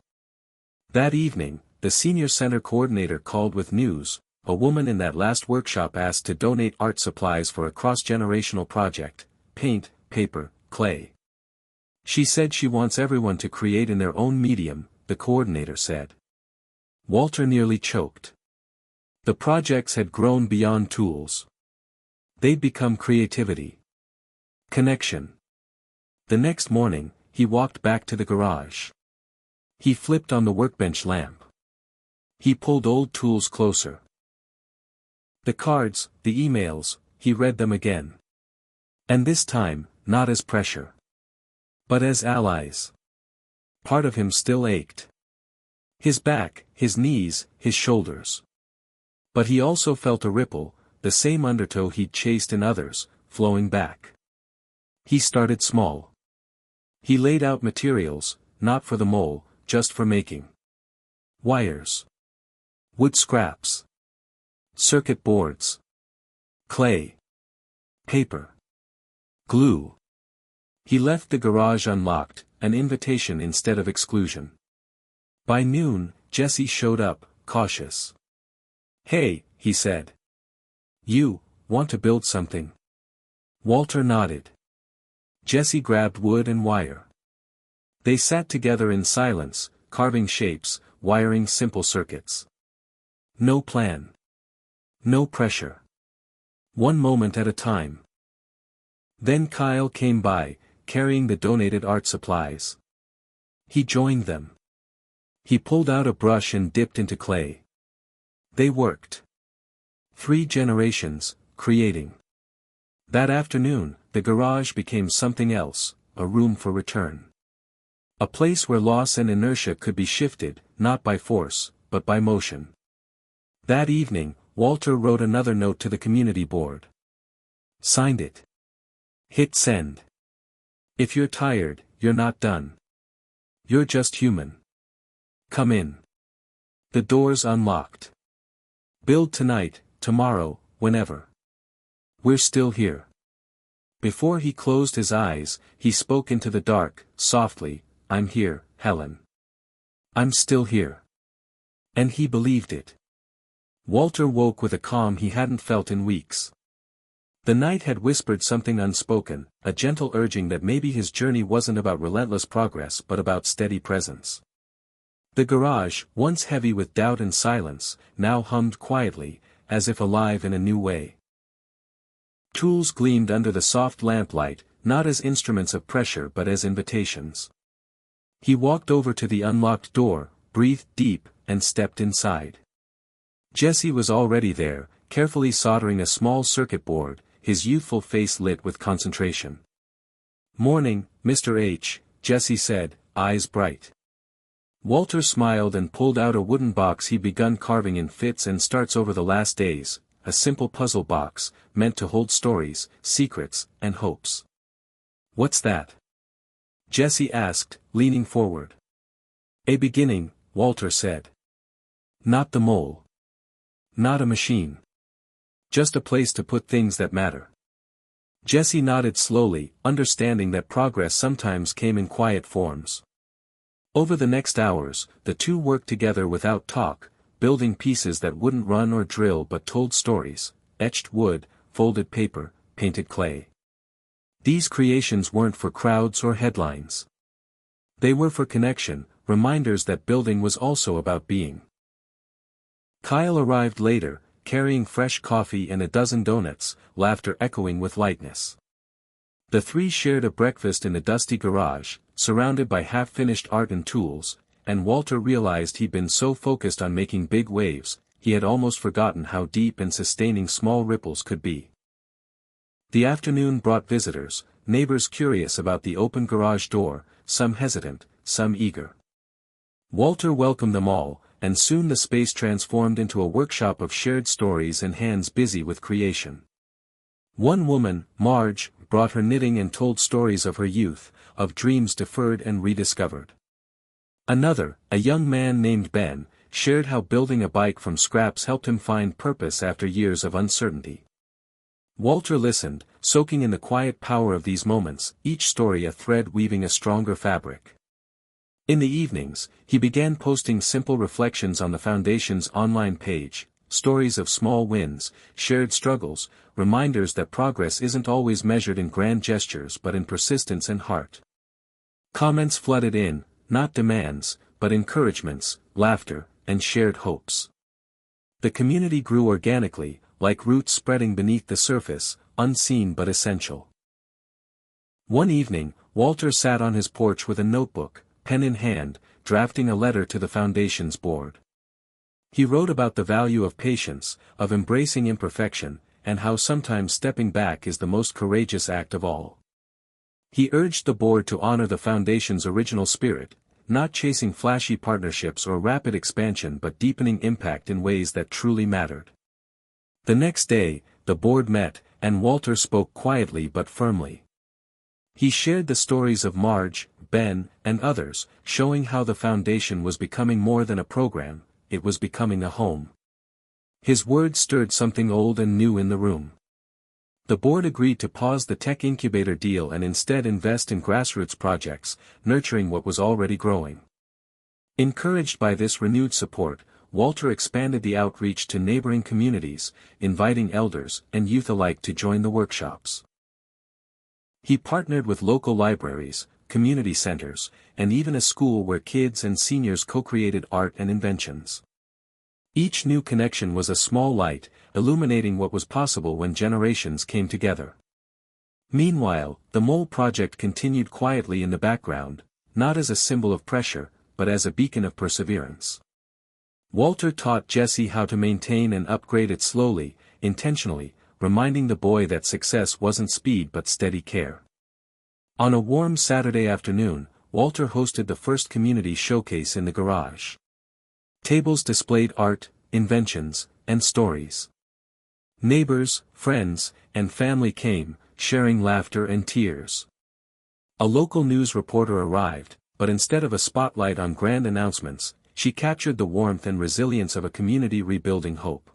That evening, the senior center coordinator called with news. A woman in that last workshop asked to donate art supplies for a cross-generational project, paint, paper, clay. She said she wants everyone to create in their own medium, the coordinator said. Walter nearly choked. The projects had grown beyond tools. They'd become creativity. Connection. The next morning, he walked back to the garage. He flipped on the workbench lamp. He pulled old tools closer. The cards, the emails, he read them again. And this time, not as pressure. But as allies. Part of him still ached. His back, his knees, his shoulders. But he also felt a ripple, the same undertow he'd chased in others, flowing back. He started small. He laid out materials, not for the mole, just for making. Wires. Wood scraps. Circuit boards. Clay. Paper. Glue. He left the garage unlocked, an invitation instead of exclusion. By noon, Jesse showed up, cautious. "Hey," he said. "You, want to build something?" Walter nodded. Jesse grabbed wood and wire. They sat together in silence, carving shapes, wiring simple circuits. No plan. No pressure. One moment at a time. Then Kyle came by, carrying the donated art supplies. He joined them. He pulled out a brush and dipped into clay. They worked. 3 generations, creating. That afternoon, the garage became something else, a room for return. A place where loss and inertia could be shifted, not by force, but by motion. That evening, Walter wrote another note to the community board. Signed it. Hit send. If you're tired, you're not done. You're just human. Come in. The door's unlocked. Build tonight, tomorrow, whenever. We're still here. Before he closed his eyes, he spoke into the dark, softly, I'm here, Helen. I'm still here. And he believed it. Walter woke with a calm he hadn't felt in weeks. The night had whispered something unspoken, a gentle urging that maybe his journey wasn't about relentless progress but about steady presence. The garage, once heavy with doubt and silence, now hummed quietly, as if alive in a new way. Tools gleamed under the soft lamplight, not as instruments of pressure but as invitations. He walked over to the unlocked door, breathed deep, and stepped inside. Jesse was already there, carefully soldering a small circuit board, his youthful face lit with concentration. "Morning, Mr. H," Jesse said, eyes bright. Walter smiled and pulled out a wooden box he'd begun carving in fits and starts over the last days, a simple puzzle box, meant to hold stories, secrets, and hopes. "What's that?" Jesse asked, leaning forward. "A beginning," Walter said. "Not the mole. Not a machine. Just a place to put things that matter." Jesse nodded slowly, understanding that progress sometimes came in quiet forms. Over the next hours, the two worked together without talk, building pieces that wouldn't run or drill but told stories, etched wood, folded paper, painted clay. These creations weren't for crowds or headlines. They were for connection, reminders that building was also about being. Kyle arrived later, carrying fresh coffee and a dozen donuts, laughter echoing with lightness. The three shared a breakfast in the dusty garage, surrounded by half-finished art and tools, and Walter realized he'd been so focused on making big waves, he had almost forgotten how deep and sustaining small ripples could be. The afternoon brought visitors, neighbors curious about the open garage door, some hesitant, some eager. Walter welcomed them all, and soon the space transformed into a workshop of shared stories and hands busy with creation. One woman, Marge, brought her knitting and told stories of her youth, of dreams deferred and rediscovered. Another, a young man named Ben, shared how building a bike from scraps helped him find purpose after years of uncertainty. Walter listened, soaking in the quiet power of these moments, each story a thread weaving a stronger fabric. In the evenings, he began posting simple reflections on the Foundation's online page, stories of small wins, shared struggles, reminders that progress isn't always measured in grand gestures but in persistence and heart. Comments flooded in, not demands, but encouragements, laughter, and shared hopes. The community grew organically, like roots spreading beneath the surface, unseen but essential. One evening, Walter sat on his porch with a notebook, pen in hand, drafting a letter to the Foundation's board. He wrote about the value of patience, of embracing imperfection, and how sometimes stepping back is the most courageous act of all. He urged the board to honor the Foundation's original spirit, not chasing flashy partnerships or rapid expansion but deepening impact in ways that truly mattered. The next day, the board met, and Walter spoke quietly but firmly. He shared the stories of Marge, Ben, and others, showing how the Foundation was becoming more than a program, it was becoming a home. His words stirred something old and new in the room. The board agreed to pause the tech incubator deal and instead invest in grassroots projects, nurturing what was already growing. Encouraged by this renewed support, Walter expanded the outreach to neighboring communities, inviting elders and youth alike to join the workshops. He partnered with local libraries, community centers, and even a school where kids and seniors co-created art and inventions. Each new connection was a small light, illuminating what was possible when generations came together. Meanwhile, the mole project continued quietly in the background, not as a symbol of pressure, but as a beacon of perseverance. Walter taught Jesse how to maintain and upgrade it slowly, intentionally, reminding the boy that success wasn't speed but steady care. On a warm Saturday afternoon, Walter hosted the first community showcase in the garage. Tables displayed art, inventions, and stories. Neighbors, friends, and family came, sharing laughter and tears. A local news reporter arrived, but instead of a spotlight on grand announcements, she captured the warmth and resilience of a community rebuilding hope.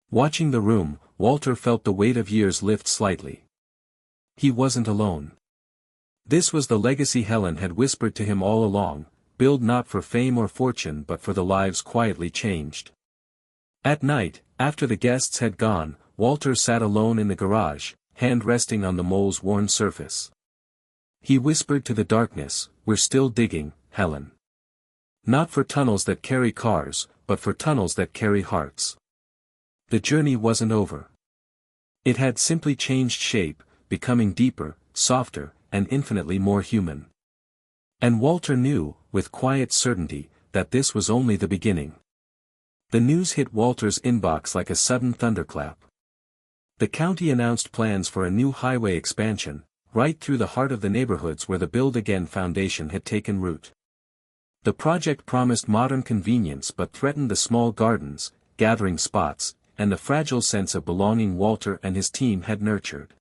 Watching the room, Walter felt the weight of years lift slightly. He wasn't alone. This was the legacy Helen had whispered to him all along, build not for fame or fortune but for the lives quietly changed. At night, after the guests had gone, Walter sat alone in the garage, hand resting on the mole's worn surface. He whispered to the darkness, "We're still digging, Helen. Not for tunnels that carry cars, but for tunnels that carry hearts." The journey wasn't over. It had simply changed shape, becoming deeper, softer, and infinitely more human. And Walter knew, with quiet certainty, that this was only the beginning. The news hit Walter's inbox like a sudden thunderclap. The county announced plans for a new highway expansion, right through the heart of the neighborhoods where the Build Again Foundation had taken root. The project promised modern convenience but threatened the small gardens, gathering spots, and the fragile sense of belonging Walter and his team had nurtured.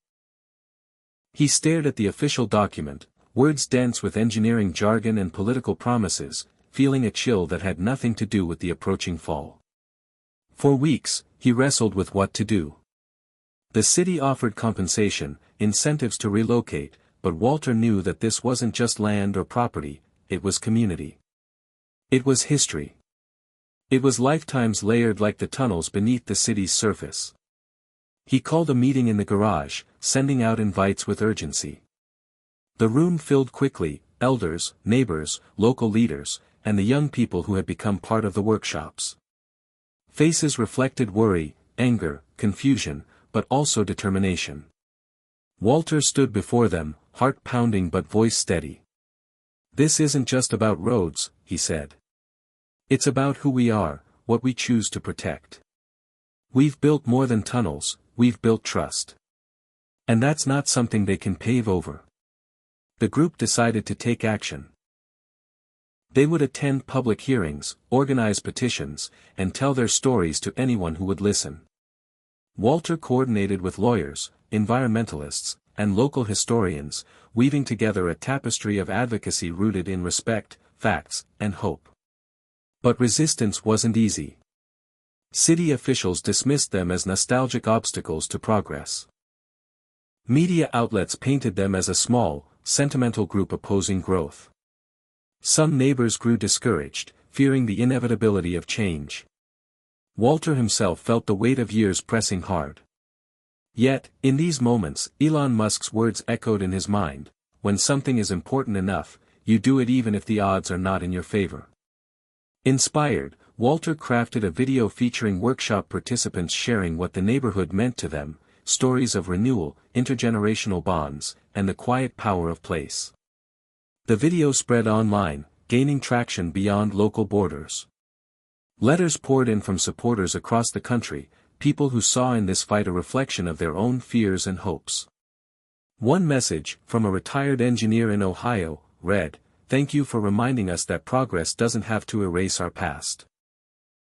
He stared at the official document, words dense with engineering jargon and political promises, feeling a chill that had nothing to do with the approaching fall. For weeks, he wrestled with what to do. The city offered compensation, incentives to relocate, but Walter knew that this wasn't just land or property, it was community. It was history. It was lifetimes layered like the tunnels beneath the city's surface. He called a meeting in the garage, sending out invites with urgency. The room filled quickly, elders, neighbors, local leaders, and the young people who had become part of the workshops. Faces reflected worry, anger, confusion, but also determination. Walter stood before them, heart pounding but voice steady. "This isn't just about roads," he said. "It's about who we are, what we choose to protect. We've built more than tunnels, we've built trust. And that's not something they can pave over." The group decided to take action. They would attend public hearings, organize petitions, and tell their stories to anyone who would listen. Walter coordinated with lawyers, environmentalists, and local historians, weaving together a tapestry of advocacy rooted in respect, facts, and hope. But resistance wasn't easy. City officials dismissed them as nostalgic obstacles to progress. Media outlets painted them as a small, sentimental group opposing growth. Some neighbors grew discouraged, fearing the inevitability of change. Walter himself felt the weight of years pressing hard. Yet, in these moments, Elon Musk's words echoed in his mind, "When something is important enough, you do it even if the odds are not in your favor." Inspired, Walter crafted a video featuring workshop participants sharing what the neighborhood meant to them, stories of renewal, intergenerational bonds, and the quiet power of place. The video spread online, gaining traction beyond local borders. Letters poured in from supporters across the country, people who saw in this fight a reflection of their own fears and hopes. One message, from a retired engineer in Ohio, read, "Thank you for reminding us that progress doesn't have to erase our past."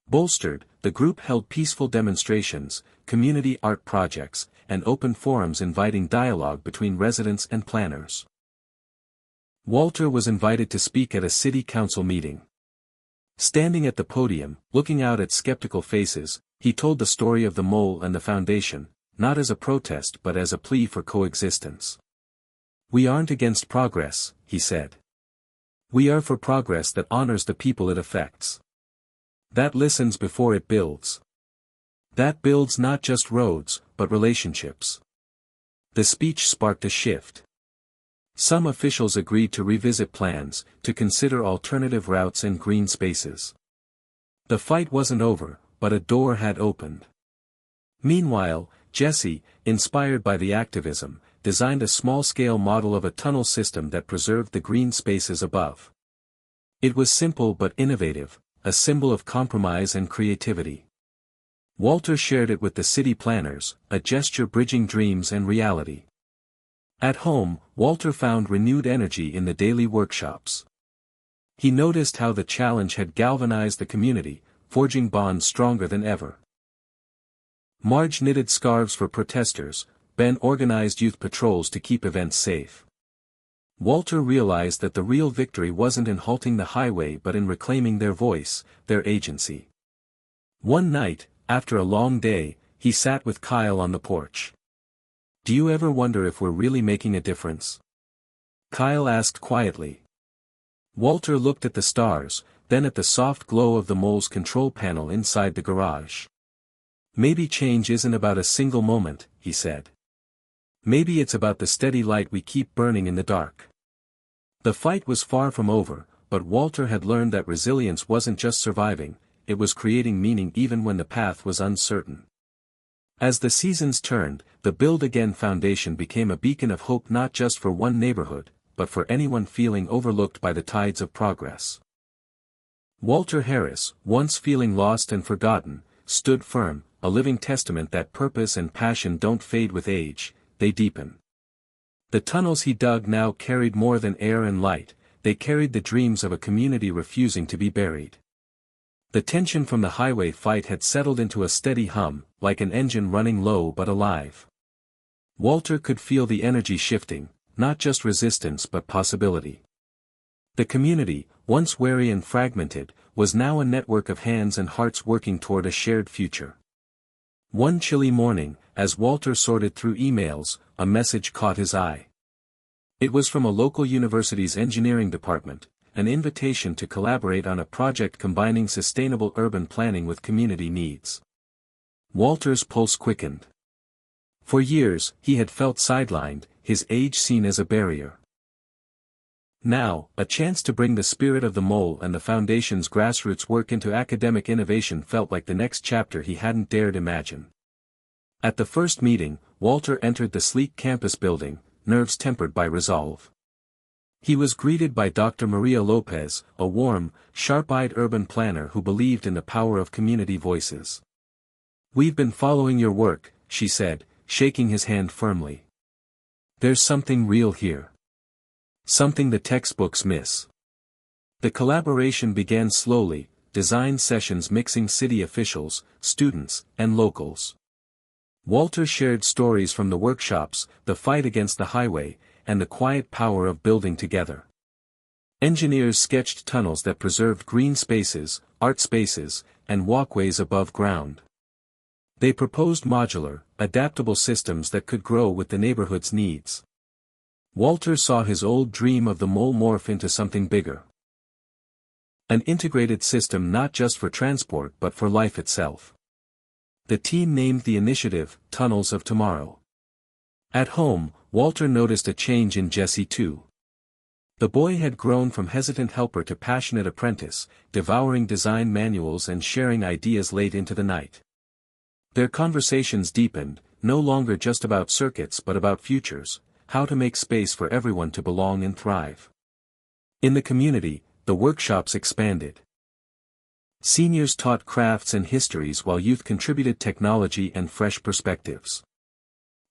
Bolstered, the group held peaceful demonstrations, community art projects, and open forums inviting dialogue between residents and planners. Walter was invited to speak at a city council meeting. Standing at the podium, looking out at skeptical faces, he told the story of the mole and the foundation, not as a protest but as a plea for coexistence. "We aren't against progress," he said. "We are for progress that honors the people it affects. That listens before it builds. That builds not just roads, but relationships." The speech sparked a shift. Some officials agreed to revisit plans, to consider alternative routes and green spaces. The fight wasn't over, but a door had opened. Meanwhile, Jesse, inspired by the activism, designed a small-scale model of a tunnel system that preserved the green spaces above. It was simple but innovative, a symbol of compromise and creativity. Walter shared it with the city planners, a gesture bridging dreams and reality. At home, Walter found renewed energy in the daily workshops. He noticed how the challenge had galvanized the community, forging bonds stronger than ever. Marge knitted scarves for protesters, Ben organized youth patrols to keep events safe. Walter realized that the real victory wasn't in halting the highway but in reclaiming their voice, their agency. One night, after a long day, he sat with Kyle on the porch. "Do you ever wonder if we're really making a difference?" Kyle asked quietly. Walter looked at the stars, then at the soft glow of the mole's control panel inside the garage. "Maybe change isn't about a single moment," he said. "Maybe it's about the steady light we keep burning in the dark." The fight was far from over, but Walter had learned that resilience wasn't just surviving, it was creating meaning even when the path was uncertain. As the seasons turned, the Build Again Foundation became a beacon of hope not just for one neighborhood, but for anyone feeling overlooked by the tides of progress. Walter Harris, once feeling lost and forgotten, stood firm, a living testament that purpose and passion don't fade with age, they deepen. The tunnels he dug now carried more than air and light, they carried the dreams of a community refusing to be buried. The tension from the highway fight had settled into a steady hum, like an engine running low but alive. Walter could feel the energy shifting, not just resistance but possibility. The community, once wary and fragmented, was now a network of hands and hearts working toward a shared future. One chilly morning, as Walter sorted through emails, a message caught his eye. It was from a local university's engineering department, an invitation to collaborate on a project combining sustainable urban planning with community needs. Walter's pulse quickened. For years, he had felt sidelined, his age seen as a barrier. Now, a chance to bring the spirit of the mole and the foundation's grassroots work into academic innovation felt like the next chapter he hadn't dared imagine. At the first meeting, Walter entered the sleek campus building, nerves tempered by resolve. He was greeted by Dr. Maria Lopez, a warm, sharp-eyed urban planner who believed in the power of community voices. "We've been following your work," she said, shaking his hand firmly. "There's something real here. Something the textbooks miss." The collaboration began slowly, design sessions mixing city officials, students, and locals. Walter shared stories from the workshops, the fight against the highway, and the quiet power of building together. Engineers sketched tunnels that preserved green spaces, art spaces, and walkways above ground. They proposed modular, adaptable systems that could grow with the neighborhood's needs. Walter saw his old dream of the mole morph into something bigger. An integrated system not just for transport but for life itself. The team named the initiative, Tunnels of Tomorrow. At home, Walter noticed a change in Jesse too. The boy had grown from hesitant helper to passionate apprentice, devouring design manuals and sharing ideas late into the night. Their conversations deepened, no longer just about circuits but about futures, how to make space for everyone to belong and thrive. In the community, the workshops expanded. Seniors taught crafts and histories while youth contributed technology and fresh perspectives.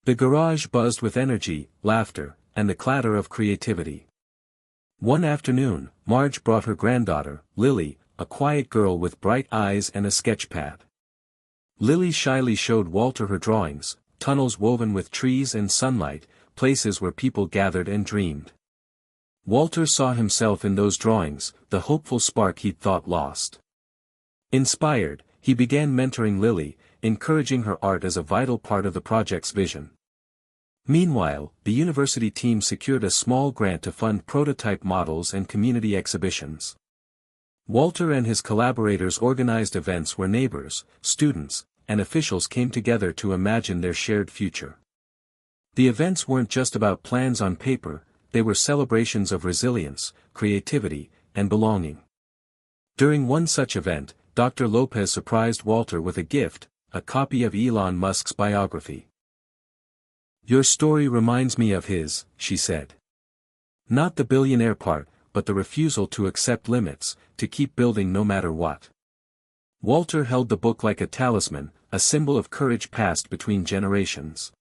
The garage buzzed with energy, laughter, and the clatter of creativity. One afternoon, Marge brought her granddaughter, Lily, a quiet girl with bright eyes and a sketchpad. Lily shyly showed Walter her drawings, tunnels woven with trees and sunlight, places where people gathered and dreamed. Walter saw himself in those drawings, the hopeful spark he'd thought lost. Inspired, he began mentoring Lily, encouraging her art as a vital part of the project's vision. Meanwhile, the university team secured a small grant to fund prototype models and community exhibitions. Walter and his collaborators organized events where neighbors, students, and officials came together to imagine their shared future. The events weren't just about plans on paper, they were celebrations of resilience, creativity, and belonging. During one such event, Dr. Lopez surprised Walter with a gift, a copy of Elon Musk's biography. "Your story reminds me of his," she said. "Not the billionaire part, but the refusal to accept limits, to keep building no matter what." Walter held the book like a talisman, a symbol of courage passed between generations.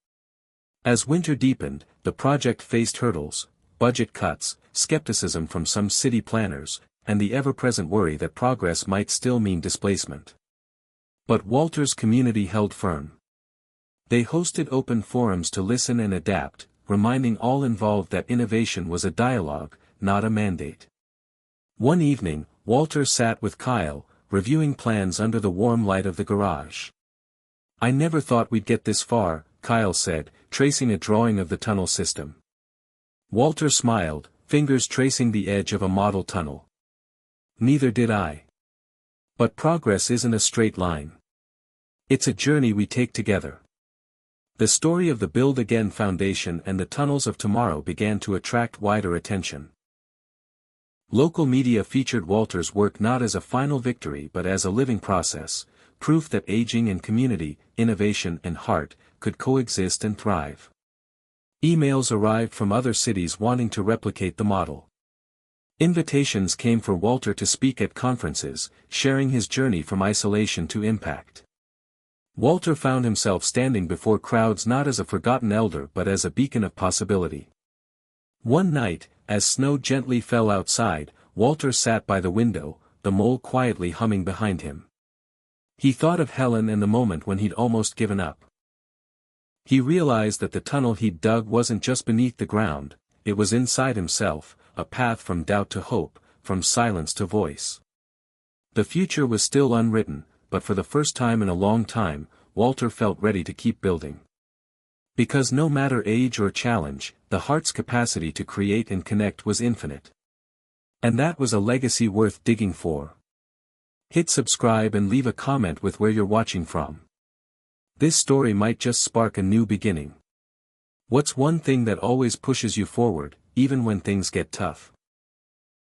As winter deepened, the project faced hurdles, budget cuts, skepticism from some city planners, and the ever-present worry that progress might still mean displacement. But Walter's community held firm. They hosted open forums to listen and adapt, reminding all involved that innovation was a dialogue, not a mandate. One evening, Walter sat with Kyle, reviewing plans under the warm light of the garage. "I never thought we'd get this far," Kyle said, tracing a drawing of the tunnel system. Walter smiled, fingers tracing the edge of a model tunnel. "Neither did I. But progress isn't a straight line. It's a journey we take together." The story of the Build Again Foundation and the tunnels of tomorrow began to attract wider attention. Local media featured Walter's work not as a final victory but as a living process, proof that aging and community, innovation and heart, could coexist and thrive. Emails arrived from other cities wanting to replicate the model. Invitations came for Walter to speak at conferences, sharing his journey from isolation to impact. Walter found himself standing before crowds not as a forgotten elder but as a beacon of possibility. One night, as snow gently fell outside, Walter sat by the window, the mole quietly humming behind him. He thought of Helen and the moment when he'd almost given up. He realized that the tunnel he'd dug wasn't just beneath the ground, it was inside himself, a path from doubt to hope, from silence to voice. The future was still unwritten, but for the first time in a long time, Walter felt ready to keep building. Because no matter age or challenge, the heart's capacity to create and connect was infinite. And that was a legacy worth digging for. Hit subscribe and leave a comment with where you're watching from. This story might just spark a new beginning. What's one thing that always pushes you forward, even when things get tough?